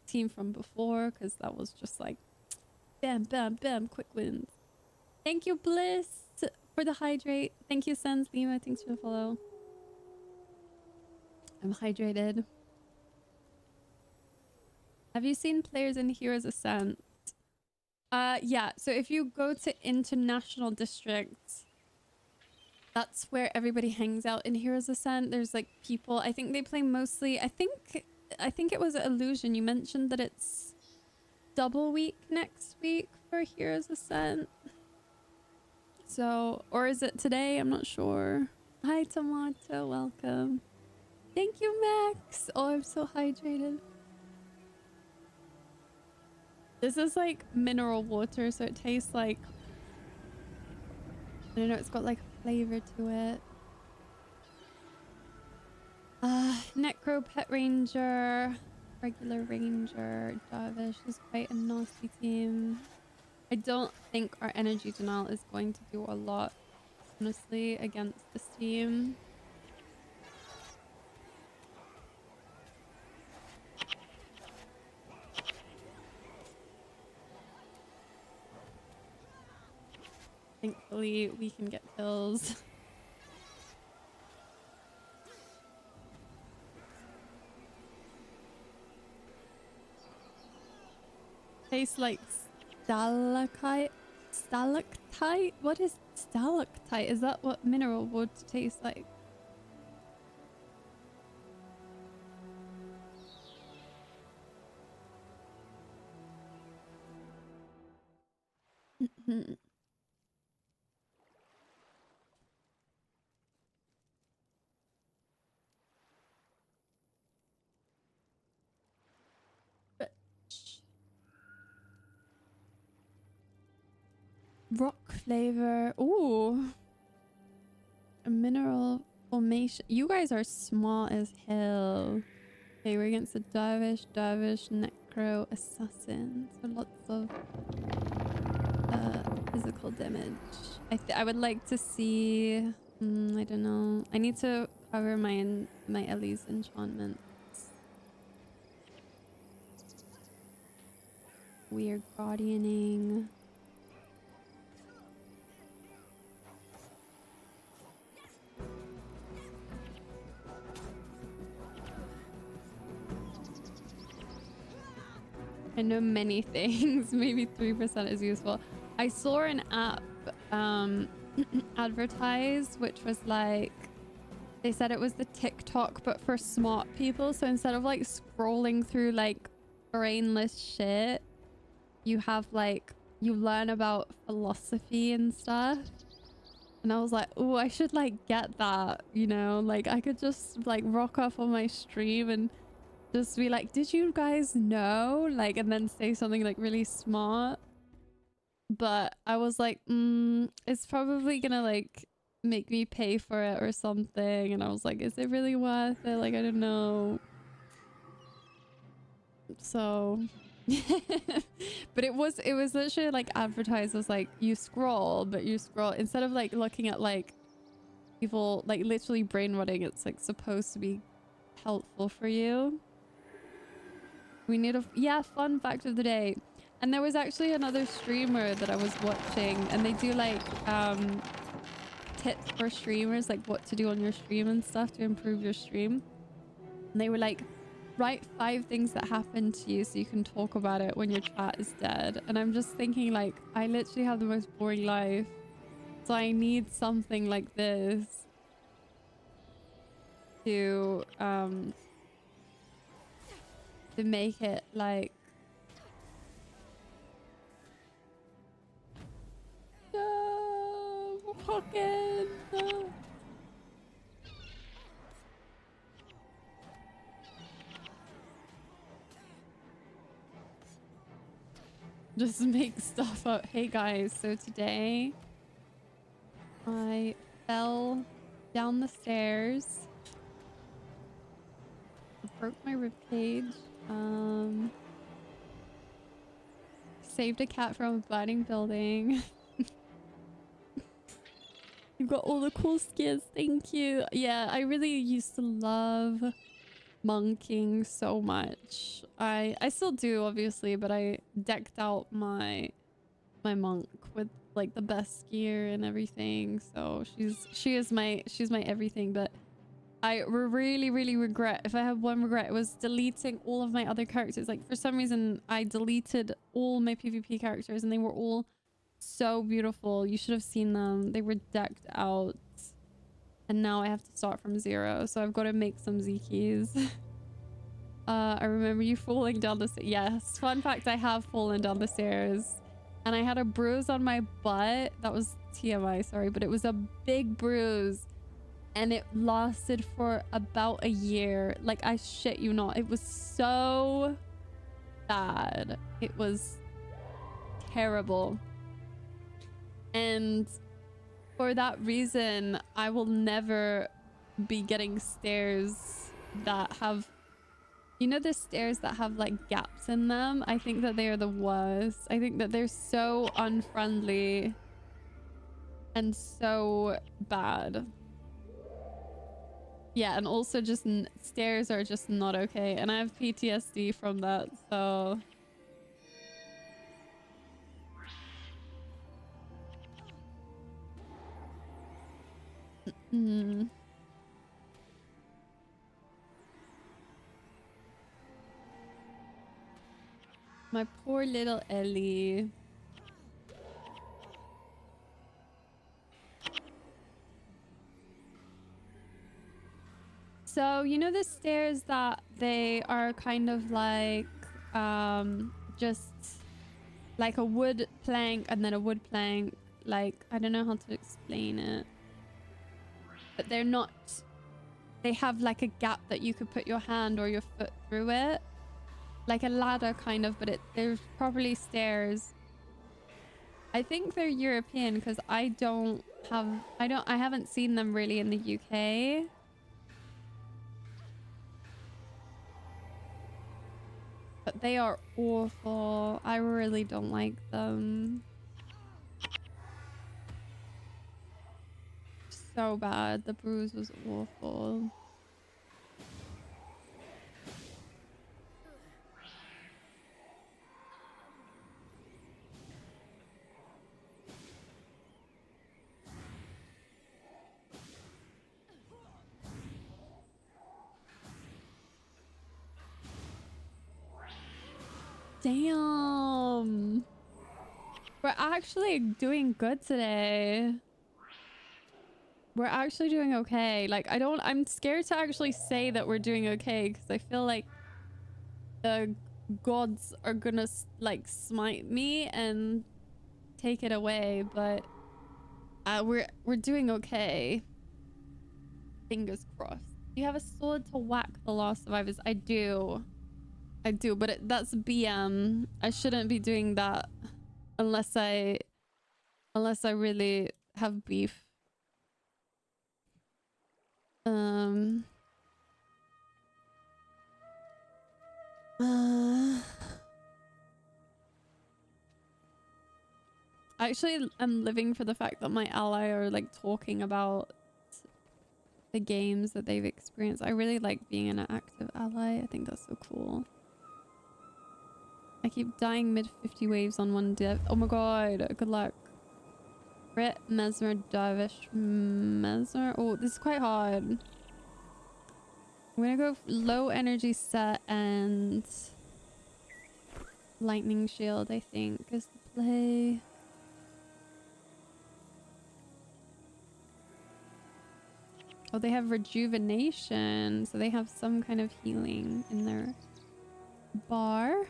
team from before, because that was just like bam, bam, bam, quick wins. Thank you, Bliss, for the hydrate. Thank you, Sens Lima. Thanks for the follow. I'm hydrated. Have you seen players in Heroes Ascent? Yeah, so if you go to International District, that's where everybody hangs out in Heroes Ascent. There's like people, I think they play mostly, I think it was Illusion. You mentioned that it's double week next week for Heroes Ascent. So, or is it today? I'm not sure. Hi, Tomato, welcome. Thank you, Max. Oh, I'm so hydrated. This is like mineral water, so it tastes like, I don't know, it's got like flavor to it. Necro, Pet Ranger, regular Ranger, Darvish is quite a nasty team. I don't think our energy denial is going to do a lot, honestly, against this team. Thankfully, we can get kills. Tastes like stalactite. Stalactite? What is stalactite? Is that what mineral would taste like? Rock flavor. Ooh. A mineral formation. You guys are smart as hell. Okay, we're against the Dervish, Necro, Assassin. So lots of physical damage. I would like to see... I don't know. I need to cover my Ellie's enchantments. Weird guardianing. I know many things. Maybe 3% is useful. I saw an app advertised, which was like, they said it was the TikTok but for smart people. So instead of like scrolling through like brainless shit, you have like, you learn about philosophy and stuff. And I was like, oh, I should like get that, you know, like I could just like rock up on my stream and just be like, did you guys know? Like, and then say something like really smart. But I was like, it's probably gonna like make me pay for it or something. And I was like, is it really worth it? Like, I don't know. So but it was literally like advertised as like you scroll, but you scroll instead of like looking at like people like literally brainwashing, it's like supposed to be helpful for you. We need a fun fact of the day. And there was actually another streamer that I was watching, and they do like tips for streamers, like what to do on your stream and stuff to improve your stream. And they were like, write 5 things that happened to you so you can talk about it when your chat is dead. And I'm just thinking like, I literally have the most boring life, so I need something like this to make it like fucking just make stuff up. Hey guys, so today I fell down the stairs. I broke my ribcage. Saved a cat from a burning building. You've got all the cool skills, thank you. Yeah, I really used to love monking so much. I still do, obviously, but I decked out my monk with like the best gear and everything. So she's my everything. But I really regret, if I have one regret, it was deleting all of my other characters. Like for some reason I deleted all my PvP characters and they were all so beautiful. You should have seen them. They were decked out. And now I have to start from 0. So I've got to make some Zekis. I remember you falling down the stairs. Yes, fun fact, I have fallen down the stairs. And I had a bruise on my butt. That was TMI, sorry. But it was a big bruise. And it lasted for about a year. Like, I shit you not. It was so bad. It was terrible. And for that reason, I will never be getting stairs that have, you know, the stairs that have like gaps in them. I think that they are the worst. I think that they're so unfriendly and so bad. Yeah, and also just stairs are just not okay. And I have PTSD from that, so... My poor little Ellie. So, you know the stairs that they are kind of like, just like a wood plank and then a wood plank. Like, I don't know how to explain it. But they're not, they have like a gap that you could put your hand or your foot through it. Like a ladder kind of, but there's probably stairs. I think they're European because I haven't seen them really in the UK. But they are awful. I really don't like them. So bad. The bruise was awful. Damn. We're actually doing good today. We're actually doing okay. Like, I'm scared to actually say that we're doing okay because I feel like the gods are gonna like smite me and take it away, but we're doing okay. Fingers crossed. Do you have a sword to whack the last survivors? I do, but that's BM. I shouldn't be doing that unless I really have beef. Actually, I'm living for the fact that my ally are like talking about the games that they've experienced. I really like being an active ally. I think that's so cool. I keep dying mid 50 waves on one div. Oh my god, good luck. Crit, Mesmer, Dervish, Mesmer. Oh, this is quite hard. I'm gonna go low energy set and lightning shield, I think, is the play. Oh, they have rejuvenation, so they have some kind of healing in their bar.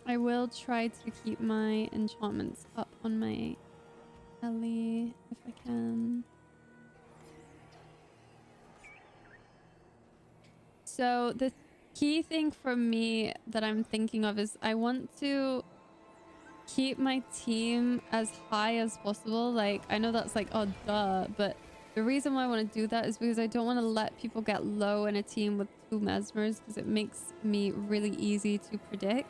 I will try to keep my enchantments up on my Ellie if I can. So the key thing for me that I'm thinking of is I want to keep my team as high as possible. Like, I know that's like, oh duh, but the reason why I want to do that is because I don't want to let people get low in a team with 2 Mesmers, because it makes me really easy to predict.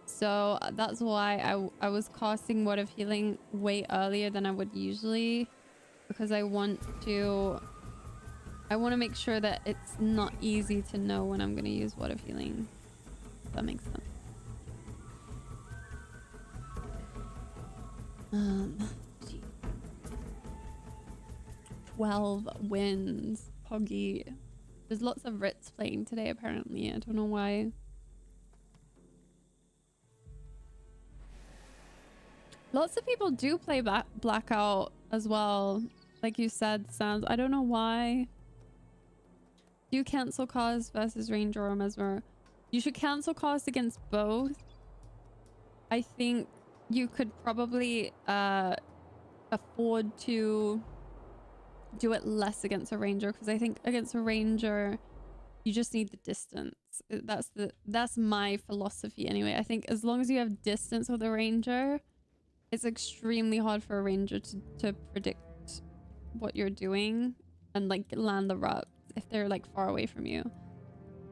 So that's why I was casting Word of Healing way earlier than I would usually, because I want to make sure that it's not easy to know when I'm going to use Word of Healing. If that makes sense. 12 wins. Poggy. There's lots of Ritz playing today, apparently. I don't know why. Lots of people do play Blackout as well. Like you said, Sans. I don't know why. Do you cancel cast versus Ranger or Mesmer? You should cancel cast against both. I think you could probably afford to do it less against a Ranger, because I think against a Ranger you just need the distance. That's my philosophy anyway. I think as long as you have distance with a Ranger, it's extremely hard for a Ranger to predict what you're doing and like land the rut if they're like far away from you.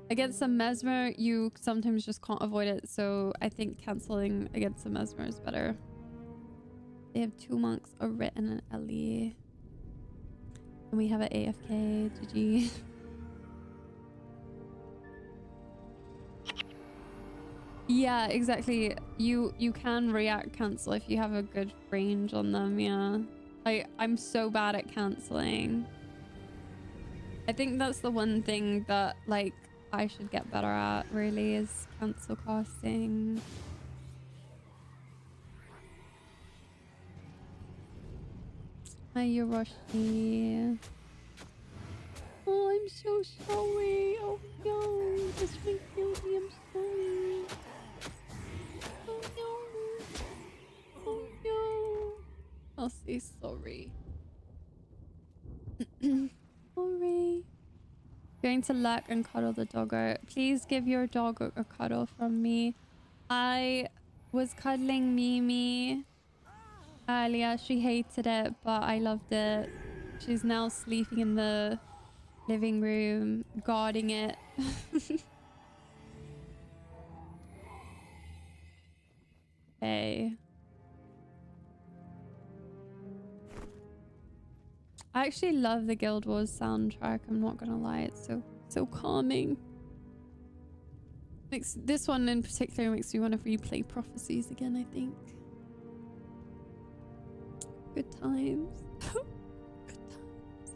Against a Mesmer, you sometimes just can't avoid it, so I think cancelling against a Mesmer is better. They have 2 monks, a Rit, and an Ellie. And we have an AFK. GG. Yeah, exactly. You can react cancel if you have a good range on them, yeah. I'm so bad at cancelling. I think that's the one thing that like I should get better at, really, is cancel casting. Hi, Yoroshi. Oh, I'm so sorry. Oh no, this makes me guilty. I'm sorry. Oh no. Oh no. I'll say sorry. Sorry. Going to lurk and cuddle the doggo. Please give your dog a cuddle from me. I was cuddling Mimi earlier. She hated it, but I loved it. She's now sleeping in the living room, guarding it. Okay. I actually love the Guild Wars soundtrack. I'm not gonna lie, it's so calming. This one in particular makes me want to replay Prophecies again, I think. Good times. Good times.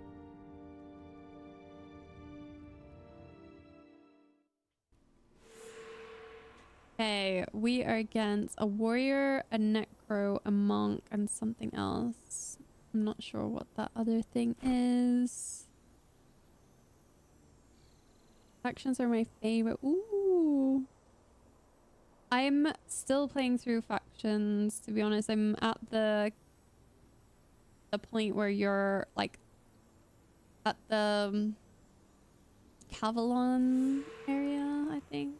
Okay, we are against a warrior, a necro, a monk, and something else. I'm not sure what that other thing is. Factions are my favorite. Ooh. I'm still playing through factions, to be honest. I'm at the point where you're like at the Cavalon area, I think.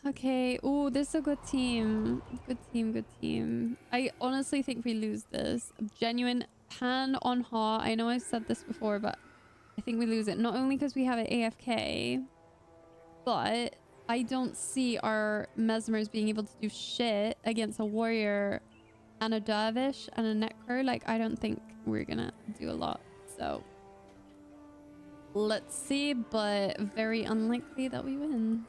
Okay. Oh, this is a good team. Good team, good team. I honestly think we lose this. Genuine hand on heart. I know I've said this before, but I think we lose it. Not only because we have an AFK, but I don't see our Mesmers being able to do shit against a warrior and a dervish and a necro. Like, I don't think we're gonna do a lot. So let's see, but very unlikely that we win.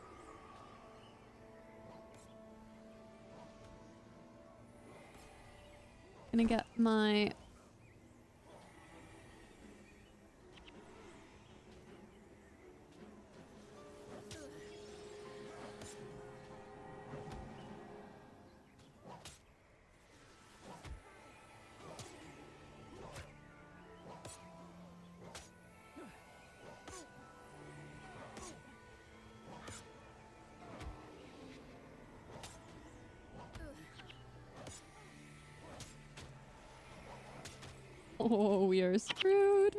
Gonna get my oh, we are screwed.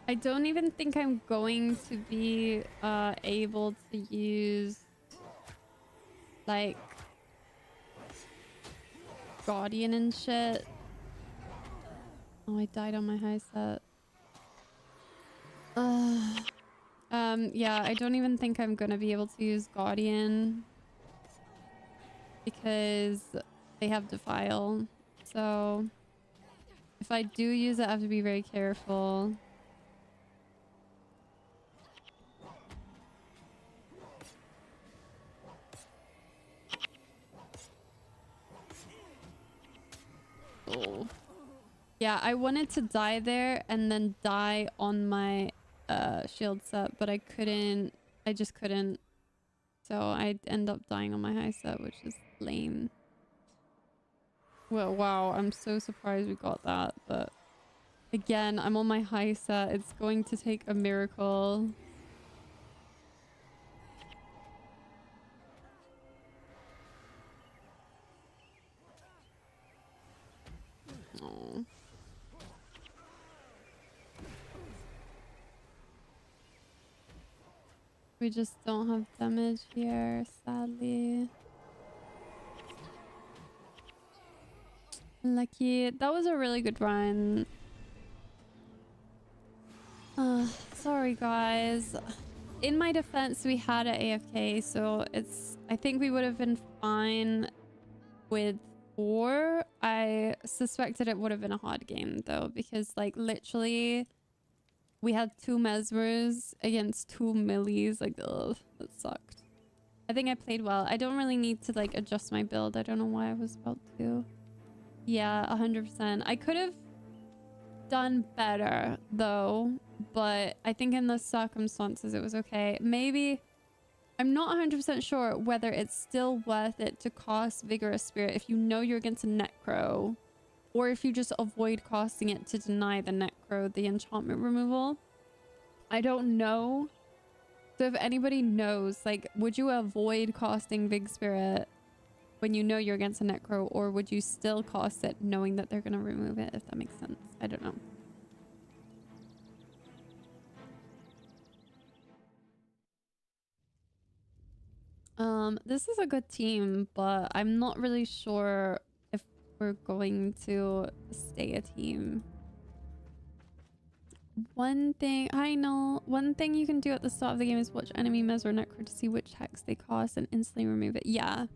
I don't even think I'm going to be able to use like Guardian and shit. Oh, I died on my high set. Yeah, I don't even think I'm gonna be able to use Guardian because they have Defile. So if I do use it, I have to be very careful. Oh. Yeah, I wanted to die there and then die on my shield set, but I couldn't. I just couldn't. So I'd end up dying on my high set, which is lame. Well, wow, I'm so surprised we got that, but again, I'm on my high set. It's going to take a miracle. Oh. We just don't have damage here, sadly. Lucky. That was a really good run. Sorry guys. In my defense, we had an AFK, so I think we would have been fine with 4. I suspected it would have been a hard game though, because like literally we had 2 Mesmers against 2 Millies. Like, ugh, that sucked. I think I played well. I don't really need to like adjust my build. I don't know why I was about to. Yeah, 100%. I could have done better though, but I think in the circumstances it was okay. Maybe I'm not 100% sure whether it's still worth it to cast Vigorous Spirit if you know you're against a Necro, or if you just avoid casting it to deny the Necro the enchantment removal. I don't know. So if anybody knows, like, would you avoid casting Vig Spirit when you know you're against a Necro, or would you still cast it knowing that they're gonna remove it, if that makes sense? I don't know. This is a good team, but I'm not really sure if we're going to stay a team. One thing you can do at the start of the game is watch enemy Mez or Necro to see which hex they cast and instantly remove it. Yeah,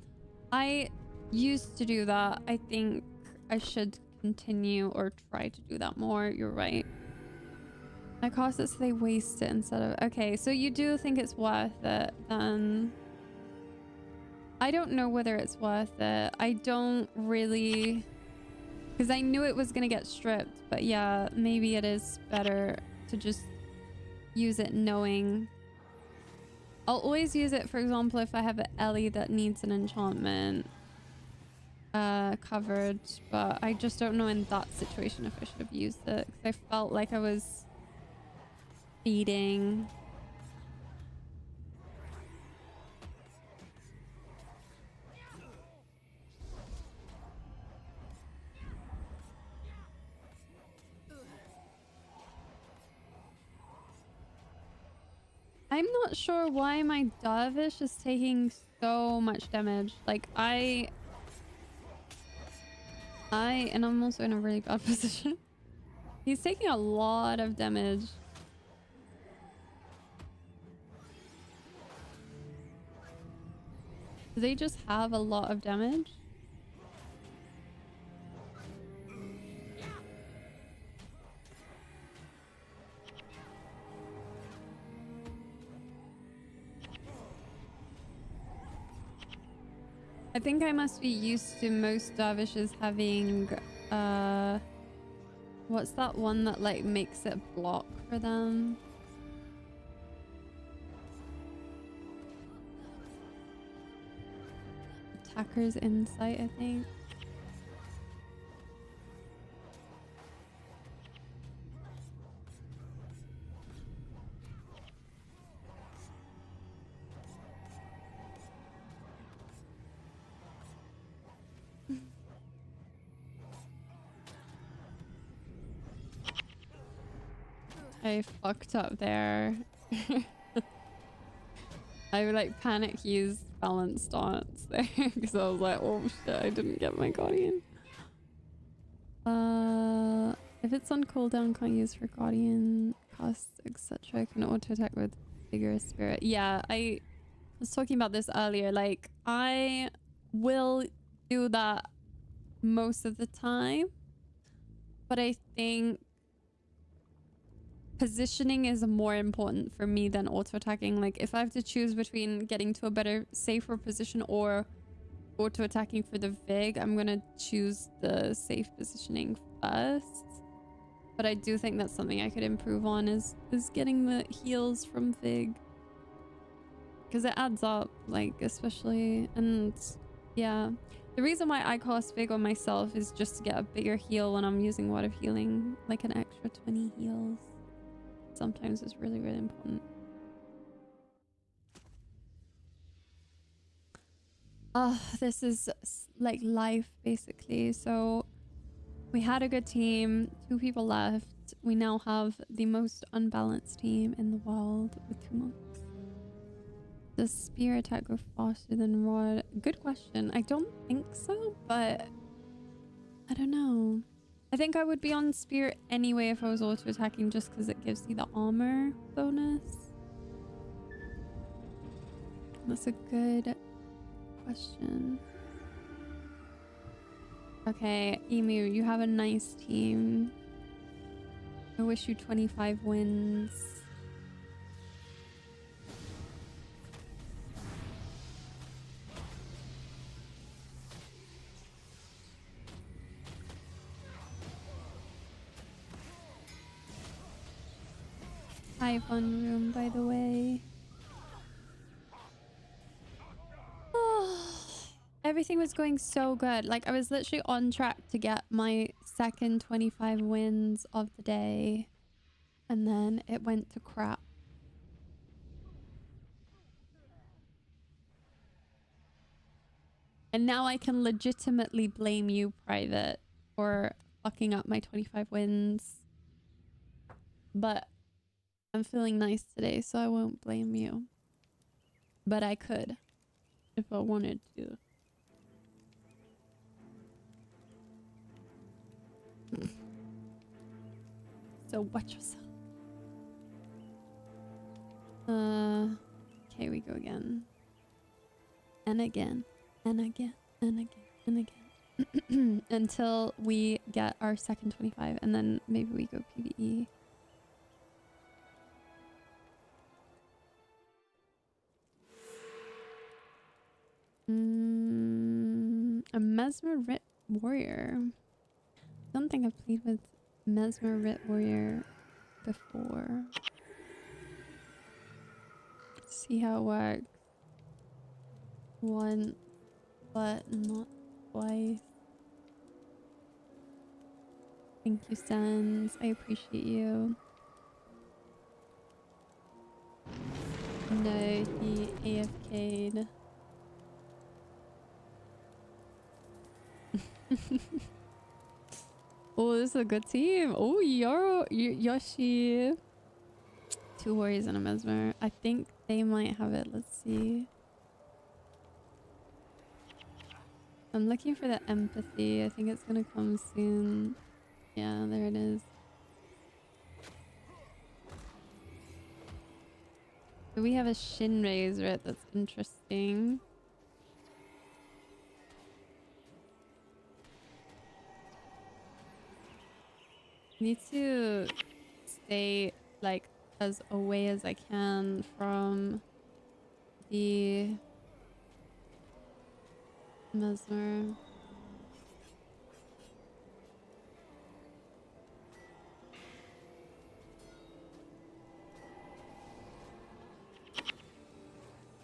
I used to do that. I think I should continue or try to do that more. You're right. I cast it so they waste it instead of... Okay, so you do think it's worth it then. I don't know whether it's worth it. I don't really... Because I knew it was going to get stripped. But yeah, maybe it is better to just use it knowing. I'll always use it, for example, if I have an Ellie that needs an enchantment covered. But I just don't know in that situation if I should have used it. Because I felt like I was feeding. I'm not sure why my Darvish is taking so much damage. Like and I'm also in a really bad position. He's taking a lot of damage. Do they just have a lot of damage? I think I must be used to most Darvishes having what's that one that like makes it block for them? Attacker's Insight, I think. I fucked up there. I like panic used balance dance there because I was like, oh shit, I didn't get my guardian. If it's on cooldown, can't use for guardian costs, etc. Can auto attack with vigorous spirit. Yeah, I was talking about this earlier. Like, I will do that most of the time, but I think positioning is more important for me than auto attacking. Like, if I have to choose between getting to a better, safer position or auto attacking for the Vig, I'm gonna choose the safe positioning first. But I do think that's something I could improve on is getting the heals from Vig, because it adds up, like, especially. And yeah, the reason why I cast Vig on myself is just to get a bigger heal when I'm using Word of Healing, like an extra 20 heals. Sometimes it's really, really important. This is like life, basically. So we had a good team, 2 people left. We now have the most unbalanced team in the world with 2 monks. Does spear attack go faster than rod? Good question. I don't think so, but I don't know. I think I would be on spear anyway if I was auto attacking, just because it gives you the armor bonus. That's a good question. Okay, Emu, you have a nice team. I wish you 25 wins. Hi, fun room, by the way. Everything was going so good. Like, I was literally on track to get my second 25 wins of the day. And then it went to crap. And now I can legitimately blame you, Private, for fucking up my 25 wins. But I'm feeling nice today, so I won't blame you. But I could, if I wanted to. So watch yourself. Okay, we go again. And again. And again. And again. And again. Until we get our second 25. And then maybe we go PvE. A Mesmerit Warrior. don't think I've played with Mesmer Rit Warrior before. See how it works. Once, but not twice. Thank you, Sans. I appreciate you. No, he AFK'd. Oh, this is a good team. Oh, Yoshi. 2 warriors and a Mesmer. I think they might have it. Let's see. I'm looking for the empathy. I think it's gonna come soon. Yeah, there it is. So we have a Shinra's Rit that's interesting. Need to stay like as away as I can from the Mesmer.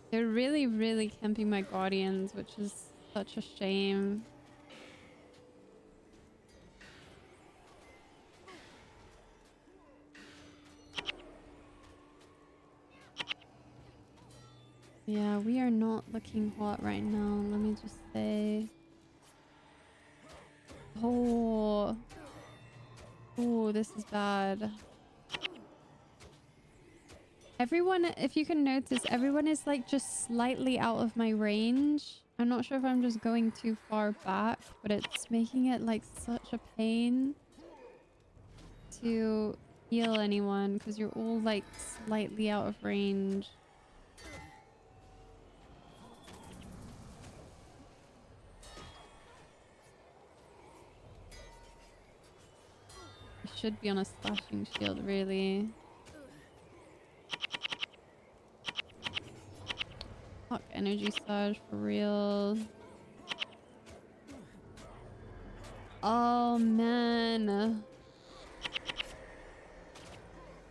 They're really camping my guardians, which is such a shame. Yeah, we are not looking hot right now, let me just say. Oh, this is bad. Everyone, if you can notice, everyone is like just slightly out of my range. I'm not sure if I'm just going too far back, but it's making it like such a pain to heal anyone because you're all like slightly out of range. I should be on a slashing shield, really. Fuck, energy surge for real. Oh man.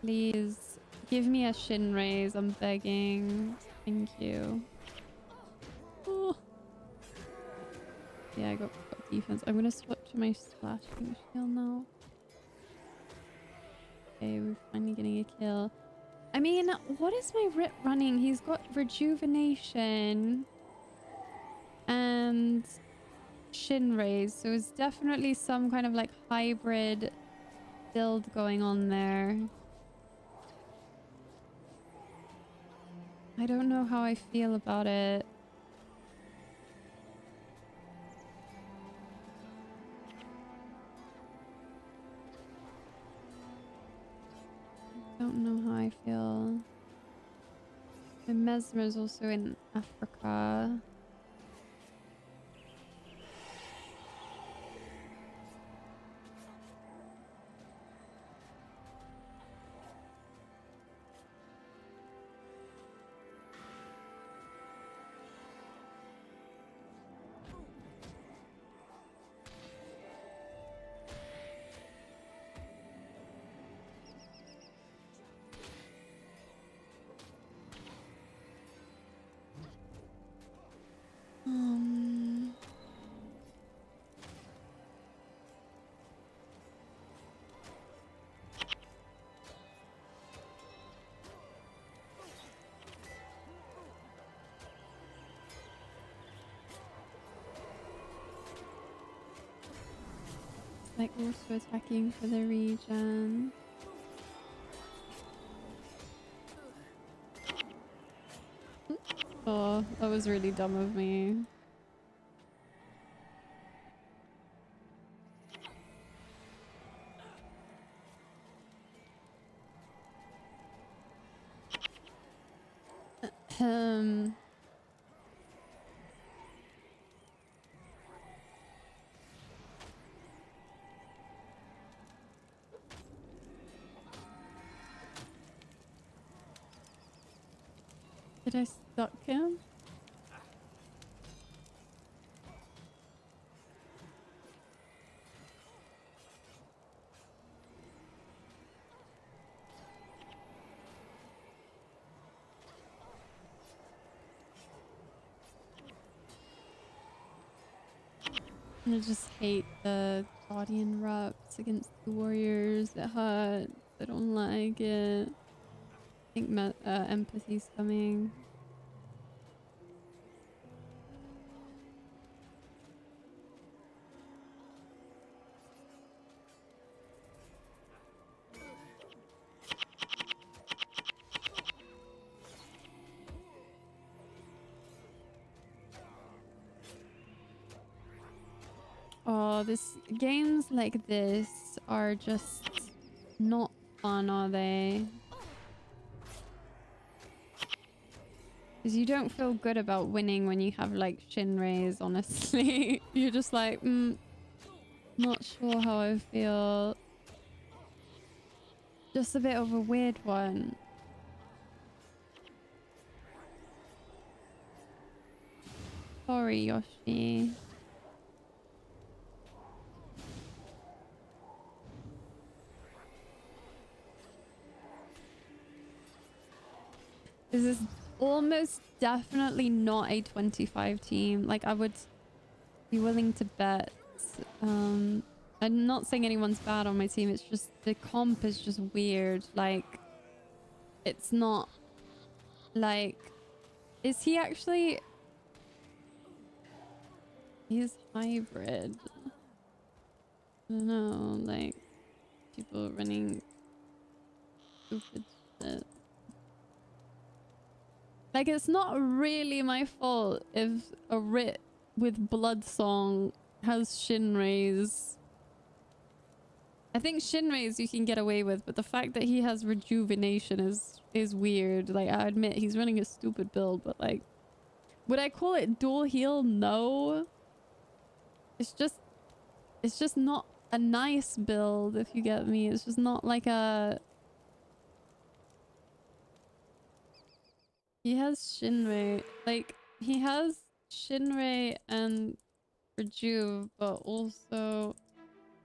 Please give me a shin raise, I'm begging. Thank you. Oh. Yeah, I got defense. I'm gonna switch to my slashing shield now. Okay, we're finally getting a kill. I mean, what is my Rit running? He's got rejuvenation and shin raise, so it's definitely some kind of like hybrid build going on there. I don't know how I feel about it. Don't know how I feel. The Mesmer is also in Africa. Like also attacking for the region. Oh, that was really dumb of me. Did I stuck him? I just hate the Guardian Rupts against the Warriors. It hurts. I don't like it. I think empathy's coming. Oh, games like this are just not fun, are they? Because you don't feel good about winning when you have like Shinrays, honestly. You're just like, not sure how I feel. Just a bit of a weird one. Sorry, Yoshi. This is almost definitely not a 25 team. Like, I would be willing to bet. I'm not saying anyone's bad on my team. It's just the comp is just weird. Like, it's not like... Is he actually... He's hybrid. I don't know, like, people running stupid shit. Like, it's not really my fault if a Rit with Bloodsong has Shinrays. I think Shinrays you can get away with, but the fact that he has Rejuvenation is weird. Like, I admit he's running a stupid build, but like, would I call it dual heal? No. It's just not a nice build, if you get me. It's just not like a... He has Shinrei. Like, he has Shinrei and Rejuve, but also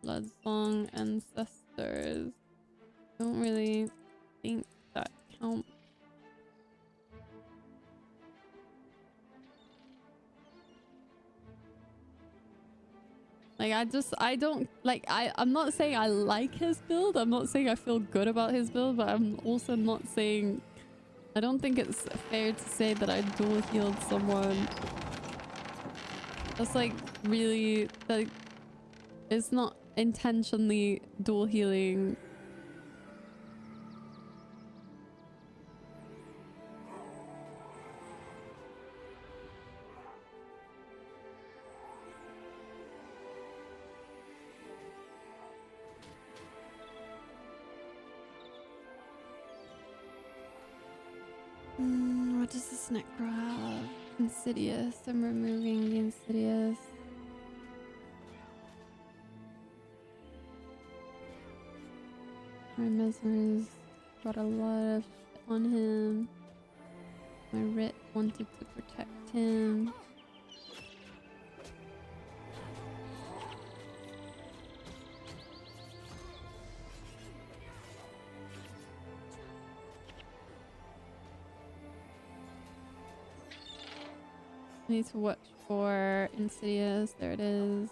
Bloodsong Ancestors. Don't really think that counts. Like, I'm not saying I like his build. I'm not saying I feel good about his build, but I'm also not saying... I don't think it's fair to say that I dual healed someone. That's like really... like, it's not intentionally dual healing. What does this Necro have? Insidious. I'm removing the Insidious. My Mesmer's got a lot of shit on him. My Rit wanted to protect him. I need to watch for Insidious. There it is.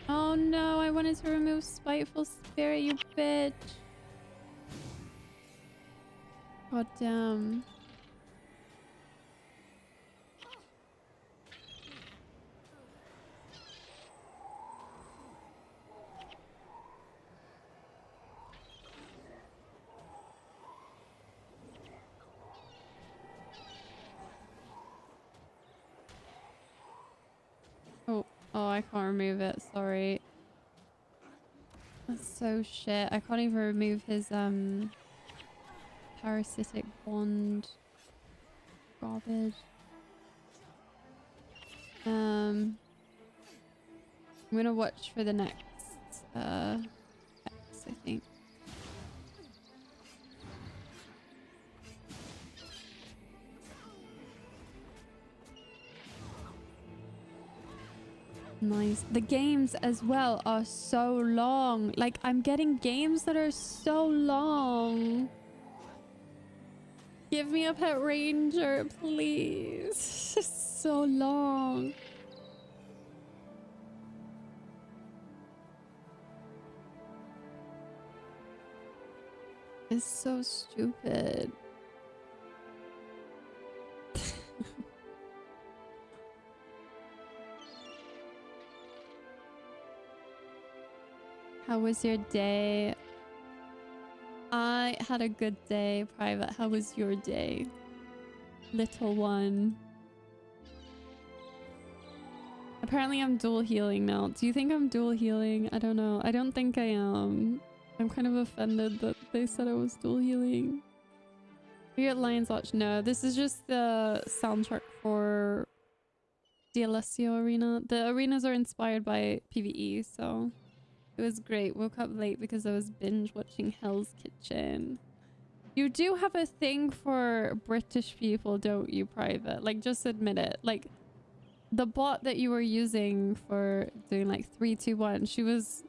Oh no, I wanted to remove Spiteful Spirit, you bitch. God damn. Oh, I can't remove it. Sorry. That's so shit. I can't even remove his parasitic bond. Garbage. I'm gonna watch for the next X, I think. Nice. The games as well are so long. Like, I'm getting games that are so long. Give me a pet ranger, please. It's just so long. It's so stupid. How was your day? I had a good day, Private. How was your day? Little one. Apparently I'm dual healing now. Do you think I'm dual healing? I don't know. I don't think I am. I'm kind of offended that they said I was dual healing. Are you at Lion's Arch? No, this is just the soundtrack for the Alessio arena. The arenas are inspired by PvE, so it was great. Woke up late because I was binge watching Hell's Kitchen. You do have a thing for British people, don't you, Private? Like, just admit it. Like, the bot that you were using for doing like 3, 2, 1, she was...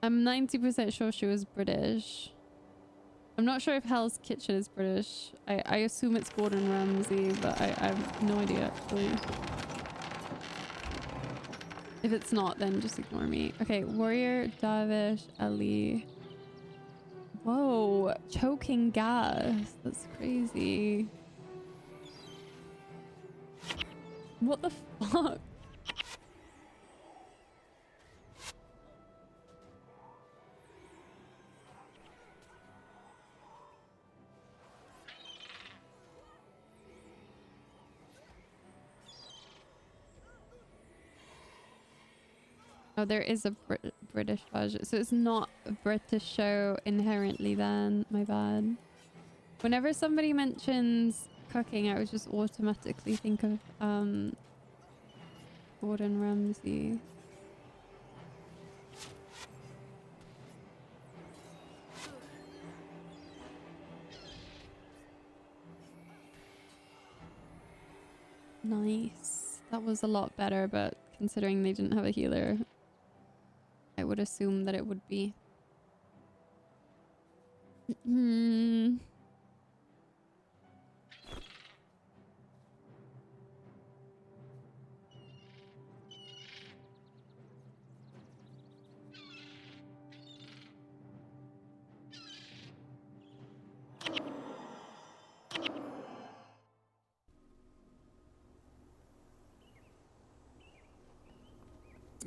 I'm 90% sure she was British. I'm not sure if Hell's Kitchen is British. I assume it's Gordon Ramsay, but I have no idea, actually. If it's not, then just ignore me. Okay, Warrior, Davish, Ali. Whoa, choking gas. That's crazy. What the fuck? Oh, there is a British version. So it's not a British show inherently then. My bad. Whenever somebody mentions cooking, I would just automatically think of Gordon Ramsay. Nice. That was a lot better, but considering they didn't have a healer, I would assume that it would be.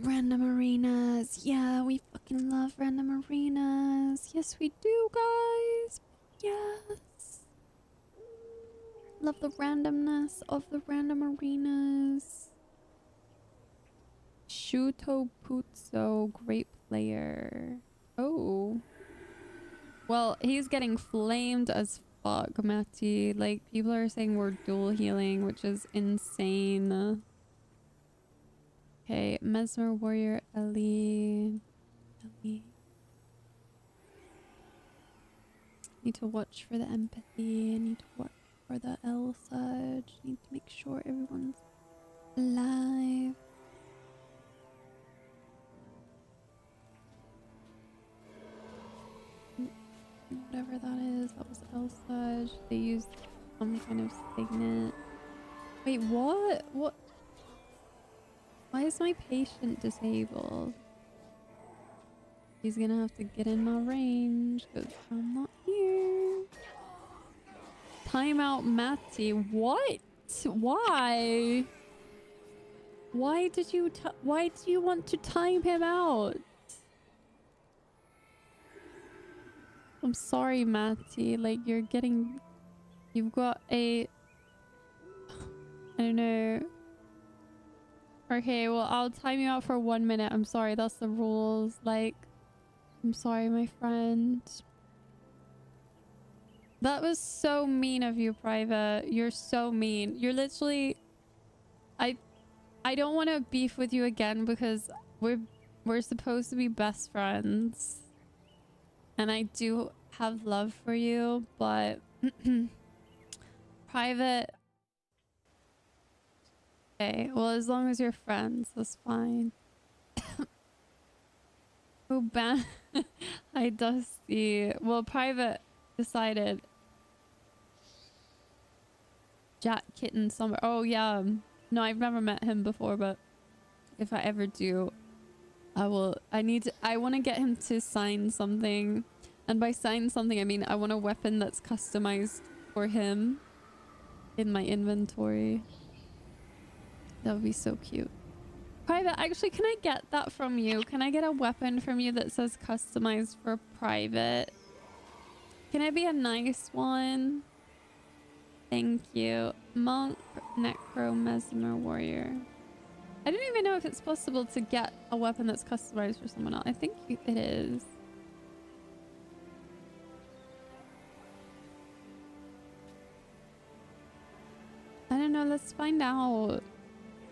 Random arenas. Yeah, we fucking love random arenas. Yes, we do, guys. Yes. Love the randomness of the random arenas. Shuto Puzzo, great player. Oh. Well, he's getting flamed as fuck, Matty. Like, people are saying we're dual healing, which is insane. Okay, Mesmer Warrior, Ellie. Need to watch for the empathy. I need to watch for the L surge. Need to make sure everyone's alive. Whatever that is, that was L surge. They used some kind of signet. Wait, what? What? Why is my patient disabled? He's gonna have to get in my range because I'm not here. Timeout Matty. What? Why? Why do you want to time him out? I'm sorry, Matty. Like, you've got a... I don't know. Okay, well, I'll time you out for 1 minute. I'm sorry, that's the rules. Like, I'm sorry, my friend. That was so mean of you, Private. You're so mean. You're literally... I don't want to beef with you again because we're supposed to be best friends. And I do have love for you, but private. Okay, well, as long as you're friends, that's fine. Oh, ban. I Dusty. Well, private decided. Jack Kitten Summer. Oh, yeah. No, I've never met him before, but if I ever do, I will. I want to get him to sign something. And by sign something, I mean I want a weapon that's customized for him in my inventory. That would be so cute. Private, actually, can I get that from you? Can I get a weapon from you that says customized for private? Can it be a nice one? Thank you. Monk, Necro, Mesmer, Warrior. I didn't even know if it's possible to get a weapon that's customized for someone else. I think it is. I don't know. Let's find out.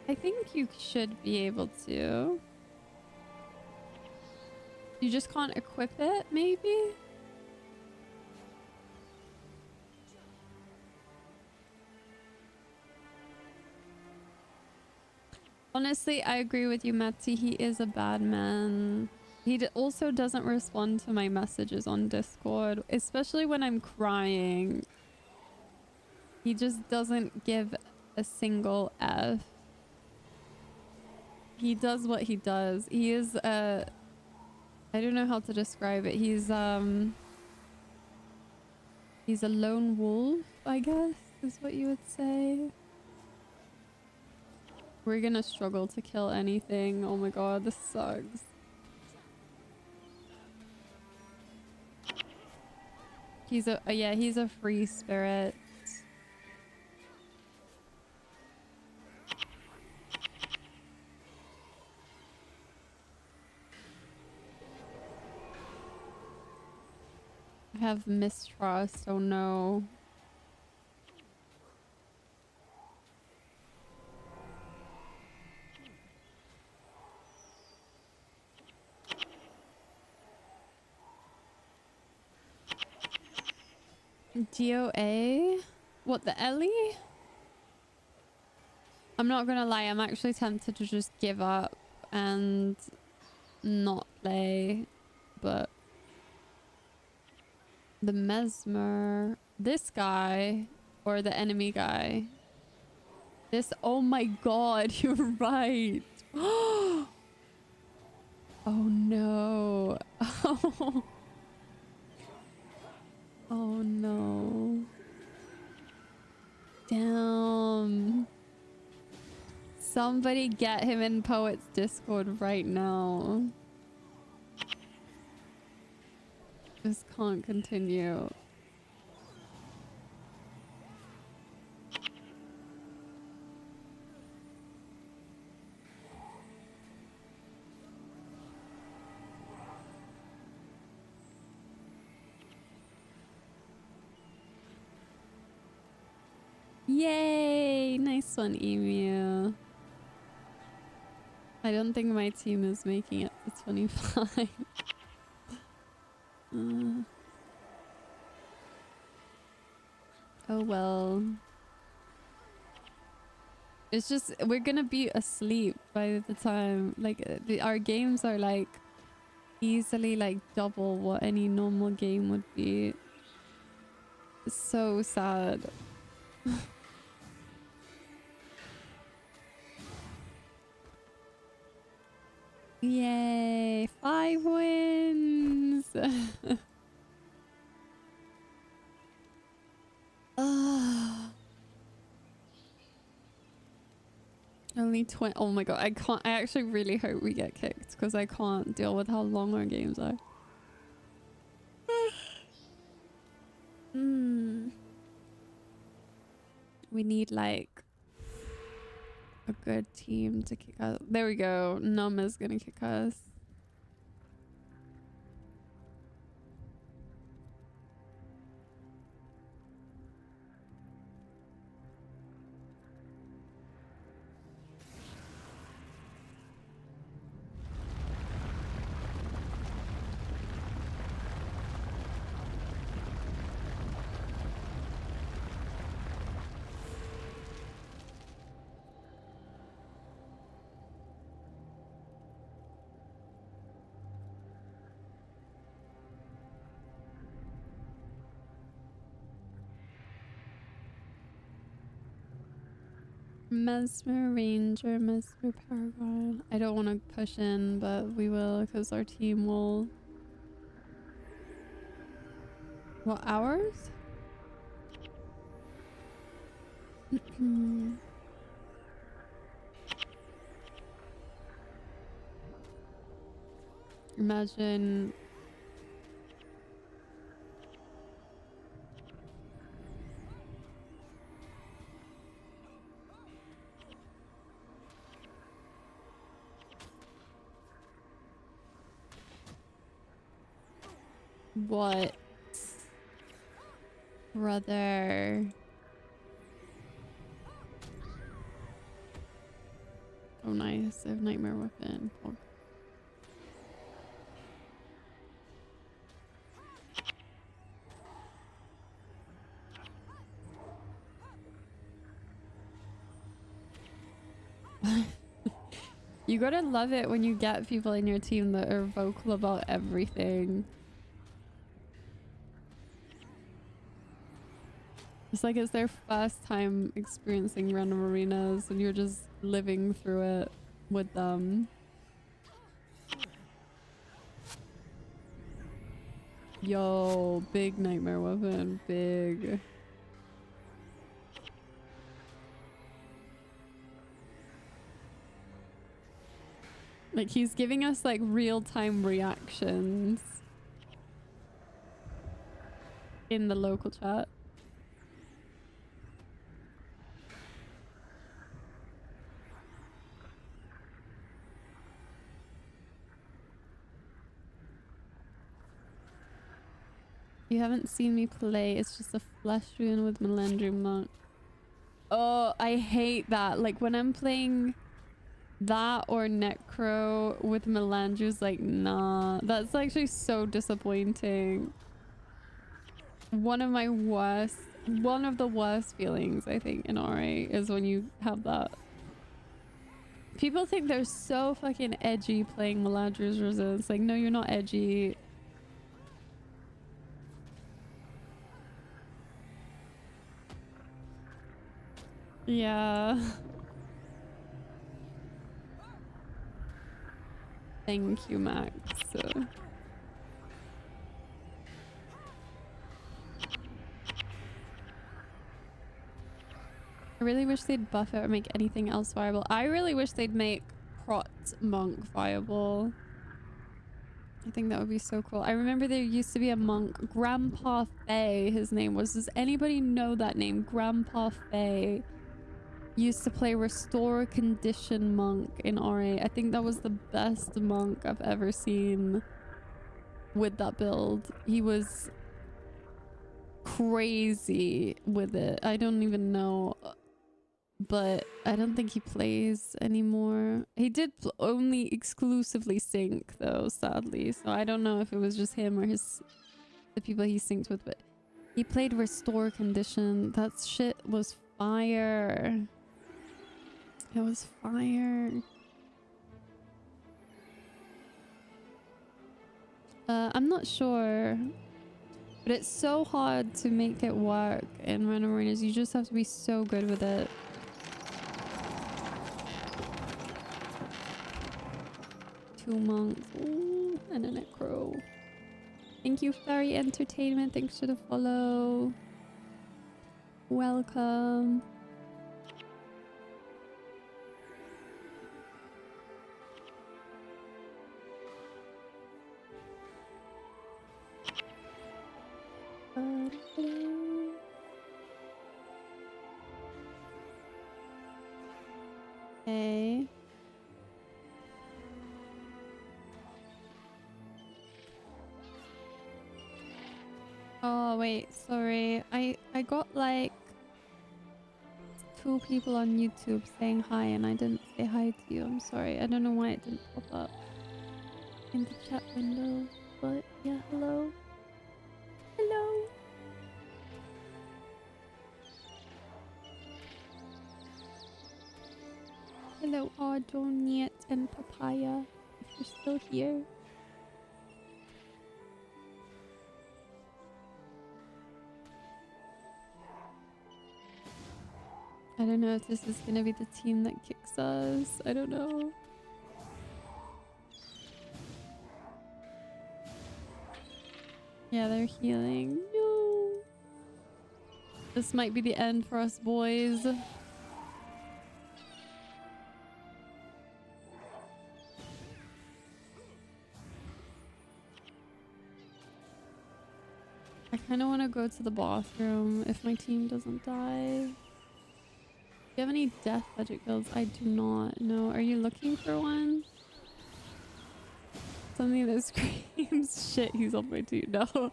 I think you should be able to. You just can't equip it, maybe? Honestly, I agree with you, Matty. He is a bad man. He also doesn't respond to my messages on Discord, especially when I'm crying. He just doesn't give a single F. He does what he does. He is I don't know how to describe it. He's a lone wolf, I guess, is what you would say. We're gonna struggle to kill anything. Oh my god, this sucks. He's a yeah, he's a free spirit. I have mistrust. Oh no. DOA? What, the Ellie? I'm not gonna lie, I'm actually tempted to just give up and not play, but the Mesmer, this guy, or the enemy guy, this, oh my god, you're right. Oh no. Oh no. Damn. Somebody get him in Poet's Discord right now. This can't continue. Yay! Nice one, Emu. I don't think my team is making it to 25. Oh well. It's just, we're gonna be asleep by the time, like, our games are like easily like double what any normal game would be. It's so sad. Yay, 5 wins. Only 20. Oh my god, I can't. I actually really hope we get kicked because I can't deal with how long our games are. We need like a good team to kick us. There we go. Num is gonna kick us. Mesmer Ranger, Mesmer Paragon. I don't want to push in, but we will because our team will. What hours? Imagine. What? Brother. Oh, nice. I have Nightmare Weapon. Oh. You gotta love it when you get people in your team that are vocal about everything. It's like it's their first time experiencing random arenas and you're just living through it with them. Yo, big Nightmare Weapon, big. Like he's giving us like real-time reactions in the local chat. You haven't seen me play, it's just a flesh rune with Melandrium Monk. Oh, I hate that. Like when I'm playing that or Necro with Melandrius, like nah. That's actually so disappointing. One of the worst feelings I think in RA is when you have that. People think they're so fucking edgy playing Melandrius Resistance. Like no, you're not edgy. Yeah. Thank you, Max. I really wish they'd buff it or make anything else viable. I really wish they'd make Prot Monk viable. I think that would be so cool. I remember there used to be a monk, Grandpa Fay, his name was. Does anybody know that name? Grandpa Fay. Used to play Restore Condition Monk in RA. I think that was the best monk I've ever seen with that build. He was crazy with it. I don't even know, but I don't think he plays anymore. He did only exclusively sync though, sadly. So I don't know if it was just him or the people he synced with, but he played Restore Condition. That shit was fire. It was fire. I'm not sure, but it's so hard to make it work in random arenas. You just have to be so good with it. Two monks. Ooh, and a Necro. Thank you, Fairy Entertainment. Thanks for the follow. Welcome. Okay. Oh wait, sorry. I got like 2 people on YouTube saying hi and I didn't say hi to you. I'm sorry. I don't know why it didn't pop up in the chat window. But yeah, hello. Hello. Hello, Audoniet and Papaya, if you're still here. I don't know if this is gonna be the team that kicks us. I don't know. Yeah, they're healing. No. This might be the end for us, boys. I kind of want to go to the bathroom if my team doesn't die. Do you have any death budget builds? I do not. No. Are you looking for one? Something that screams shit, he's on my team. No,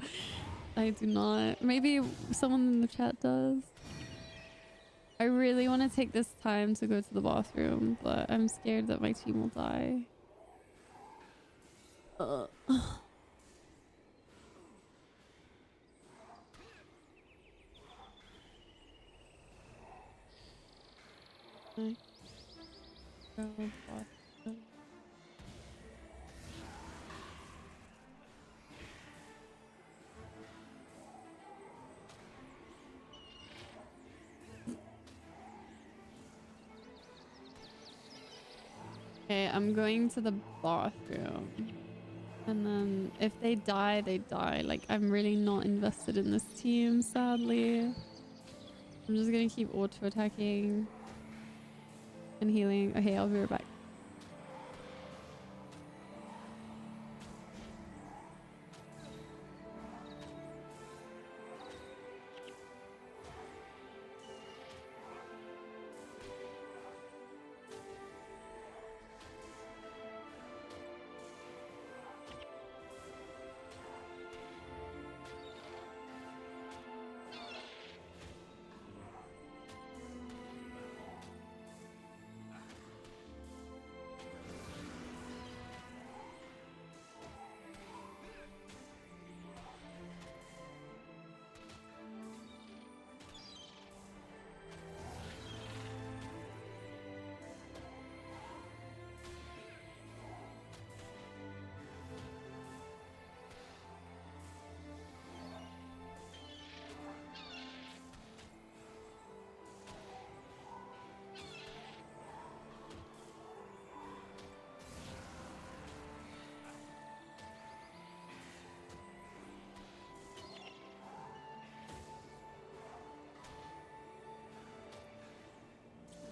I do not. Maybe someone in the chat does. I really want to take this time to go to the bathroom, but I'm scared that my team will die. Okay. Go bathroom. Okay, I'm going to the bathroom. And then if they die, they die. Like, I'm really not invested in this team, sadly. I'm just gonna keep auto-attacking and healing. Okay, I'll be right back.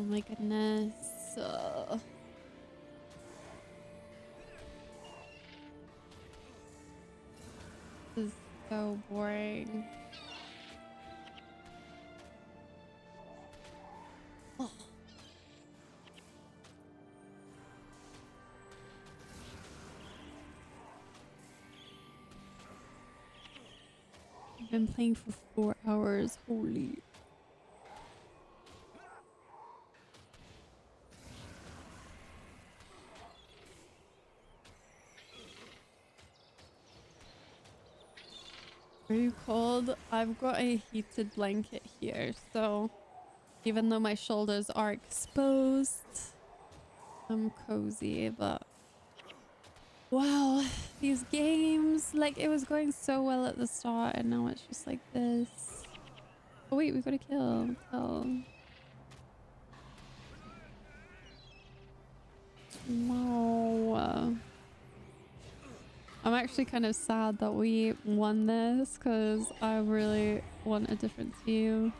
Oh my goodness. This is so boring. Oh. I've been playing for 4 hours. Holy. Are you cold? I've got a heated blanket here, so even though my shoulders are exposed, I'm cozy, but wow, these games, like it was going so well at the start and now it's just like this. Oh wait, we gotta kill. No. I'm actually kind of sad that we won this because I really want a different team.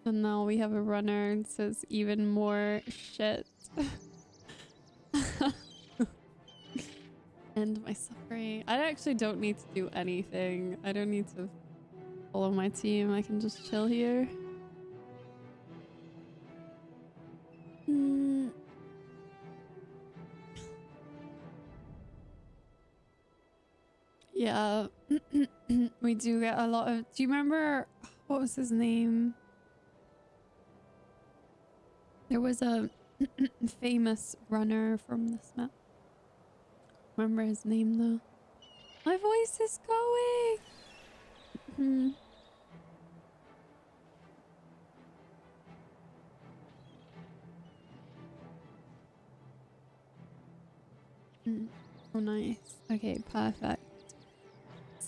And now we have a runner, so it's even more shit. End my suffering. I actually don't need to do anything. I don't need to follow my team. I can just chill here. Yeah, we do get a lot of... Do you remember... What was his name? There was a famous runner from this map. Remember his name though. My voice is going! Oh, nice. Okay, perfect.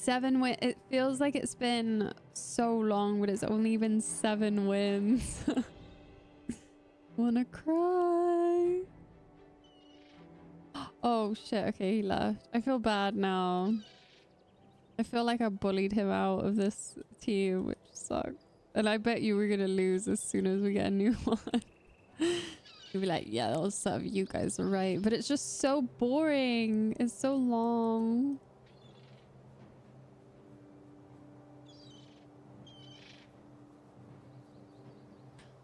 7 win. It feels like it's been so long, but it's only been 7 wins. Wanna cry. Oh shit, okay, he left. I feel bad now. I feel like I bullied him out of this team, which sucks. And I bet you we're gonna lose as soon as we get a new one. You'll be like, yeah, that'll serve you guys right. But it's just so boring. It's so long.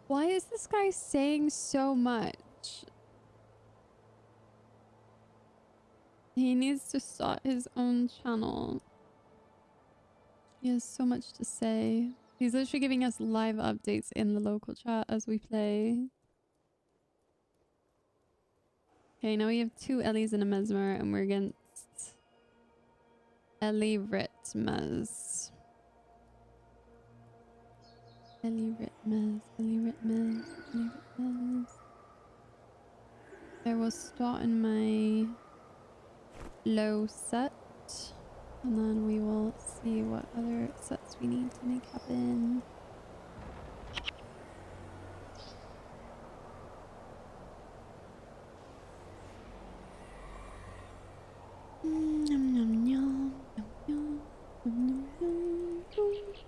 Why is this guy saying so much? He needs to start his own channel. He has so much to say. He's literally giving us live updates in the local chat as we play. Okay, now we have 2 Ellies and a Mesmer, and we're against Ellie Ritmez. Ellie Ritmez, Ellie Ritmez, Ellie Ritmez. I will start in my low set, and then we will see what other sets we need to make happen.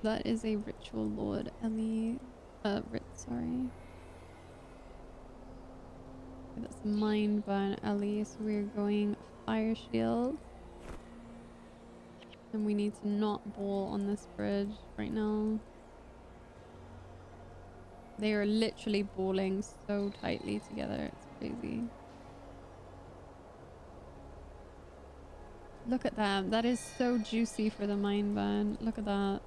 That is a ritual lord, Ellie. Rit, sorry. That's a mind burn, Ellie. So we're going fire shield. And we need to not ball on this bridge right now. They are literally balling so tightly together. It's crazy. Look at them. That is so juicy for the mind burn. Look at that.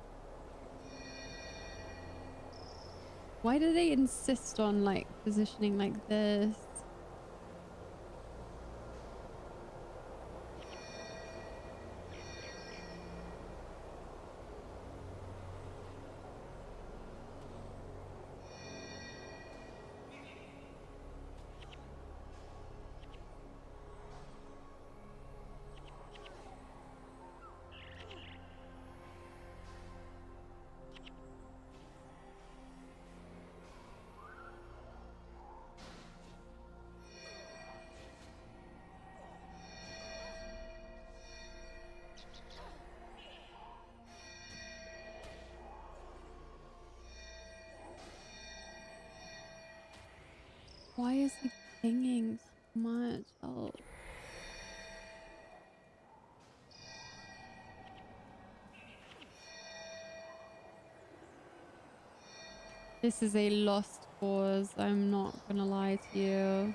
Why do they insist on like positioning like this? Why is he pinging so much? Oh. This is a lost cause. I'm not gonna lie to you.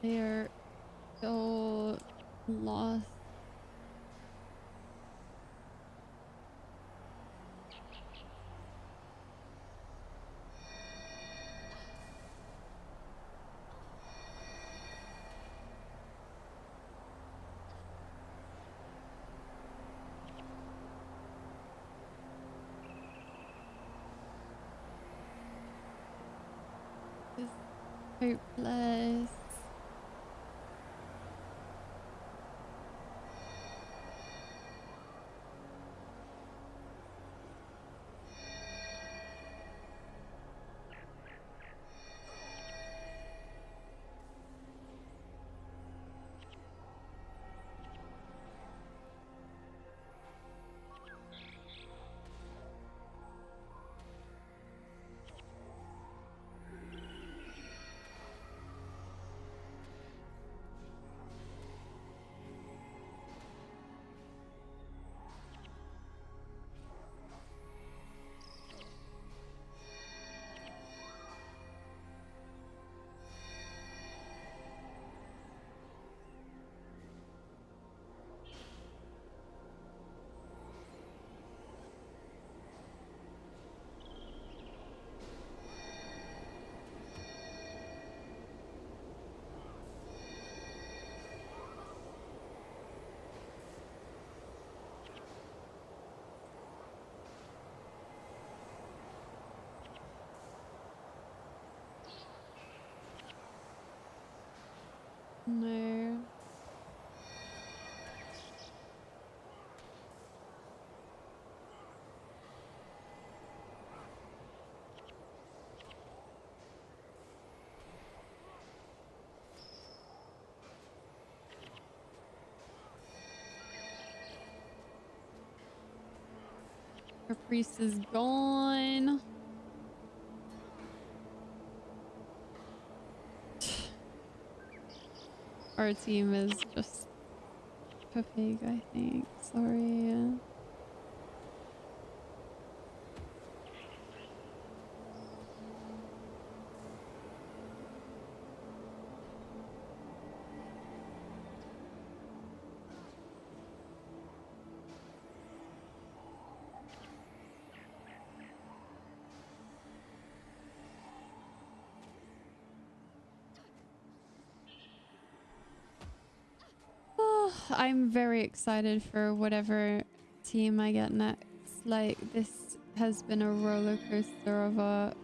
They're so lost. It's hopeless. No. Our priest is gone. Our team is just pig, I think. Sorry. Oh, I'm very excited for whatever team I get next. Like, this has been a roller coaster of a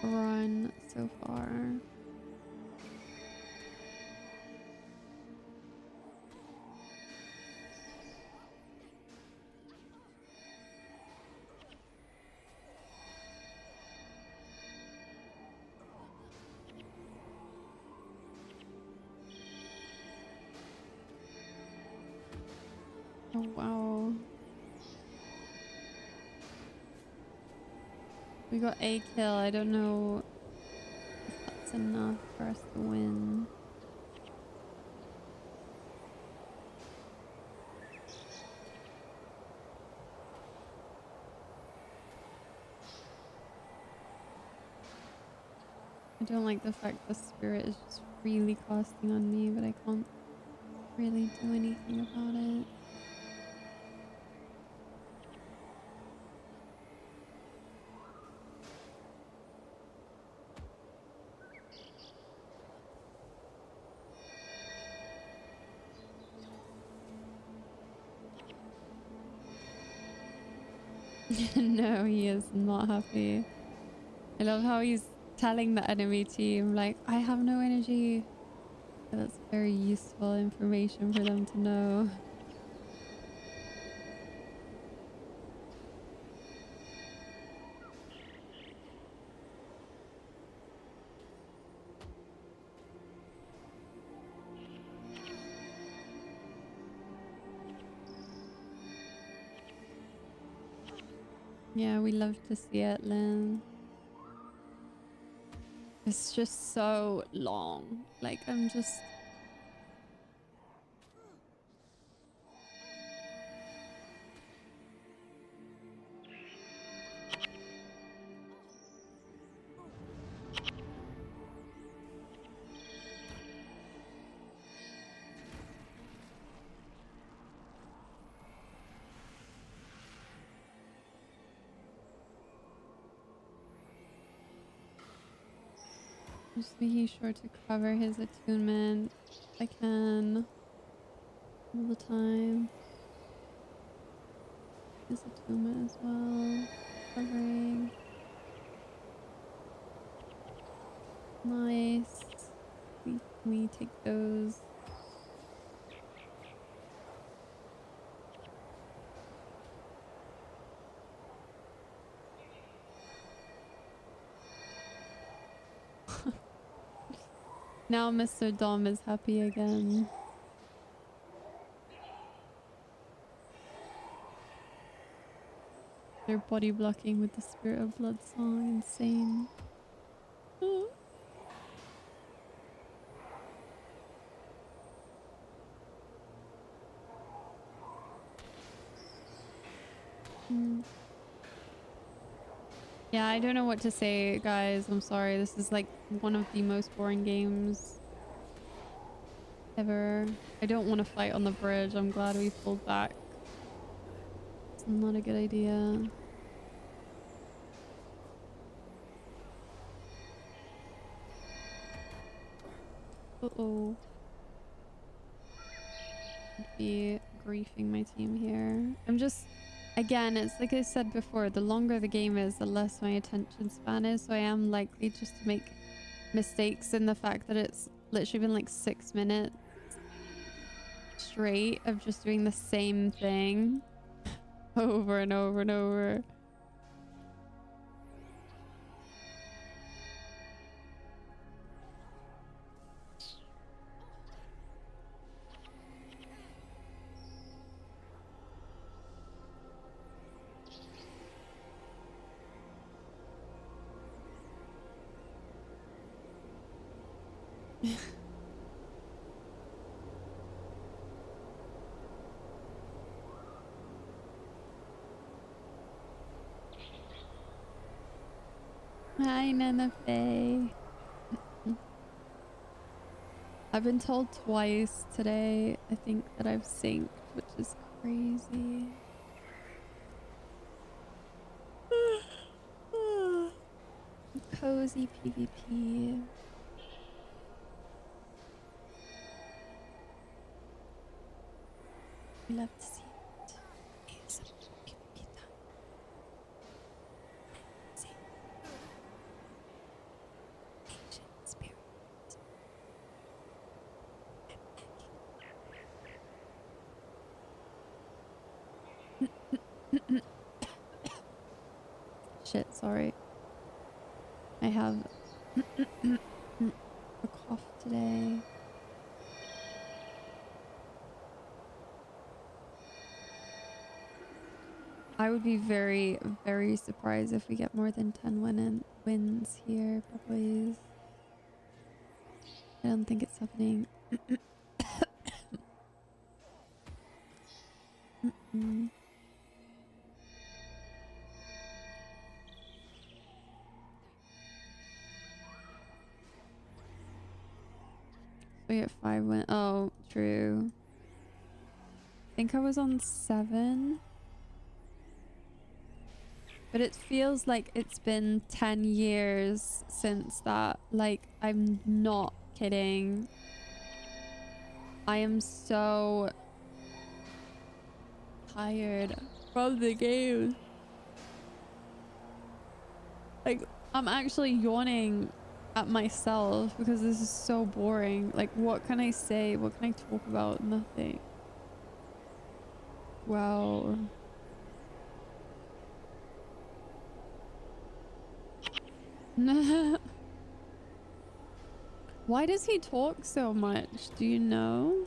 run so far. Oh, wow. We got a kill. I don't know if that's enough for us to win. I don't like the fact the spirit is just really casting on me, but I can't really do anything about it. No, he is not happy. I love how he's telling the enemy team, like, I have no energy. That's very useful information for them to know. Yeah, we love to see it, Lynn. It's just so long. Like, I'm just... Just making sure to cover his attunement if I can all the time. His attunement as well. Covering. Nice. We take those. Now Mr. Dom is happy again. They're body blocking with the Spirit of Blood song. Insane. Yeah, I don't know what to say, guys. I'm sorry. This is like one of the most boring games ever. I don't want to fight on the bridge. I'm glad we pulled back. It's not a good idea. Uh-oh. I'd be griefing my team here. I'm just... Again, it's like I said before, the longer the game is, the less my attention span is, so I am likely just to make mistakes in the fact that it's literally been like 6 minutes straight of just doing the same thing over and over and over. Hi, Nana Faye. I've been told twice today, I think, that I've synced, which is crazy. Cozy PvP. We love to see it. It's PvP time. See. Ancient spirit. Shit, sorry. I have a cough today. I would be very, very surprised if we get more than 10 wins here, probably. I don't think it's happening. We get 5 wins. Oh, true. I think I was on 7. But it feels like it's been 10 years since that. Like, I'm not kidding. I am so tired from the game. Like, I'm actually yawning at myself because this is so boring. Like, what can I say? What can I talk about? Nothing. Wow. Why does he talk so much? Do you know?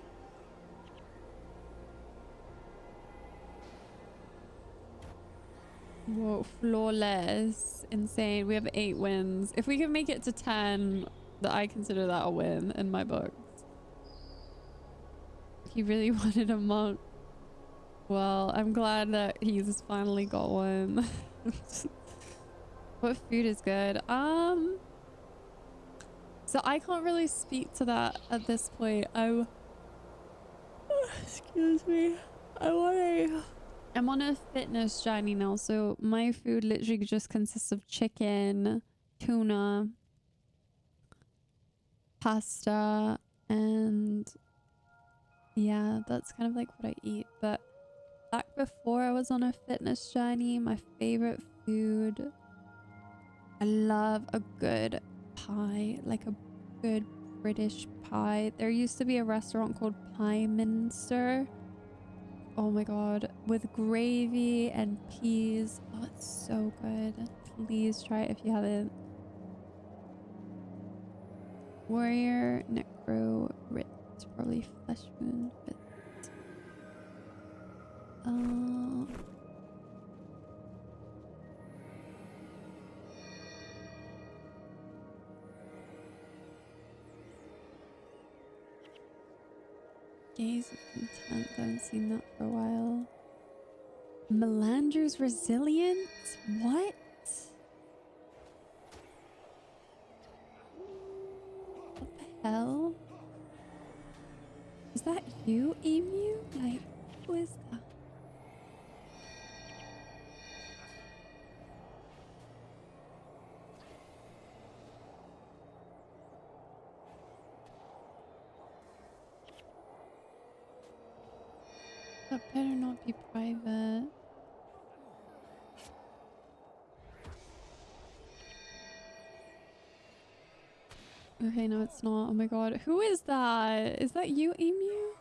Whoa, flawless. Insane. We have 8 wins. If we can make it to 10, I consider that a win in my books. He really wanted a monk. Well, I'm glad that he's finally got one. What food is good? So I can't really speak to that at this point. Excuse me. I'm on a fitness journey now, so my food literally just consists of chicken, tuna, pasta, and yeah, that's kind of like what I eat. But back before I was on a fitness journey, my favorite food, I love a good pie, like a good British pie. There used to be a restaurant called Pie Minster. Oh my god, with gravy and peas. Oh, it's so good. Please try it if you haven't. Warrior, Necro, Rit, probably Flesh Wound, but Gaze of Content, I haven't seen that for a while. Melander's Resilience? What? What the hell? Is that you, Emu? Like, who is that? That better not be private. Okay, no, it's not. Oh my god. Who is that? Is that you, Emu?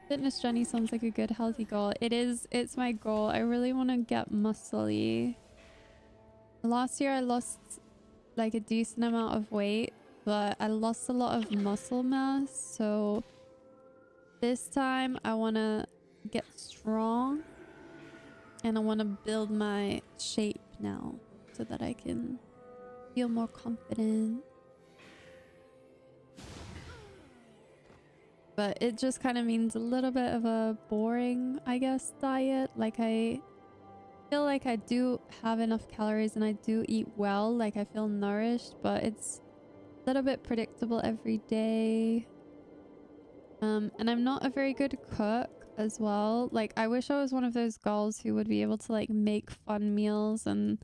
Fitness Jenny sounds like a good healthy goal. It is. It's my goal. I really want to get muscly. Last year I lost like a decent amount of weight, but I lost a lot of muscle mass. So this time I want to get strong and I want to build my shape now so that I can feel more confident. But it just kind of means a little bit of a boring, I guess, diet. Like I feel like I do have enough calories and I do eat well. Like I feel nourished, but it's a little bit predictable every day. And I'm not a very good cook as well. Like I wish I was one of those girls who would be able to like make fun meals and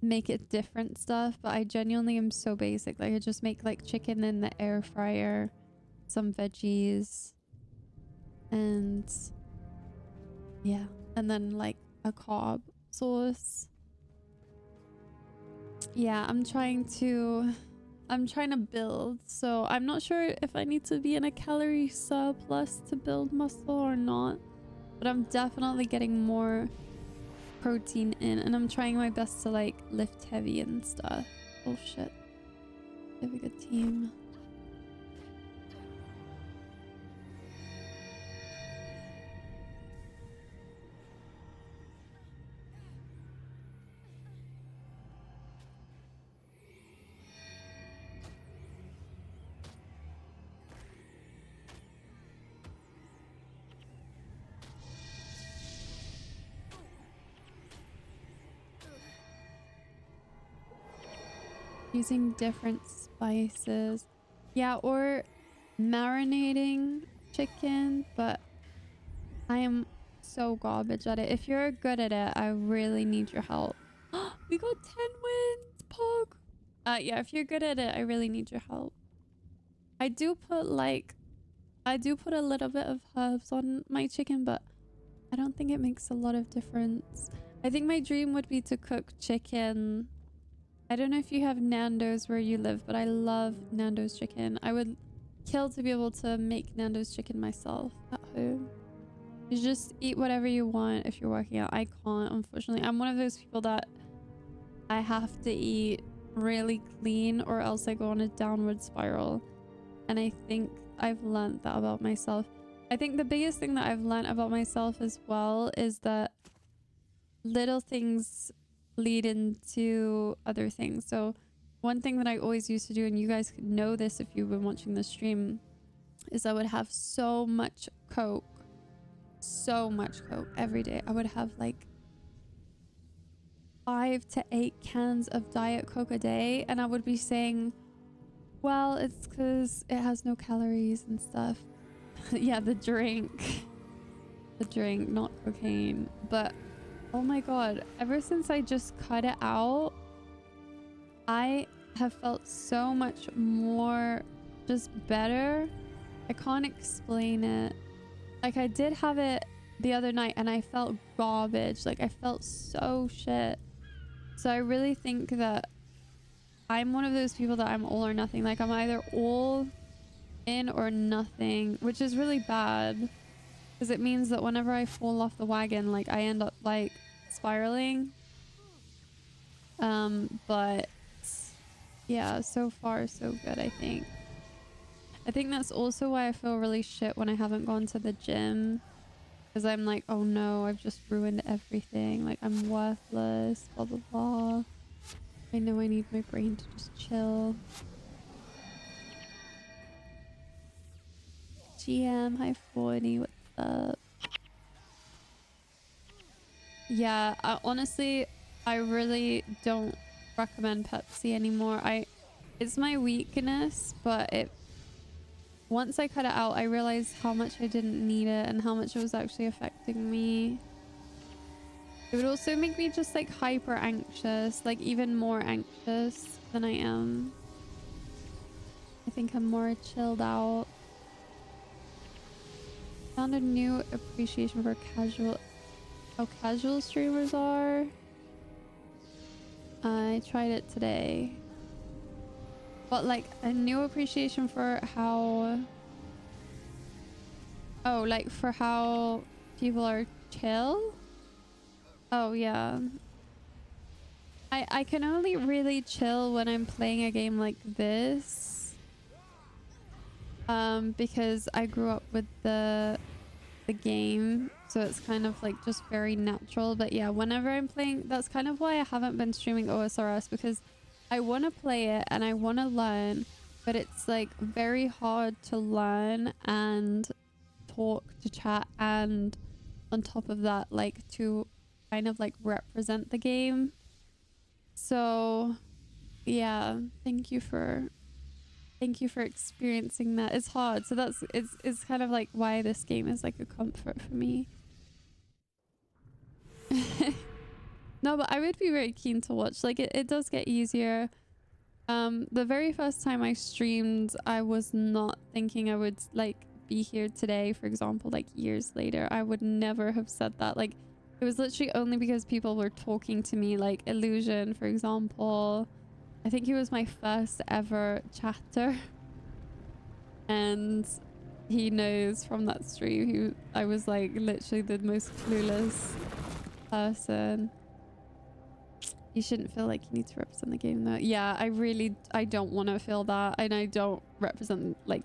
make it different stuff, but I genuinely am so basic. Like I just make like chicken in the air fryer, some veggies, and yeah, and then like a carb sauce. Yeah, I'm trying to build, so I'm not sure if I need to be in a calorie surplus to build muscle or not, but I'm definitely getting more protein in, and I'm trying my best to like lift heavy and stuff. Oh shit, we have a good team. Using different spices, yeah, or marinating chicken, but I am so garbage at it. If you're good at it, I really need your help. We got 10 wins, Pog. Yeah, if you're good at it, I really need your help. I do put a little bit of herbs on my chicken, but I don't think it makes a lot of difference. I think my dream would be to cook chicken. I don't know if you have Nando's where you live, but I love Nando's chicken. I would kill to be able to make Nando's chicken myself at home. You just eat whatever you want if you're working out. I can't, unfortunately. I'm one of those people that I have to eat really clean or else I go on a downward spiral. And I think I've learned that about myself. I think the biggest thing that I've learned about myself as well is that little things lead into other things. So one thing that I always used to do, and you guys could know this if you've been watching the stream, is I would have so much Coke every day. I would have like 5 to 8 cans of Diet Coke a day, and I would be saying, well, it's because it has no calories and stuff. Yeah, the drink, not cocaine. But oh my god, ever since I just cut it out, I have felt so much more just better. I can't explain it. Like I did have it the other night and I felt garbage. Like I felt so shit. So I really think that I'm one of those people that I'm all or nothing. Like I'm either all in or nothing, which is really bad because it means that whenever I fall off the wagon, like I end up like spiraling. But yeah, so far so good. I think that's also why I feel really shit when I haven't gone to the gym, because I'm like, oh no, I've just ruined everything, like I'm worthless, blah blah blah. I know I need my brain to just chill. GM, hi 40, what's up? Yeah, honestly, I really don't recommend Pepsi anymore. It's my weakness, but once I cut it out, I realized how much I didn't need it and how much it was actually affecting me. It would also make me just like hyper anxious, like even more anxious than I am. I think I'm more chilled out. Found a new appreciation for how casual streamers are. I tried it today. But like a new appreciation for how... Oh, like for how people are chill? Oh, yeah. I can only really chill when I'm playing a game like this. Because I grew up with the game, so it's kind of like just very natural. But yeah, whenever I'm playing, that's kind of why I haven't been streaming OSRS, because I want to play it and I want to learn, but it's like very hard to learn and talk to chat, and on top of that, like to kind of like represent the game. So yeah, thank you for experiencing that. It's hard, so that's it's kind of like why this game is like a comfort for me. No, but I would be very keen to watch. Like it does get easier. The very first time I streamed, I was not thinking I would like be here today, for example. Like years later, I would never have said that. Like it was literally only because people were talking to me, like Illusion, for example. I think he was my first ever chatter, and he knows from that stream I was like literally the most clueless person. You shouldn't feel like you need to represent the game though. Yeah, I don't want to feel that, and I don't represent like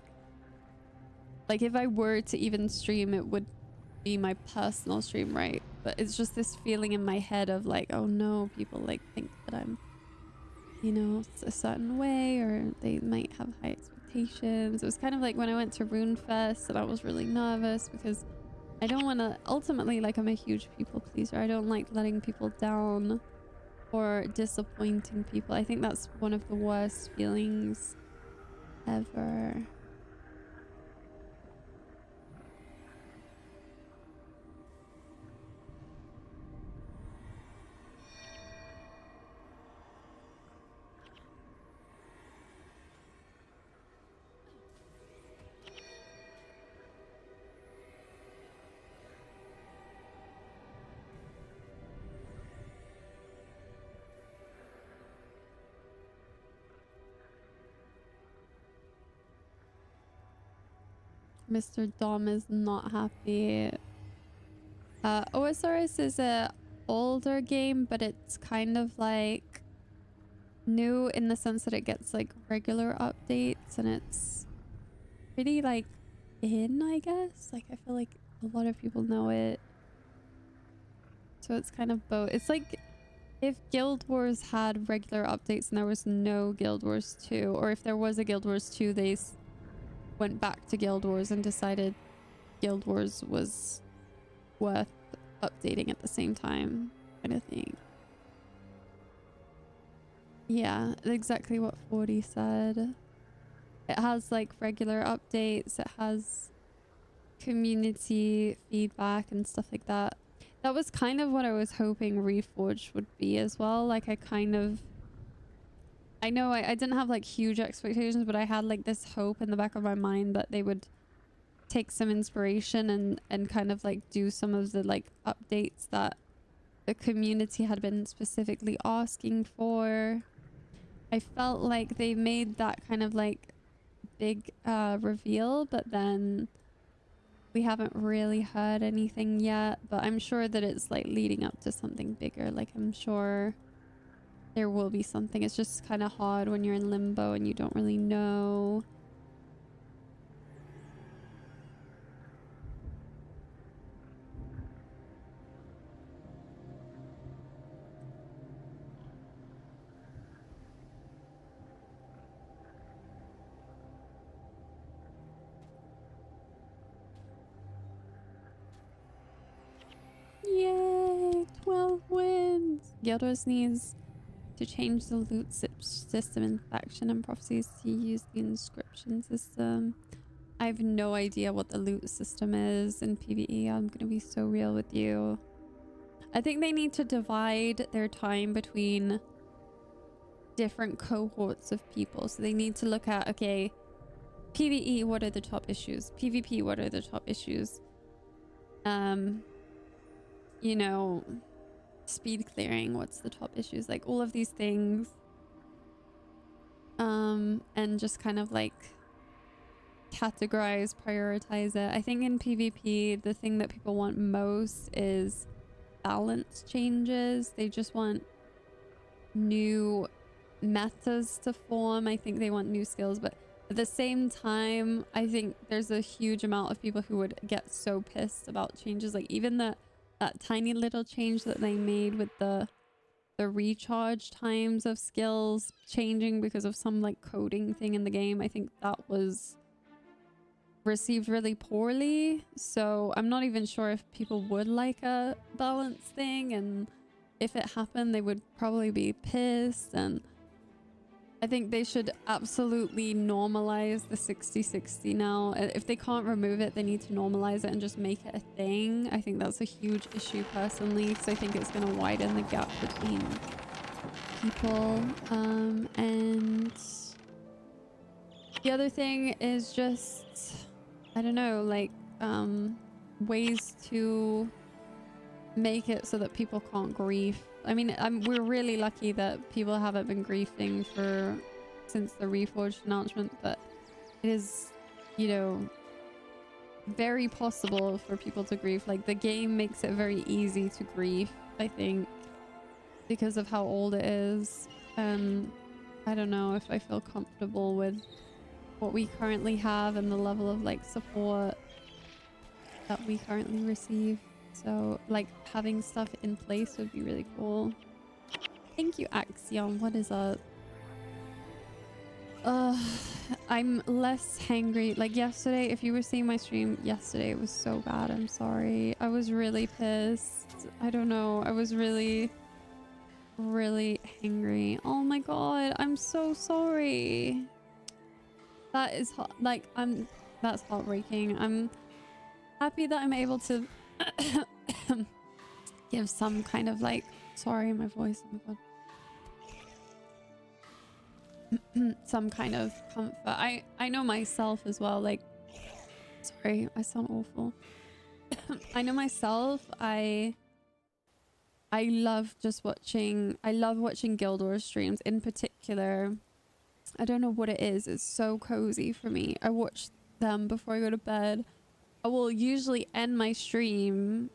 if I were to even stream, it would be my personal stream, right? But it's just this feeling in my head of like, oh no, people like think that I'm, you know, a certain way, or they might have high expectations. It was kind of like when I went to RuneFest and I was really nervous because I don't want to, ultimately, like I'm a huge people pleaser. I don't like letting people down or disappointing people. I think that's one of the worst feelings ever. Mr. Dom is not happy. OSRS is a older game, but it's kind of like new in the sense that it gets like regular updates, and it's pretty like I guess. Like I feel like a lot of people know it. So it's kind of both. It's like if Guild Wars had regular updates and there was no Guild Wars 2, or if there was a Guild Wars 2, they went back to Guild Wars and decided Guild Wars was worth updating at the same time, kind of thing. Yeah, exactly what 40 said. It has like regular updates, it has community feedback and stuff like that. That was kind of what I was hoping Reforged would be as well. Like I know I didn't have like huge expectations, but I had like this hope in the back of my mind that they would take some inspiration and kind of like do some of the like updates that the community had been specifically asking for. I felt like they made that kind of like big reveal, but then we haven't really heard anything yet. But I'm sure that it's like leading up to something bigger. Like I'm sure there will be something. It's just kind of hard when you're in limbo and you don't really know. Yay! 12 wins! Guild Wars needs to change the loot system in Faction and Prophecies to use the inscription system. I have no idea what the loot system is in PvE. I'm gonna be so real with you. I think they need to divide their time between different cohorts of people. So they need to look at, okay, PvE, what are the top issues? PvP, what are the top issues? You know, speed clearing, what's the top issues, like all of these things. And just kind of like categorize, prioritize it. I think in PvP, the thing that people want most is balance changes. They just want new metas to form. I think they want new skills, but at the same time, I think there's a huge amount of people who would get so pissed about changes. Like even that tiny little change that they made with the recharge times of skills changing because of some like coding thing in the game. I think that was received really poorly. So I'm not even sure if people would like a balance thing, and if it happened, they would probably be pissed. And I think they should absolutely normalize the 60-60 now. If they can't remove it, they need to normalize it and just make it a thing. I think that's a huge issue personally, because I think it's going to widen the gap between people. And the other thing is just, I don't know, like ways to make it so that people can't grief. I mean, we're really lucky that people haven't been griefing since the Reforged announcement, but it is, you know, very possible for people to grief. Like the game makes it very easy to grief, I think, because of how old it is. And I don't know if I feel comfortable with what we currently have and the level of like support that we currently receive. So like having stuff in place would be really cool. Thank you, Axiom. What is up? I'm less hangry. Like yesterday, if you were seeing my stream yesterday, it was so bad. I'm sorry. I was really pissed. I don't know. I was really hangry. Oh my god. I'm so sorry. That is like that's heartbreaking. I'm happy that I'm able to give some kind of like, sorry, my voice, oh my god. Some kind of comfort. I know myself as well, like, sorry, I sound awful. I know myself. I love just watching, I love watching Guild Wars streams in particular. I don't know what it is. It's so cozy for me. I watch them before I go to bed. I will usually end my stream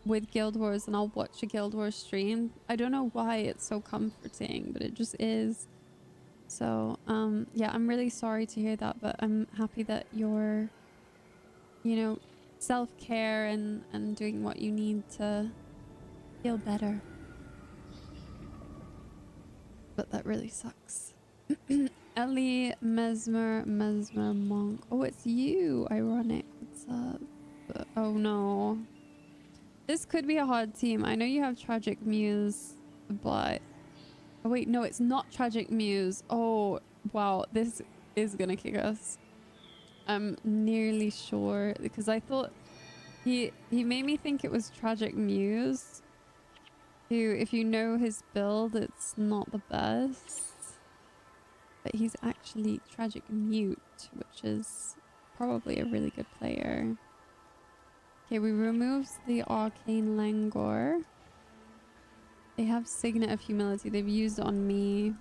with Guild Wars and I'll watch a Guild Wars stream. I don't know why it's so comforting, but it just is. So, yeah, I'm really sorry to hear that, but I'm happy that you're, you know, self-care and doing what you need to feel better. But that really sucks. Ellie, Mesmer Monk. Oh, it's you. Ironic. What's up? Oh no. This could be a hard team. I know you have Tragic Muse, but... Oh wait, no, it's not Tragic Muse. Oh, wow. This is gonna kick us. I'm nearly sure, because I thought... He made me think it was Tragic Muse. Who, if you know his build, it's not the best. But he's actually Tragic Mute, which is probably a really good player. Okay, we removed the Arcane Langor. They have Signet of Humility. They've used it on me.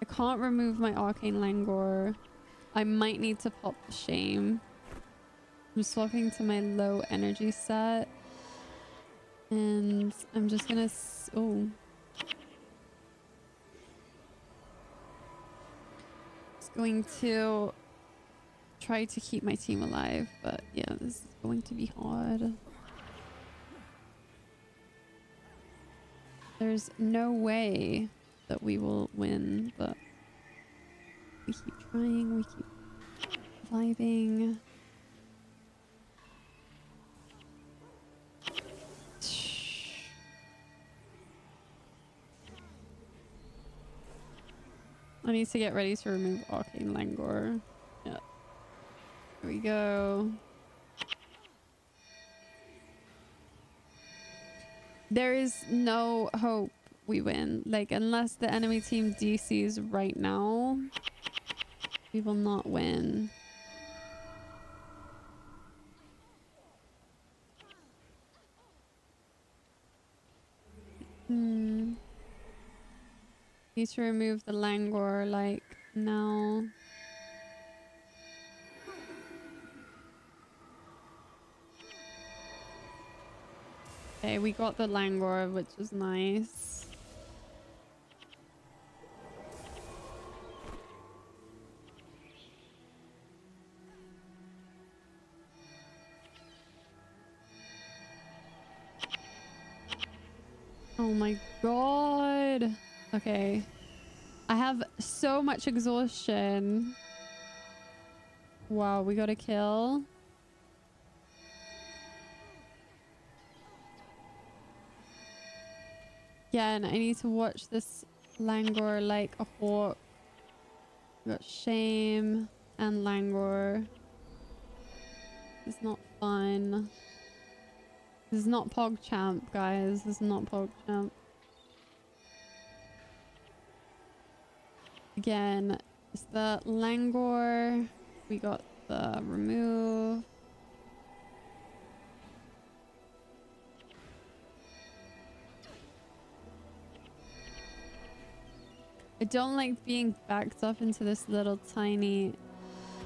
I can't remove my Arcane Langor. I might need to pop the Shame. I'm swapping to my low energy set. And I'm just gonna... Oh. Going to try to keep my team alive, but yeah, this is going to be hard. There's no way that we will win, but we keep trying, we keep vibing. I need to get ready to remove Arcane Langor. Yeah. Here we go. There is no hope we win. Like, unless the enemy team DCs right now, we will not win. Need to remove the Langor, like, now. Okay, we got the Langor, which is nice. Oh my god. Okay. I have so much exhaustion. Wow, we got a kill. Again, I need to watch this Langor like a hawk. We got Shame and Langor. It's not fun. This is not PogChamp, guys. This is not PogChamp. Again, it's the Langor. We got the remove. I don't like being backed up into this little tiny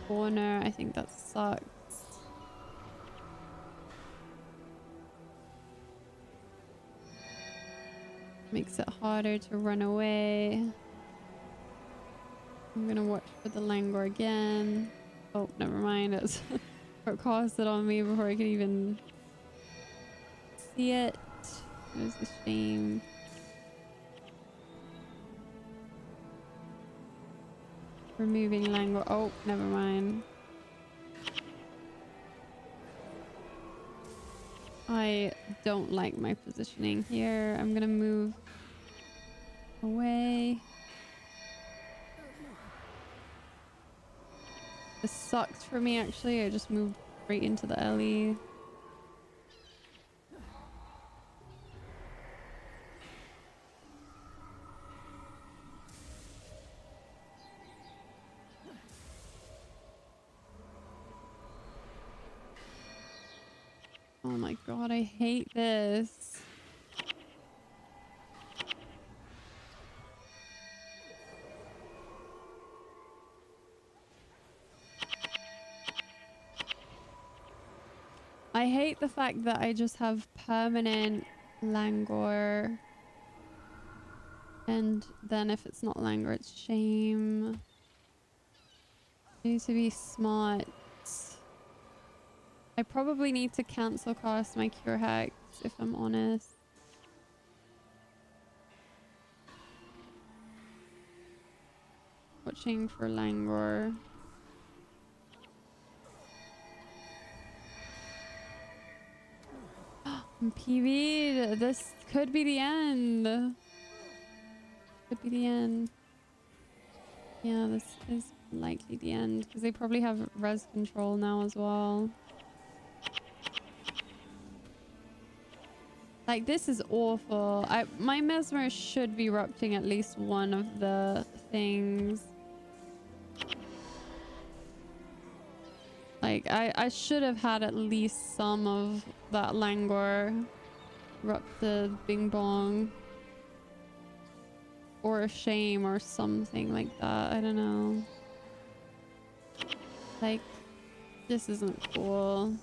corner. I think that sucks. Makes it harder to run away. I'm gonna watch for the Langor again. Oh, never mind. It cast it on me before I could even see it. It was a shame. Removing Langor. Oh, never mind. I don't like my positioning here. I'm gonna move away. This sucked for me actually. I just moved right into the alley. Oh my god, I hate this. I hate the fact that I just have permanent Langor. And then if it's not Langor, it's Shame. I need to be smart. I probably need to cancel cast my Cure Hex, if I'm honest. Watching for Langor. I'm PV'd. This could be the end. Could be the end. Yeah, this is likely the end because they probably have res control now as well. Like, this is awful. My Mesmer should be rupturing at least one of the things. Like, I should have had at least some of that Langor ruptured Bing Bong. Or a Shame or something like that. I don't know. Like, this isn't cool.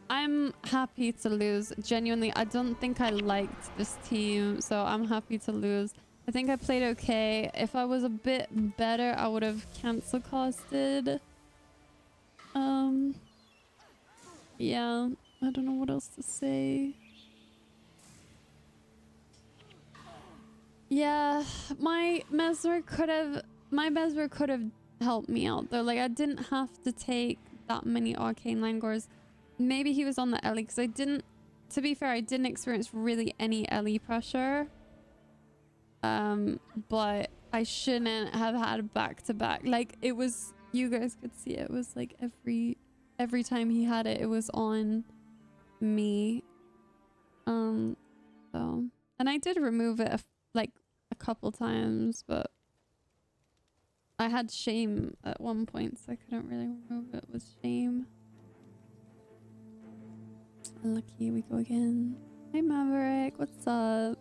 I'm happy to lose. Genuinely, I don't think I liked this team, so I'm happy to lose. I think I played okay. If I was a bit better, I would have cancel casted. Yeah, I don't know what else to say. Yeah, my Mesmer could have helped me out though. Like, I didn't have to take that many Arcane Langors. Maybe he was on the Ellie because to be fair, I didn't experience really any Ellie pressure. But I shouldn't have had back to back. Like, it was, you guys could see it was like every time he had it, it was on me. So, and I did remove it like a couple times, but I had Shame at one point, so I couldn't really remove it with Shame. Lucky we go again. Hey Maverick, what's up?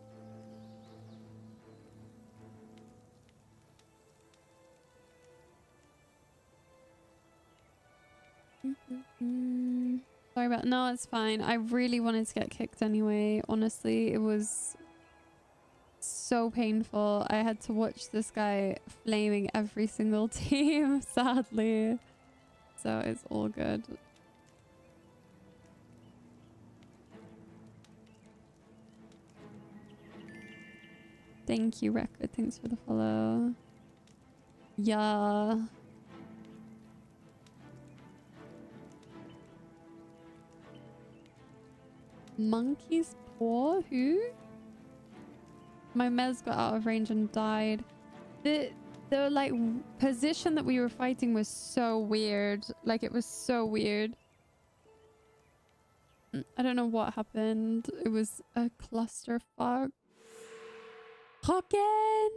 Sorry about no, it's fine. I really wanted to get kicked anyway. Honestly, it was so painful. I had to watch this guy flaming every single team, sadly. So it's all good. Thank you, Record. Thanks for the follow. Yeah. Monkey's paw? Who? My mez got out of range and died. The like position that we were fighting was so weird. Like it was so weird. I don't know what happened. It was a clusterfuck. Hagen!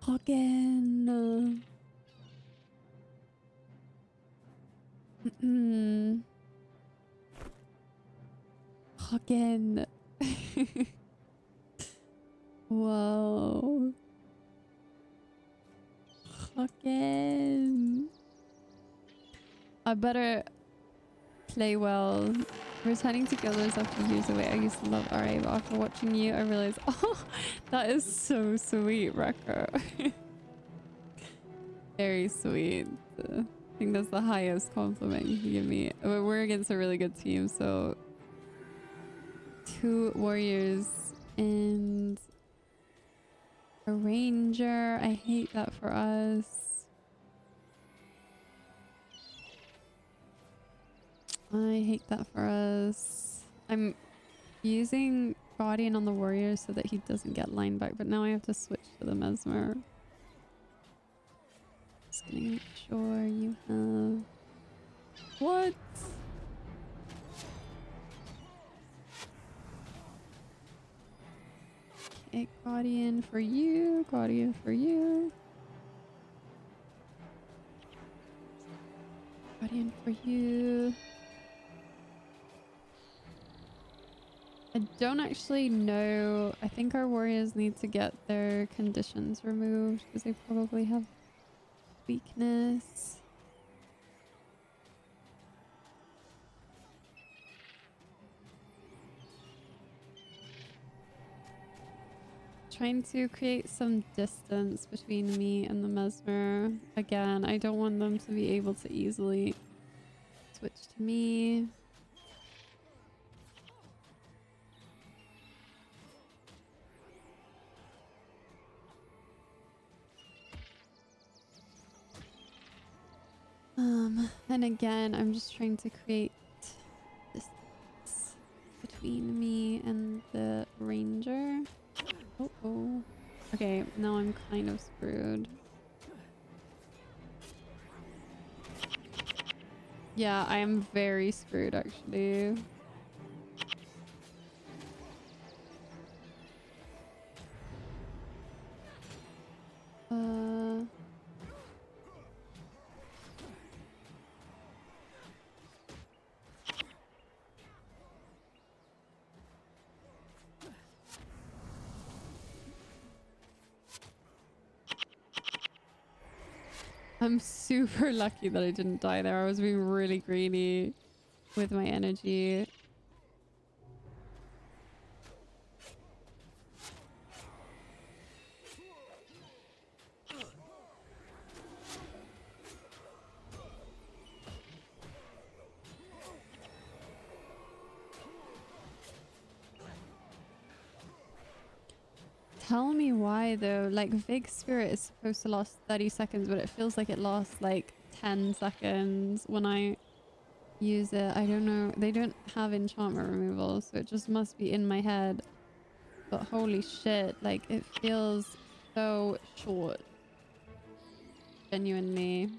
Hagen! Hagen! Whoa. Hagen! I better play well. Returning to Guilders after years away. I used to love RA, but after watching you, I realized, oh, that is so sweet, Wrecker. Very sweet. I think that's the highest compliment you can give me. We're against a really good team, so 2 warriors and a ranger. I hate that for us. I hate that for us. I'm using Guardian on the warrior so that he doesn't get line back, but now I have to switch to the Mesmer. Just gonna make sure you have... What? Okay, Guardian for you, Guardian for you. Guardian for you. I don't actually know. I think our warriors need to get their conditions removed because they probably have weakness. Trying to create some distance between me and the Mesmer. Again, I don't want them to be able to easily switch to me. And again, I'm just trying to create distance between me and the ranger. Oh. Okay, now I'm kind of screwed. Yeah, I am very screwed actually. I'm super lucky that I didn't die there. I was being really greedy with my energy. Tell me why though. Like Vig Spirit is supposed to last 30 seconds, but it feels like it lasts like 10 seconds when I use it. I don't know. They don't have enchantment removal, so it just must be in my head. But holy shit, like it feels so short. Genuinely.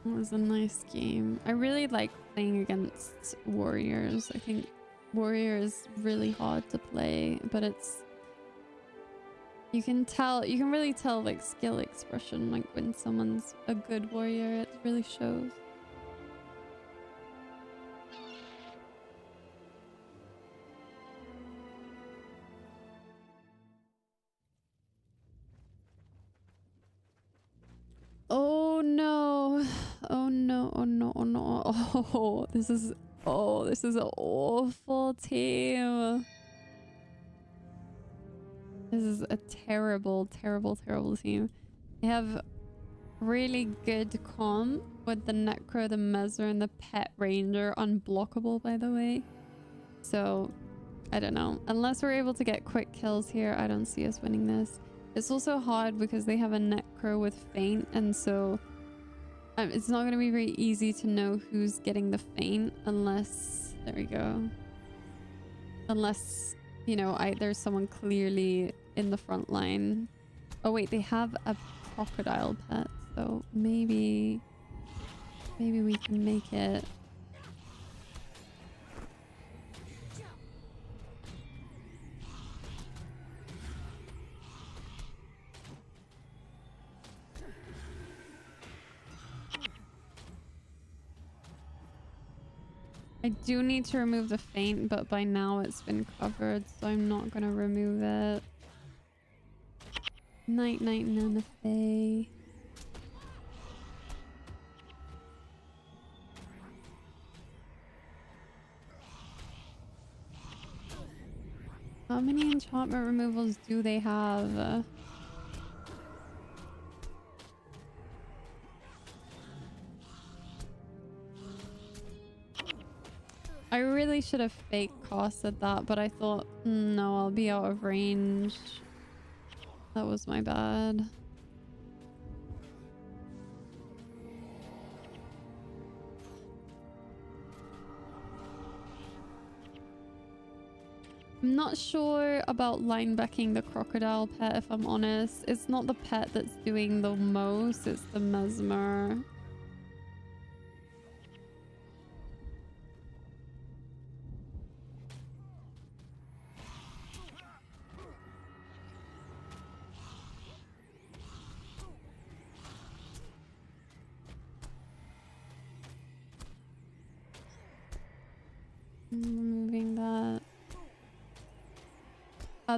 It was a nice game. I really like playing against warriors. I think warrior is really hard to play, but it's you can really tell like skill expression, like when someone's a good warrior, it really shows. Oh no. Oh no. Oh no. Oh no. Oh, this is an awful team. This is a terrible, terrible, terrible team. They have really good comp with the Necro, the Mesmer, and the Pet Ranger. Unblockable, by the way. So, I don't know. Unless we're able to get quick kills here, I don't see us winning this. It's also hard because they have a Necro with Feint, and so it's not going to be very easy to know who's getting the Feint unless... There we go. Unless, you know, there's someone clearly in the front line. Oh wait, they have a crocodile pet, so maybe we can make it. I do need to remove the Feint, but by now it's been covered, so I'm not gonna remove it. Night Night Nanafe. How many enchantment removals do they have? I really should have fake costed that, but I thought, no, I'll be out of range. That was my bad. I'm not sure about linebacking the crocodile pet, if I'm honest. It's not the pet that's doing the most, it's the Mesmer. Removing that.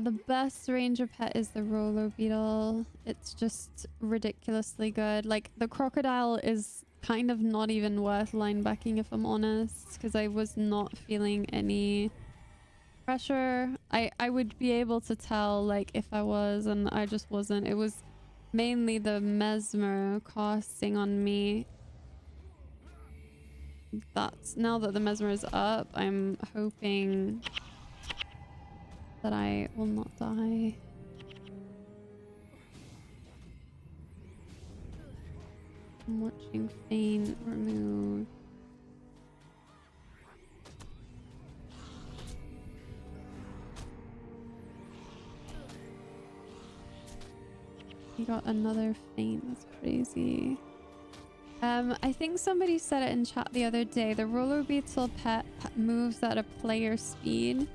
The best ranger pet is the roller beetle. It's just ridiculously good. Like, the crocodile is kind of not even worth linebacking, if I'm honest, because I was not feeling any pressure. I would be able to tell, like, if I was, and I just wasn't. It was mainly the Mesmer costing on me. That's now that the Mesmer is up, I'm hoping that I will not die. I'm watching Feint remove. He got another Feint. That's crazy. I think somebody said it in chat the other day. The roller beetle pet moves at a player speed,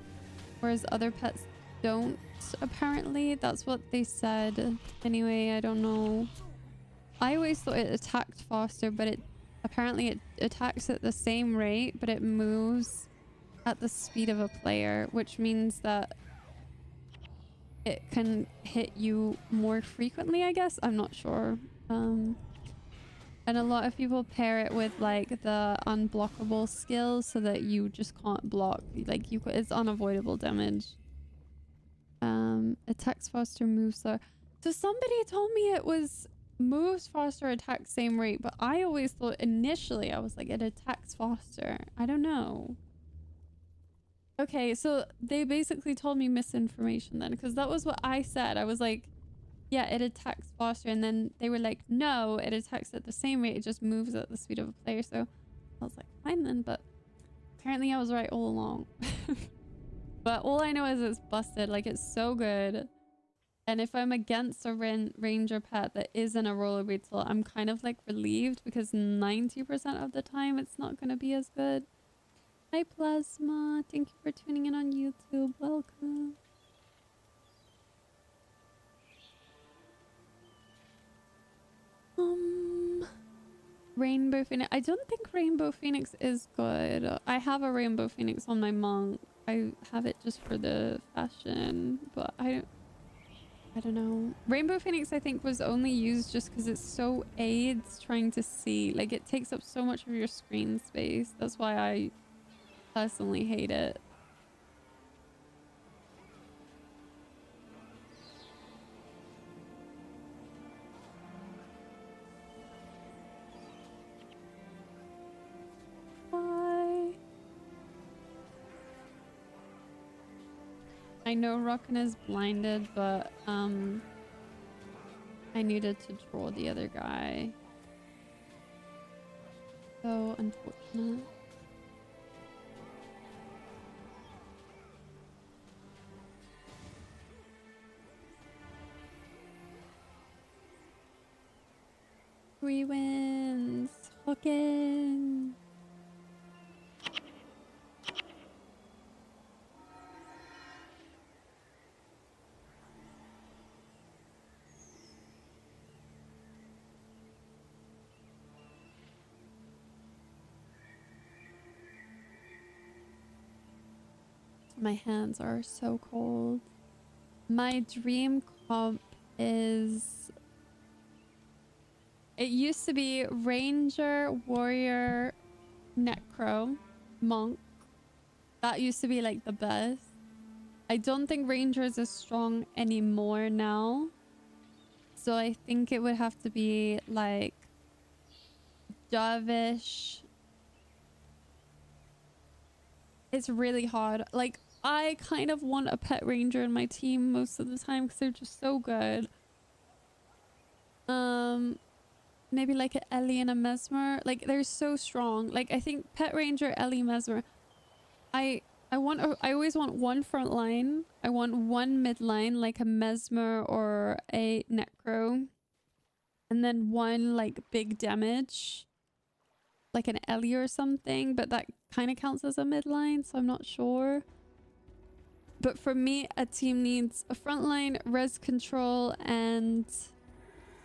whereas other pets don't, apparently. That's what they said. Anyway, I don't know. I always thought it attacked faster, but it attacks at the same rate, but it moves at the speed of a player, which means that it can hit you more frequently, I guess. I'm not sure. And a lot of people pair it with like the unblockable skills so that you just can't block. Like it's unavoidable damage. Attacks faster, moves slower. So somebody told me it was moves faster, attacks same rate, but I always thought initially I was like it attacks faster. I don't know. Okay, so they basically told me misinformation then, because that was what I said. I was like, yeah, it attacks faster, and then they were like, no, it attacks at the same rate, it just moves at the speed of a player. So I was like, fine then, but apparently I was right all along. But all I know is it's busted. Like, it's so good. And if I'm against a ranger pet that isn't a roller beetle, I'm kind of like relieved because 90% of the time it's not going to be as good. Hi Plasma, thank you for tuning in on YouTube. Welcome. Rainbow Phoenix. I don't think Rainbow Phoenix is good. I have a Rainbow Phoenix on my monk. I have it just for the fashion, but I don't know. Rainbow Phoenix I think was only used just because it's so aids trying to see. Like it takes up so much of your screen space. That's why I personally hate it. Bye. I know Rockin is blinded, but I needed to draw the other guy. So unfortunate. Three wins. Fucking. My hands are so cold. My dream comp is... It used to be Ranger, Warrior, Necro, Monk. That used to be like the best. I don't think Ranger is as strong anymore now. So I think it would have to be like Dovish. It's really hard. Like I kind of want a pet ranger in my team most of the time because they're just so good. Maybe like an Ellie and a Mesmer. Like they're so strong. Like I think pet ranger, Ellie, Mesmer. I always want one front line. I want one mid line like a Mesmer or a Necro. And then one like big damage. Like an Ellie or something, but that kind of counts as a mid line, so I'm not sure. But for me, a team needs a frontline, res control, and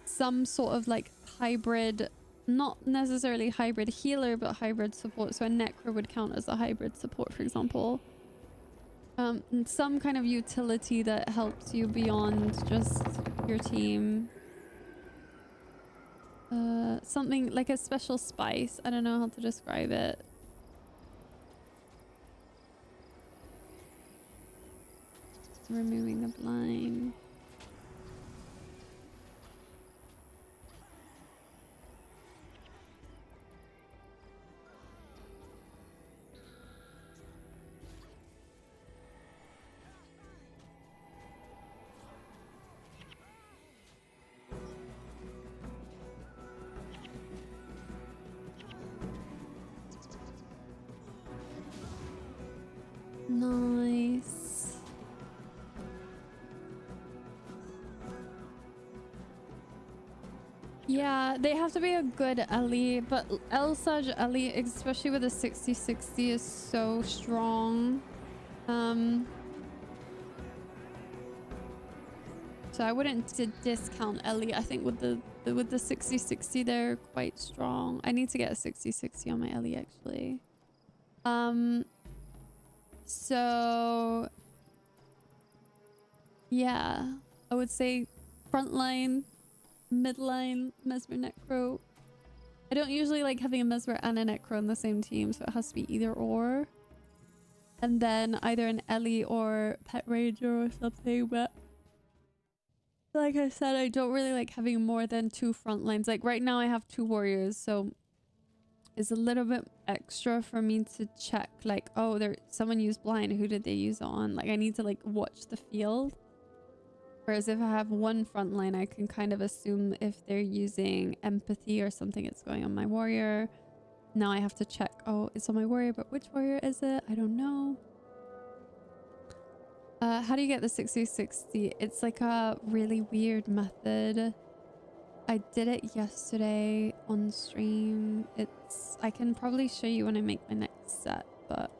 some sort of like hybrid, not necessarily hybrid healer, but hybrid support. So a Necro would count as a hybrid support, for example. And some kind of utility that helps you beyond just your team. Something like a special spice. I don't know how to describe it. Removing the blind. Nice. Yeah, they have to be a good Ellie, but Elsage Ellie, especially with a 60-60, is so strong. So I wouldn't discount Ellie. I think with the 60-60, they're quite strong. I need to get a 60-60 on my Ellie actually. So yeah, I would say frontline, midline, Mesmer, Necro. I don't usually like having a Mesmer and a Necro on the same team, so it has to be either or. And then either an Ellie or Pet Ranger or something, but like I said, I don't really like having more than 2 front lines. Like right now I have 2 warriors, so it's a little bit extra for me to check like, oh, someone used blind, who did they use it on? Like I need to like watch the field. Whereas if I have 1 front line, I can kind of assume if they're using empathy or something, it's going on my warrior. Now I have to check, oh, it's on my warrior, but which warrior is it? I don't know. How do you get the 60/60? It's like a really weird method. I did it yesterday on stream. I can probably show you when I make my next set, but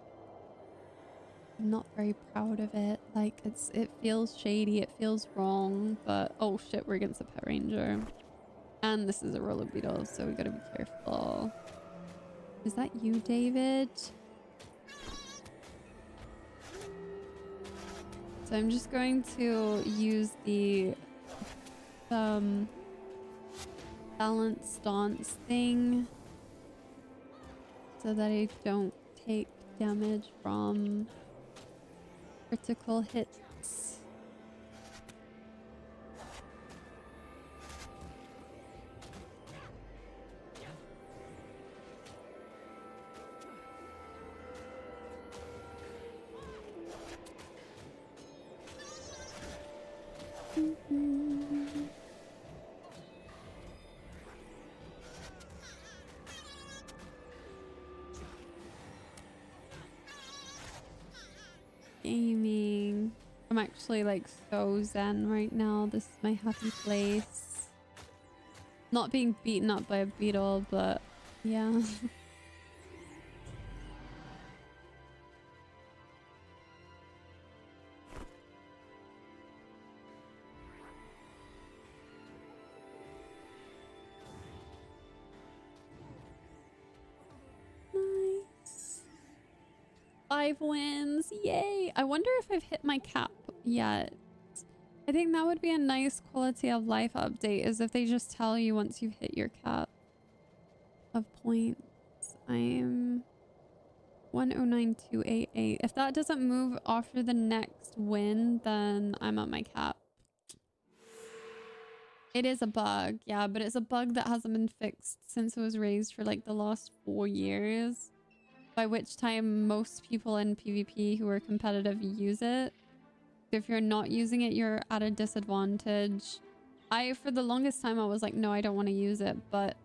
I'm not very proud of it. Like it feels shady, it feels wrong, but oh shit, we're against a pet ranger. And this is a roller beetle, so we gotta be careful. Is that you, David? So I'm just going to use the balance stance thing so that I don't take damage from critical hits. Gaming. I'm actually like so zen right now. This is my happy place. Not being beaten up by a beetle, but yeah. Nice. 5 wins. Yay. I wonder if I've hit my cap yet. I think that would be a nice quality of life update, is if they just tell you once you've hit your cap of points. I'm 109288. If that doesn't move after the next win, then I'm at my cap. It is a bug, yeah, but it's a bug that hasn't been fixed since it was raised for like the last 4 years. By which time most people in PvP who are competitive use it. If you're not using it, you're at a disadvantage. For the longest time, I was like, no, I don't want to use it, but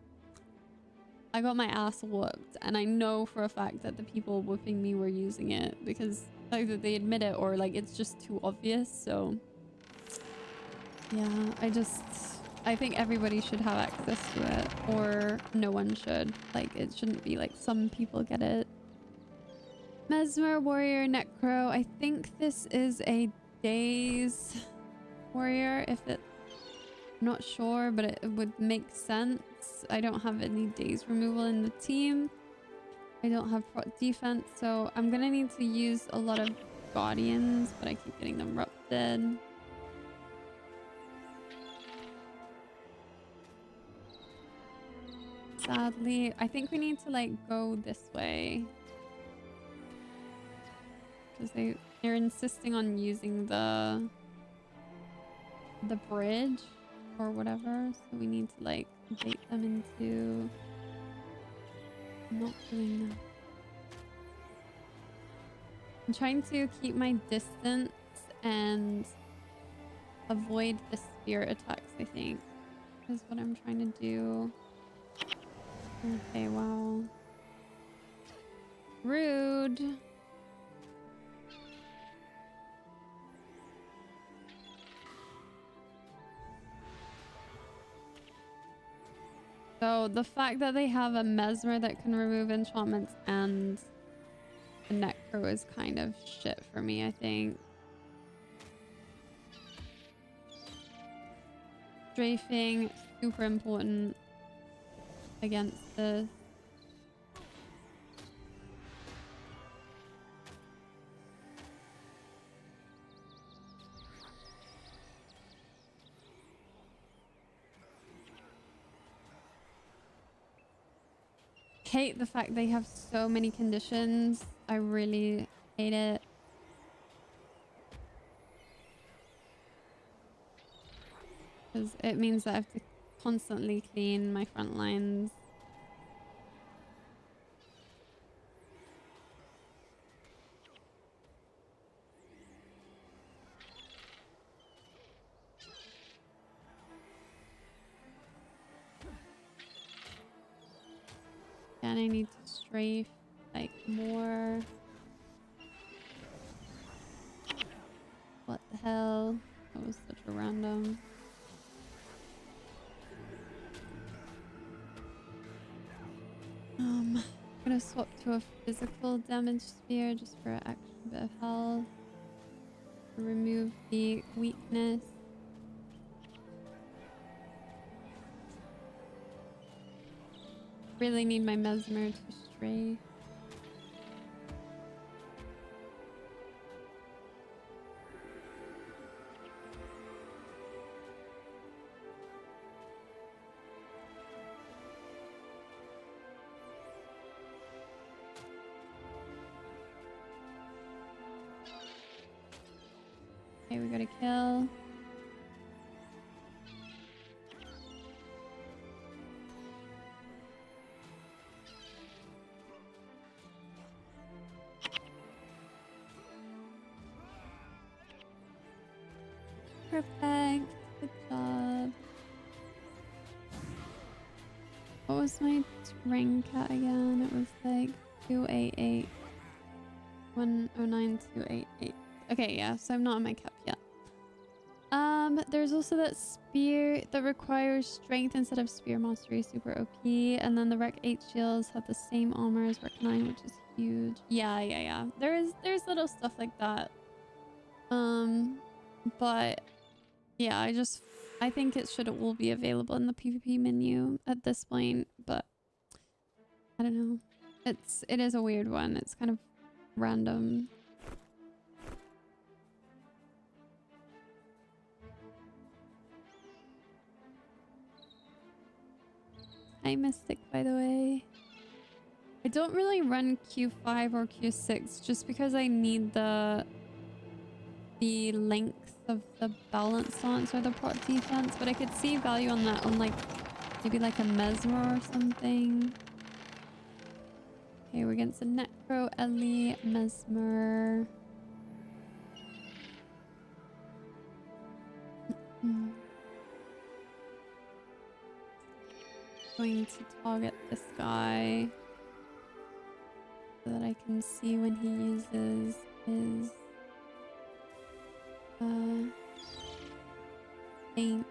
I got my ass whooped, and I know for a fact that the people whooping me were using it because either they admit it or like it's just too obvious. So yeah, I think everybody should have access to it, or no one should. Like, it shouldn't be like some people get it. Mesmer, Warrior, Necro. I think this is a Daze Warrior. I'm not sure, but it would make sense. I don't have any Daze removal in the team. I don't have defense, so I'm gonna need to use a lot of Guardians, but I keep getting them rupted. Sadly, I think we need to like go this way. Because they're insisting on using the bridge or whatever, so we need to like bait them into not doing that. I'm trying to keep my distance and avoid the spirit attacks, I think, is what I'm trying to do. Okay, wow. Rude. So the fact that they have a Mesmer that can remove enchantments and a Necro is kind of shit for me, I think. Strafing, super important against this. Hate the fact they have so many conditions. I really hate it. Because it means that I have to constantly clean my front lines. And I need to strafe like more. What the hell? That was such a random. I'm gonna swap to a physical damage sphere just for an extra bit of health. Remove the weakness. Really need my mesmer to stray. Okay, we got a kill. Perfect. Good job. What was my rank at again? It was like 288. 109288. Okay, yeah, so I'm not on my cap yet. There's also that spear that requires strength instead of spear mastery, super OP. And then the Rec 8 shields have the same armor as Rec 9, which is huge. Yeah. There's little stuff like that. But yeah, I think it should all be available in the PvP menu at this point, but I don't know. It is a weird one. It's kind of random. Hi Mystic, by the way. I don't really run Q5 or Q6 just because I need the length of the balance dance or the prot defense, but I could see value on that on like maybe like a mesmer or something. Okay, we're against a Necro, Ellie, Mesmer. Going to target this guy so that I can see when he uses his feint.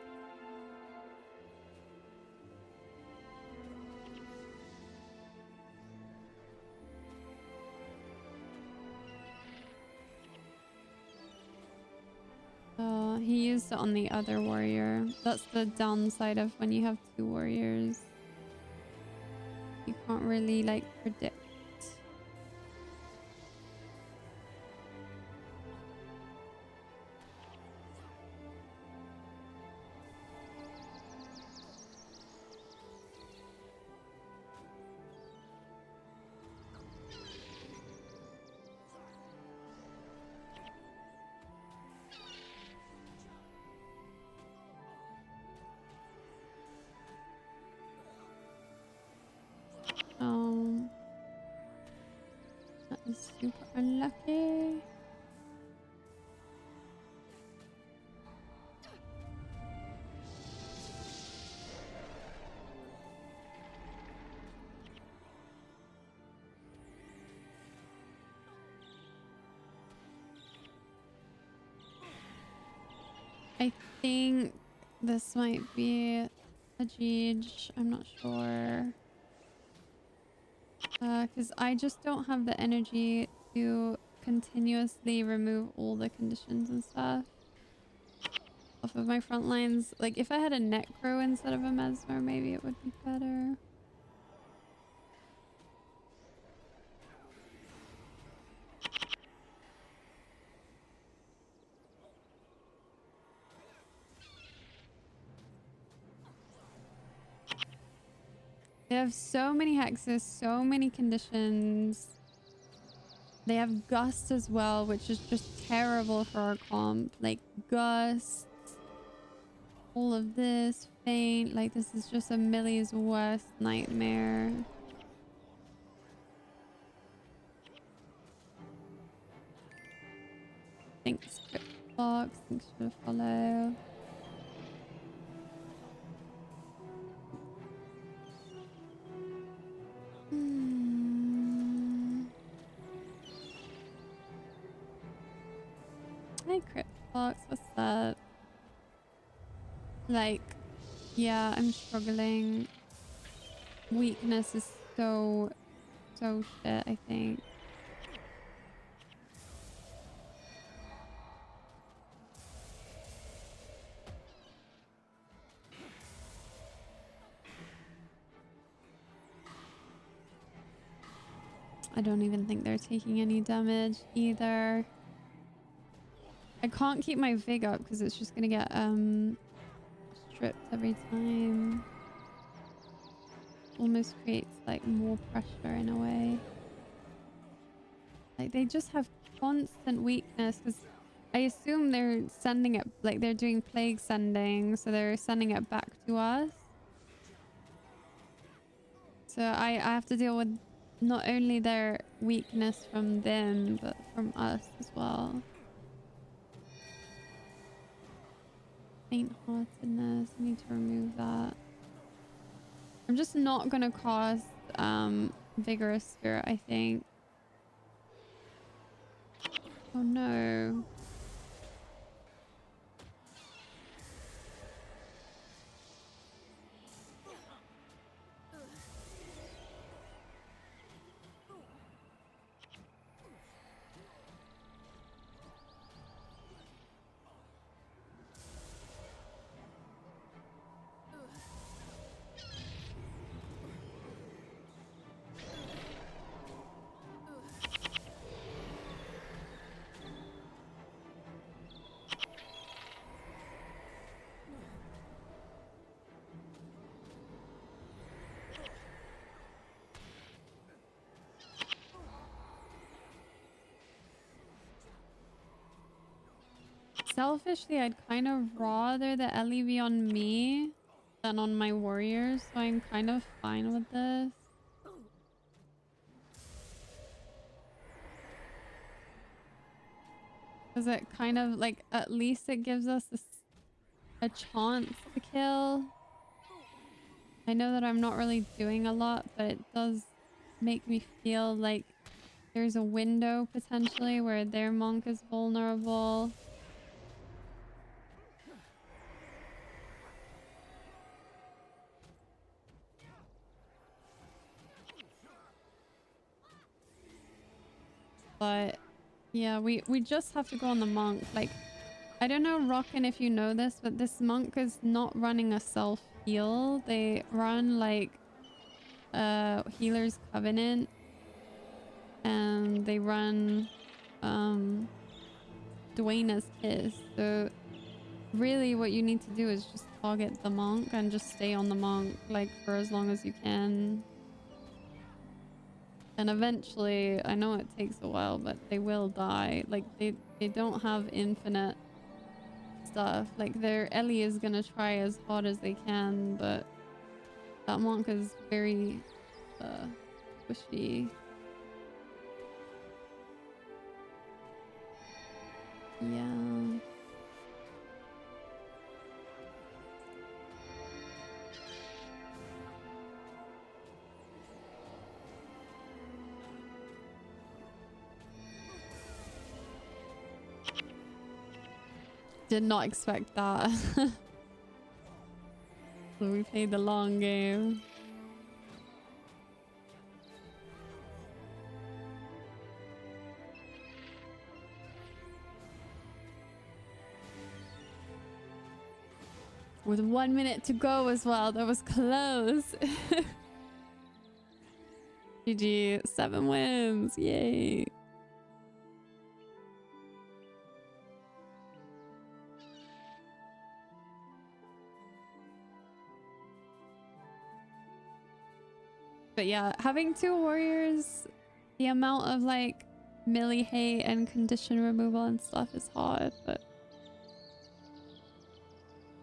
Oh, he used it on the other warrior. That's the downside of when you have two warriors. You can't really like predict. That is super unlucky. I think this might be a Jeej. I'm not sure. Because I just don't have the energy to continuously remove all the conditions and stuff off of my front lines. Like, if I had a Necro instead of a Mesmer, maybe it would be better. They have so many hexes, so many conditions. They have Gust as well, which is just terrible for our comp. Like, Gust, all of this, Feint. Like, this is just a Millie's worst nightmare. Thanks, Cryptbox. Thanks for the follow. Hi, Fox, what's up? Like, yeah, I'm struggling. Weakness is so shit, I think. I don't even think they're taking any damage either. I can't keep my Vig up because it's just gonna get stripped every time. Almost creates like more pressure in a way. Like they just have constant weakness because I assume they're sending it, like they're doing plague sending, so they're sending it back to us. So I have to deal with not only their weakness from them, but from us as well. Faint-heartedness, I need to remove that. I'm just not gonna cast Vigorous Spirit, I think. Oh no. Selfishly, I'd kind of rather the Ellie be on me than on my warriors, so I'm kind of fine with this. Because it kind of, like, at least it gives us a chance to kill. I know that I'm not really doing a lot, but it does make me feel like there's a window potentially where their monk is vulnerable. But yeah, we just have to go on the monk. Like, I don't know, Rockin', if you know this, but this monk is not running a self heal. They run like Healer's Covenant, and they run Dwayna's Kiss. So really what you need to do is just target the monk and just stay on the monk like for as long as you can. And eventually, I know it takes a while, but they will die. Like they don't have infinite stuff. Like their Ellie is gonna try as hard as they can, but that monk is very squishy. Yeah. Did not expect that. So we played the long game. With 1 minute to go as well. That was close. GG, 7 wins. Yay. But yeah, having 2 warriors, the amount of like melee hate and condition removal and stuff is hard, but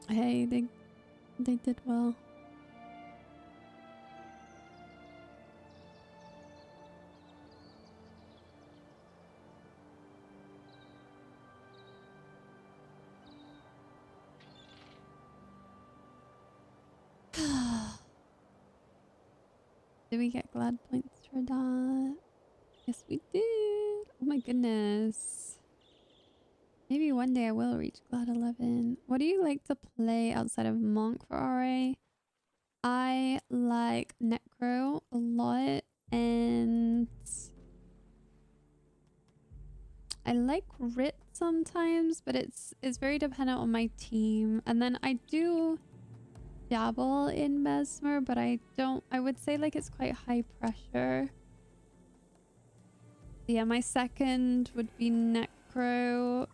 hey, they did well. Did we get glad points for that? Yes, we did. Oh my goodness. Maybe one day I will reach Glad 11. What do you like to play outside of Monk for RA? I like Necro a lot, and I like Crit sometimes, but it's very dependent on my team. And then I do dabble in Mesmer, but I would say like it's quite high pressure. Yeah, my second would be Necro.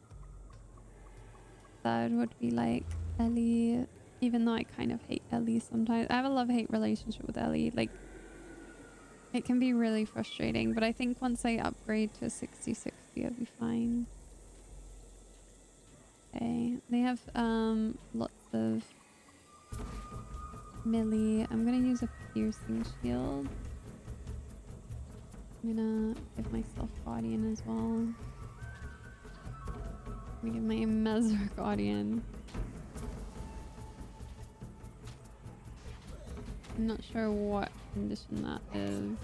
Third would be like Ellie, even though I kind of hate Ellie sometimes. I have a love-hate relationship with Ellie. Like, it can be really frustrating, but I think once I upgrade to a 60-60, I'll be fine. Okay, they have lots of melee. I'm gonna use a piercing shield. I'm gonna give myself Guardian as well. I'm gonna give my Mesmer Guardian. I'm not sure what condition that is.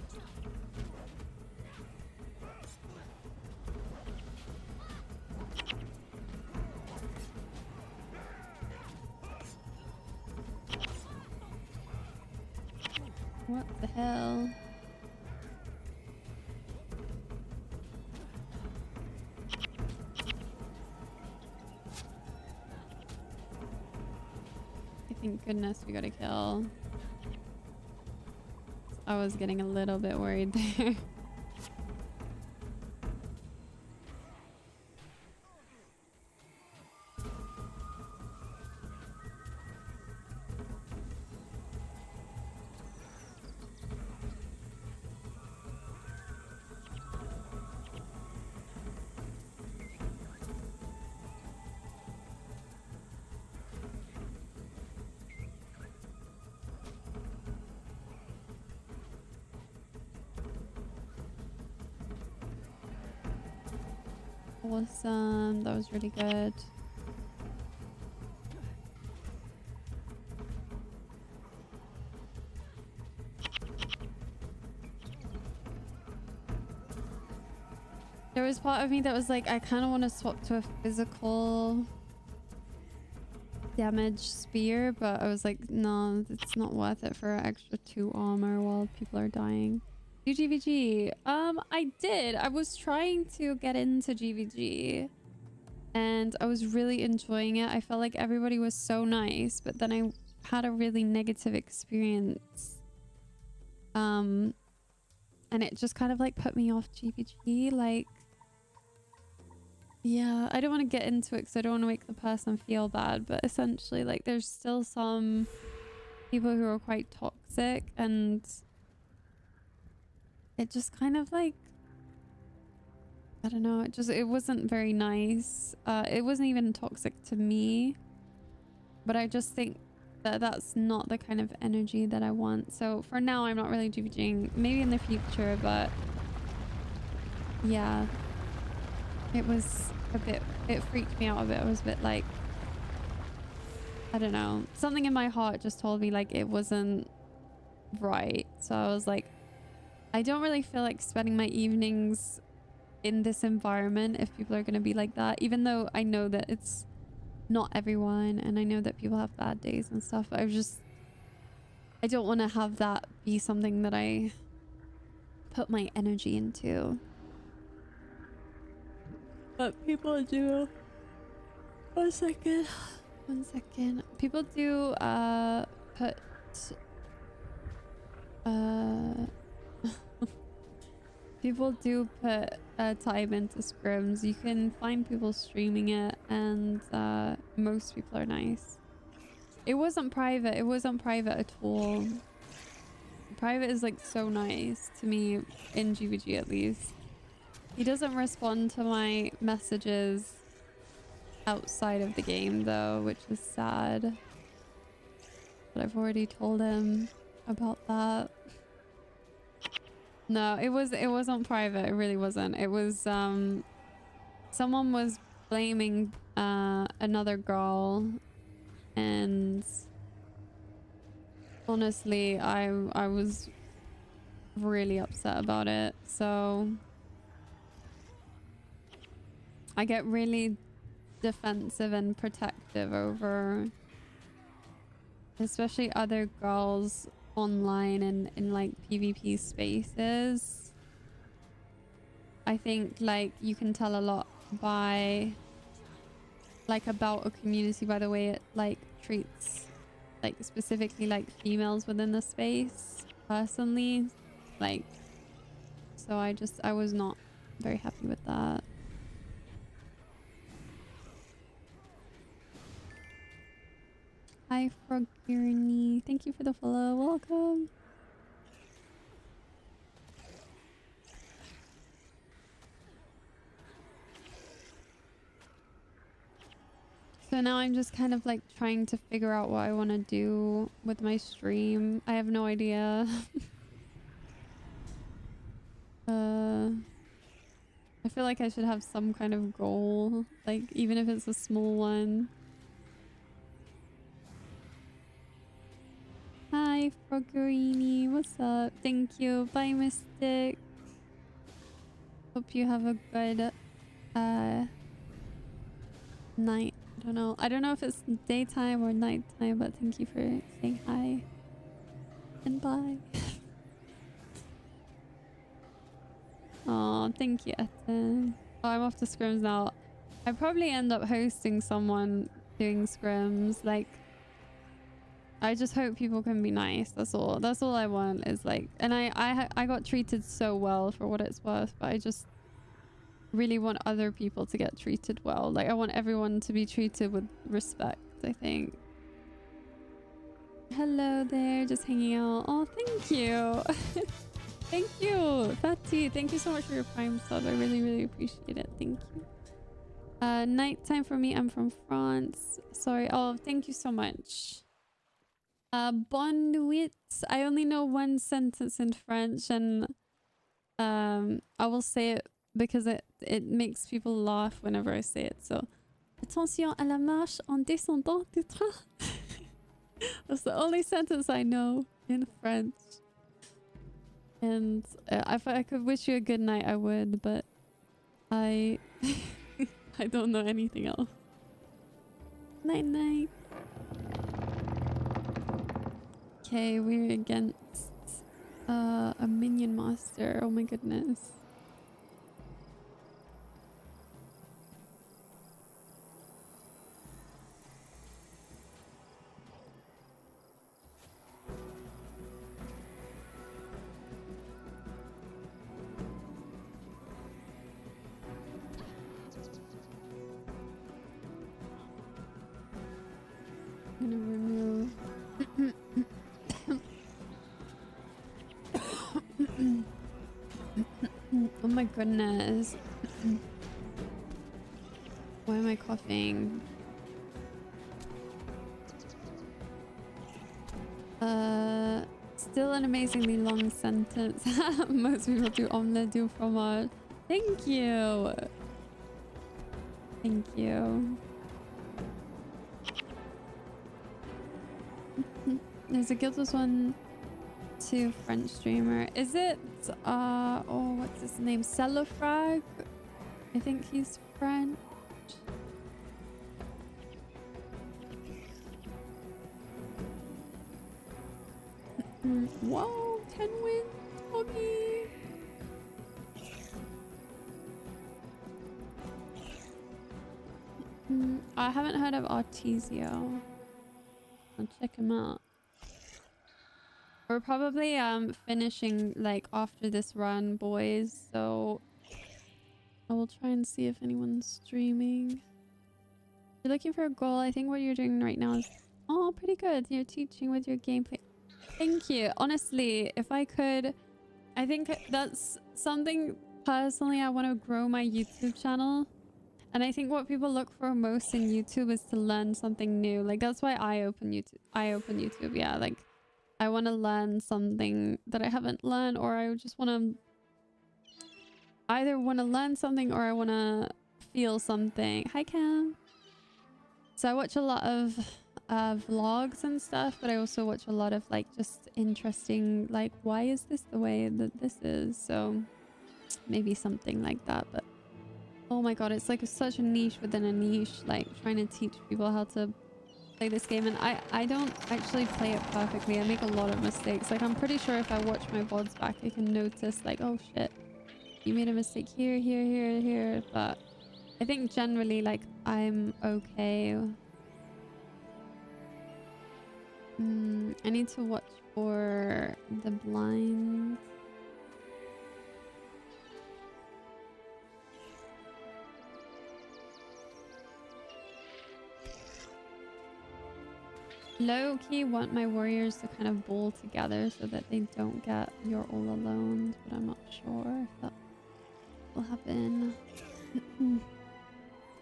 What the hell? Thank goodness we got a kill. I was getting a little bit worried there. Awesome, that was really good. There was part of me that was like, I kind of want to swap to a physical damage spear, but I was like, no, it's not worth it for an extra 2 armor while people are dying. GVG. I did. I was trying to get into GVG and I was really enjoying it. I felt like everybody was so nice, but then I had a really negative experience. And it just kind of like put me off GVG. Like, yeah, I don't want to get into it because I don't want to make the person feel bad, but essentially like there's still some people who are quite toxic, and it just kind of like, I don't know, it wasn't very nice. It wasn't even toxic to me, but I just think that that's not the kind of energy that I want. So for now, I'm not really GVGing. Maybe in the future, but yeah, it was a bit, it freaked me out a bit. I was a bit like, I don't know, something in my heart just told me like it wasn't right. So I was like, I don't really feel like spending my evenings in this environment if people are going to be like that, even though I know that it's not everyone and I know that people have bad days and stuff. I don't want to have that be something that I put my energy into. But people do. One second. People do put people do put time into scrims. You can find people streaming it, and most people are nice. It wasn't private. It wasn't private at all. Private is like so nice to me in GVG, at least. He doesn't respond to my messages outside of the game though, which is sad. But I've already told him about that. No, it wasn't private. It really wasn't. It was someone was blaming another girl, and honestly I was really upset about it. So I get really defensive and protective over especially other girls online and in like PvP spaces. I think like you can tell a lot by like about a community by the way it like treats like specifically like females within the space personally, like, so I was not very happy with that. Hi Frogirny, thank you for the follow, welcome. So now I'm just kind of like trying to figure out what I want to do with my stream. I have no idea. I feel like I should have some kind of goal, like even if it's a small one. Hi Froggerini, what's up? Thank you. Bye Mystic. Hope you have a good night. I don't know if it's daytime or nighttime, but thank you for saying hi and bye. Oh, thank you, Etten. Oh, I'm off to scrims now. I probably end up hosting someone doing scrims. Like, I just hope people can be nice. That's all. That's all I want. Is like, and I got treated so well for what it's worth, but I just really want other people to get treated well. Like, I want everyone to be treated with respect, I think. Hello there, just hanging out. Oh, thank you. Thank you, Fatty. Thank you so much for your Prime sub. I really, really appreciate it. Thank you. Nighttime for me. I'm from France. Sorry. Oh, thank you so much. Bonne nuit. I only know one sentence in French, and I will say it because it makes people laugh whenever I say it. So, attention à la marche en descendant du train. That's the only sentence I know in French. And if I could wish you a good night, I would, but I I don't know anything else. Night night. Okay, we're against a minion master. Oh my goodness. I'm gonna remove oh my goodness. Why am I coughing? Still an amazingly long sentence. Most people do omelette du fromage. Thank you. Thank you. There's a Guild Wars 1 2 French streamer. Is it oh, what's his name? Cellofrag? I think he's French. Whoa, 10 wins, Tommy. I haven't heard of Artesio. I'll check him out. We're probably finishing like after this run, boys, so I will try and see if anyone's streaming. If you're looking for a goal, I think what you're doing right now is pretty good. You're teaching with your gameplay. Thank you. Honestly, if I could, I think that's something personally I want to grow my YouTube channel. And I think what people look for most in YouTube is to learn something new. Like, that's why I open YouTube. Yeah, like, I want to learn something that I haven't learned, or I just want to either want to learn something or I want to feel something. Hi, Cam. So I watch a lot of vlogs and stuff, but I also watch a lot of like just interesting, like, why is this the way that this is? So maybe something like that, but Oh my god, it's like such a niche within a niche, like trying to teach people how to play this game, and I don't actually play it perfectly. I make a lot of mistakes. Like, I'm pretty sure if I watch my VODs back, I can notice like, oh shit, you made a mistake here, here, here, here. But I think generally, like, I'm okay. I need to watch for the blind. Low-key want my warriors to kind of bowl together so that they don't get you're all alone, but I'm not sure if that will happen.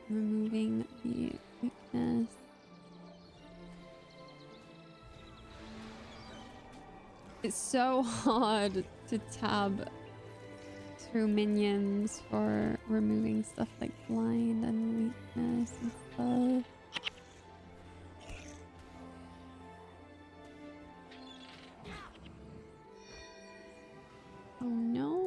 Removing the weakness. It's so hard to tab through minions for removing stuff like blind and weakness and stuff. Oh no.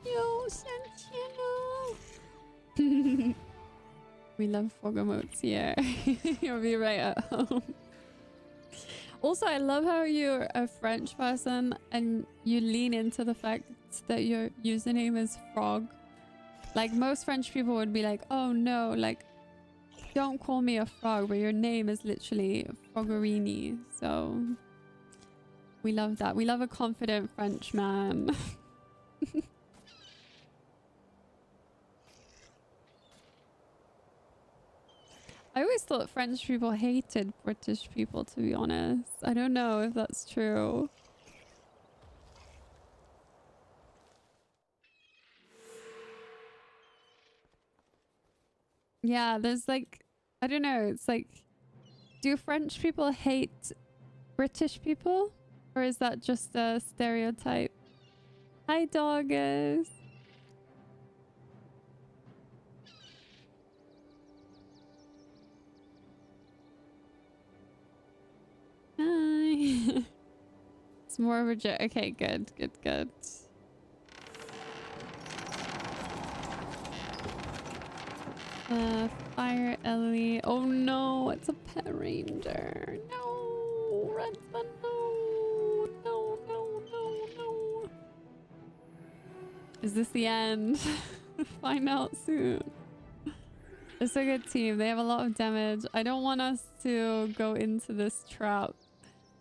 Yo, Santino. We love fog emotes here. You'll be right at home. Also, I love how you're a French person and you lean into the fact that your username is frog. Like, most French people would be like, oh no, like, don't call me a frog, but your name is literally Froggerini. So we love that. We love a confident French man. I always thought French people hated British people, to be honest. I don't know if that's true. Yeah, there's like, I don't know, it's like, do French people hate British people? Or is that just a stereotype? Hi, doggers. Hi. It's more of a joke. Okay, good, good, good. Fire Ellie. Oh no, it's a pet ranger. No, Redson, no. No, no, no, no. Is this the end? Find out soon. It's a good team. They have a lot of damage. I don't want us to go into this trap.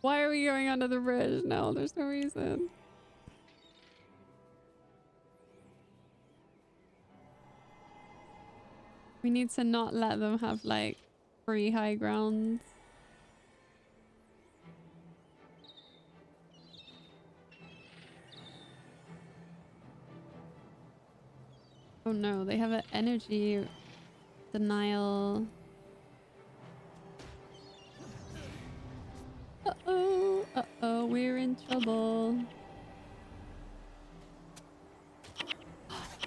Why are we going under the bridge? No, there's no reason. We need to not let them have like free high ground. Oh no, they have an energy denial. Uh-oh, uh-oh, we're in trouble.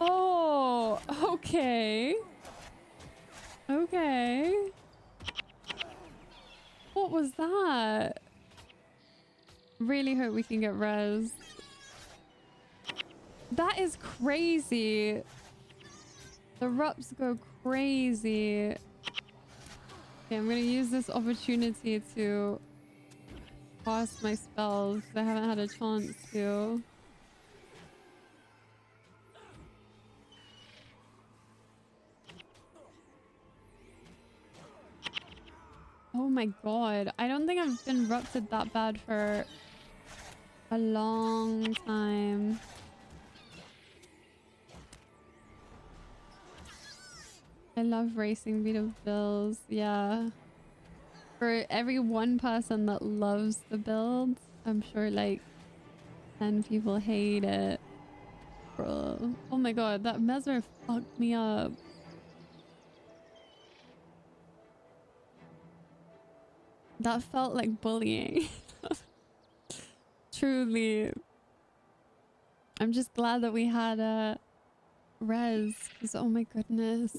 Oh, okay. Okay. What was that? Really hope we can get res. That is crazy. The rups go crazy. Okay, I'm gonna use this opportunity to cast my spells. I haven't had a chance to. Oh my god. I don't think I've been rupted that bad for a long time. I love racing Vita builds. Yeah. For every one person that loves the build, I'm sure like 10 people hate it. Bro. Oh my god, that Mesmer fucked me up. That felt like bullying. Truly. I'm just glad that we had a res, because oh my goodness.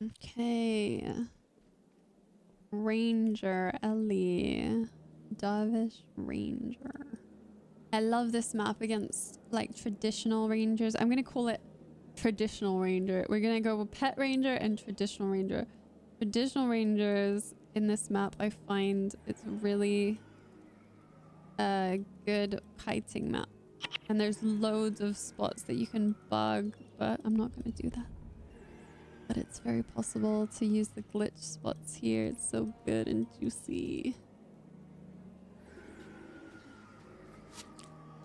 Okay. Ranger Ellie. Dovish Ranger. I love this map against like traditional rangers. I'm gonna call it traditional ranger. We're gonna go with pet ranger and traditional ranger. Traditional rangers in this map, I find it's really a good kiting map. And there's loads of spots that you can bug, but I'm not gonna do that. But it's very possible to use the glitch spots here. It's so good and juicy.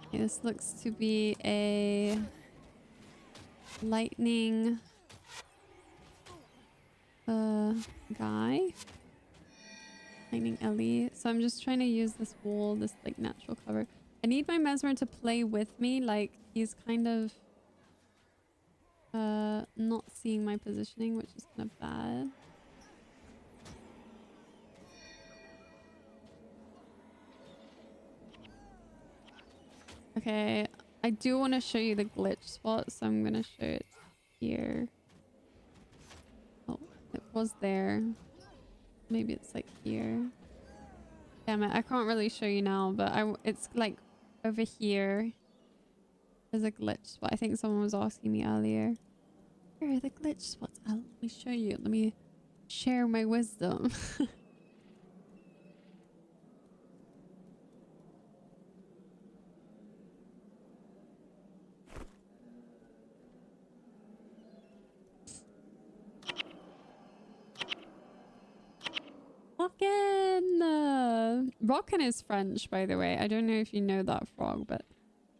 Okay, this looks to be a lightning guy. Lightning Ellie. So I'm just trying to use this wall, this like natural cover. I need my Mesmer to play with me. Like he's kind of not seeing my positioning, which is kind of bad. Okay, I do want to show you the glitch spot, so I'm gonna show it here. Oh, it was there. Maybe it's like here. Damn it, I can't really show you now, but it's like over here. There's a glitch spot. I think someone was asking me earlier. Where are the glitch spots? Let me show you. Let me share my wisdom. Rockin! Rockin is French, by the way. I don't know if you know that, Frog, but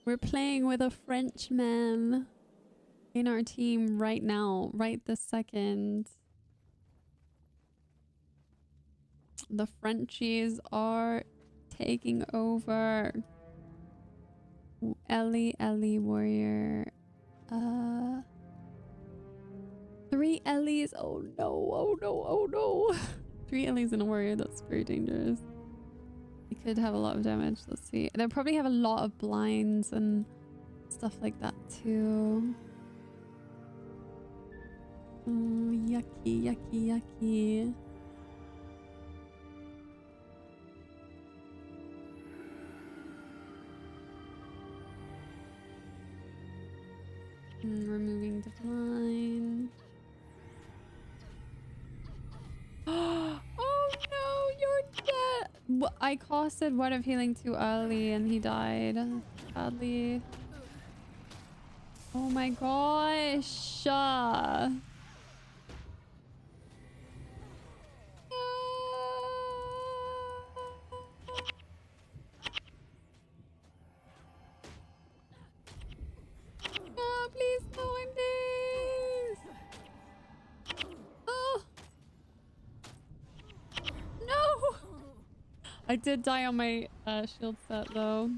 we're playing with a Frenchman in our team right now, right this second. The Frenchies are taking over. Ellie warrior. 3 Ellies. Oh no, oh no, oh no. 3 Ellies and a warrior, that's very dangerous. They could have a lot of damage. Let's see. They'll probably have a lot of blinds and stuff like that too. Oh, yucky, yucky, yucky. Removing divine. Oh no, you're dead. I casted Word of Healing too early and he died. Sadly. Oh my gosh. No, please, no, I'm dead. Oh. No! I did die on my shield set though.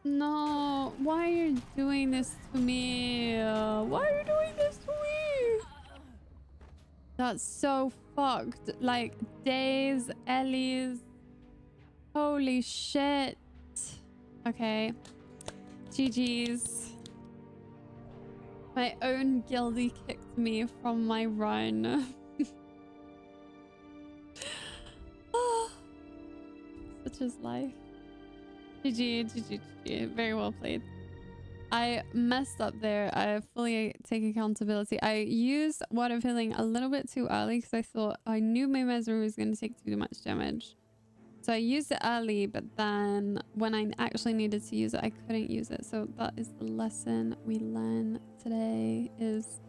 No, why are you doing this to me? Why are you doing this to me? That's so fucked. Like, days, Ellie's. Holy shit. Okay. GG's. My own guildie kicked me from my run. Such is life. GG. Very well played. I messed up there. I fully take accountability. I used Word of Healing a little bit too early because I thought I knew my Mesmer was going to take too much damage. So I used it early, but then when I actually needed to use it, I couldn't use it. So that is the lesson we learn today is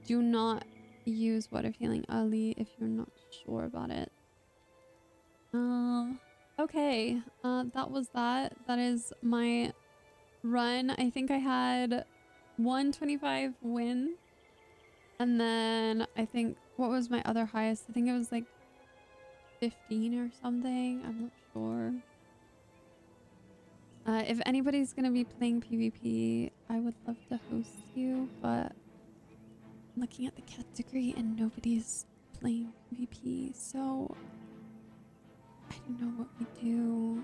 do not use Word of Healing early if you're not sure about it. Okay, that was that. That is my run. I think I had 125 win. And then I think, what was my other highest? I think it was like 15 or something. I'm not sure. If anybody's gonna be playing PvP, I would love to host you, but I'm looking at the category and nobody's playing PvP, so I you know what we do?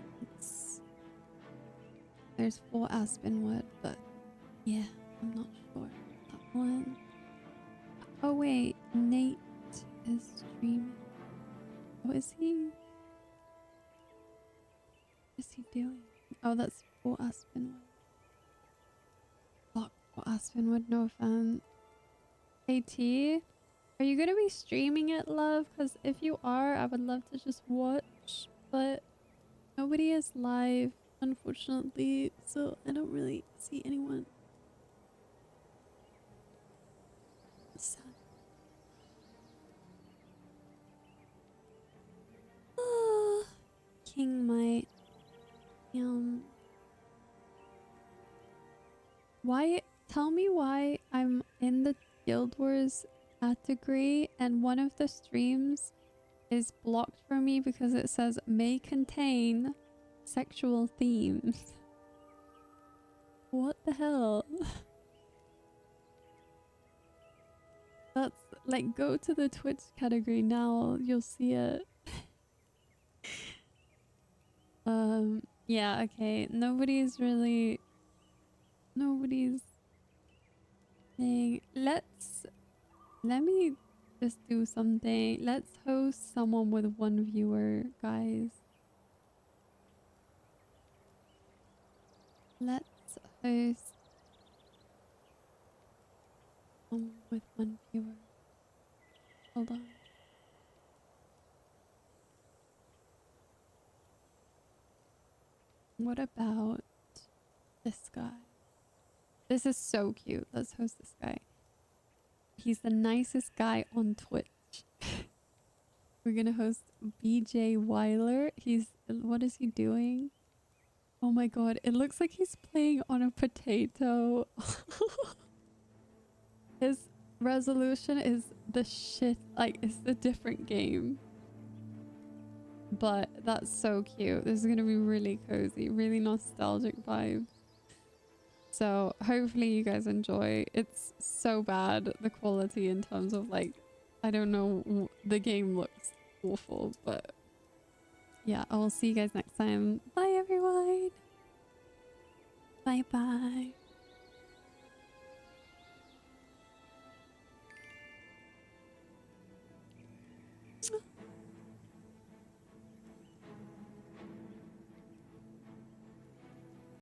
There's 4 Aspenwood, but yeah, I'm not sure. That one. Oh wait, Nate is streaming. What is he? What is he doing? Oh, that's 4 Aspenwood. Fuck, 4 Aspenwood, no offense. AT, are you gonna be streaming it, love? Because if you are, I would love to just watch, but nobody is live, unfortunately, so I don't really see anyone. Sad. King might. Why? Tell me why I'm in the Guild Wars category and one of the streams is blocked for me because it says may contain sexual themes. What the hell? That's like, go to the Twitch category now, you'll see it. Yeah, okay, nobody's saying. Let me just do something. Let's host someone with 1 viewer, guys. Let's host someone with 1 viewer. Hold on. What about this guy? This is so cute. Let's host this guy. He's the nicest guy on Twitch. We're gonna host BJ Weiler. What is he doing? Oh my god, it looks like he's playing on a potato. His resolution is the shit, like it's a different game. But that's so cute. This is gonna be really cozy, really nostalgic vibes. So hopefully you guys enjoy. It's so bad, the quality in terms of like, I don't know, the game looks awful, but yeah, I will see you guys next time. Bye everyone. Bye bye.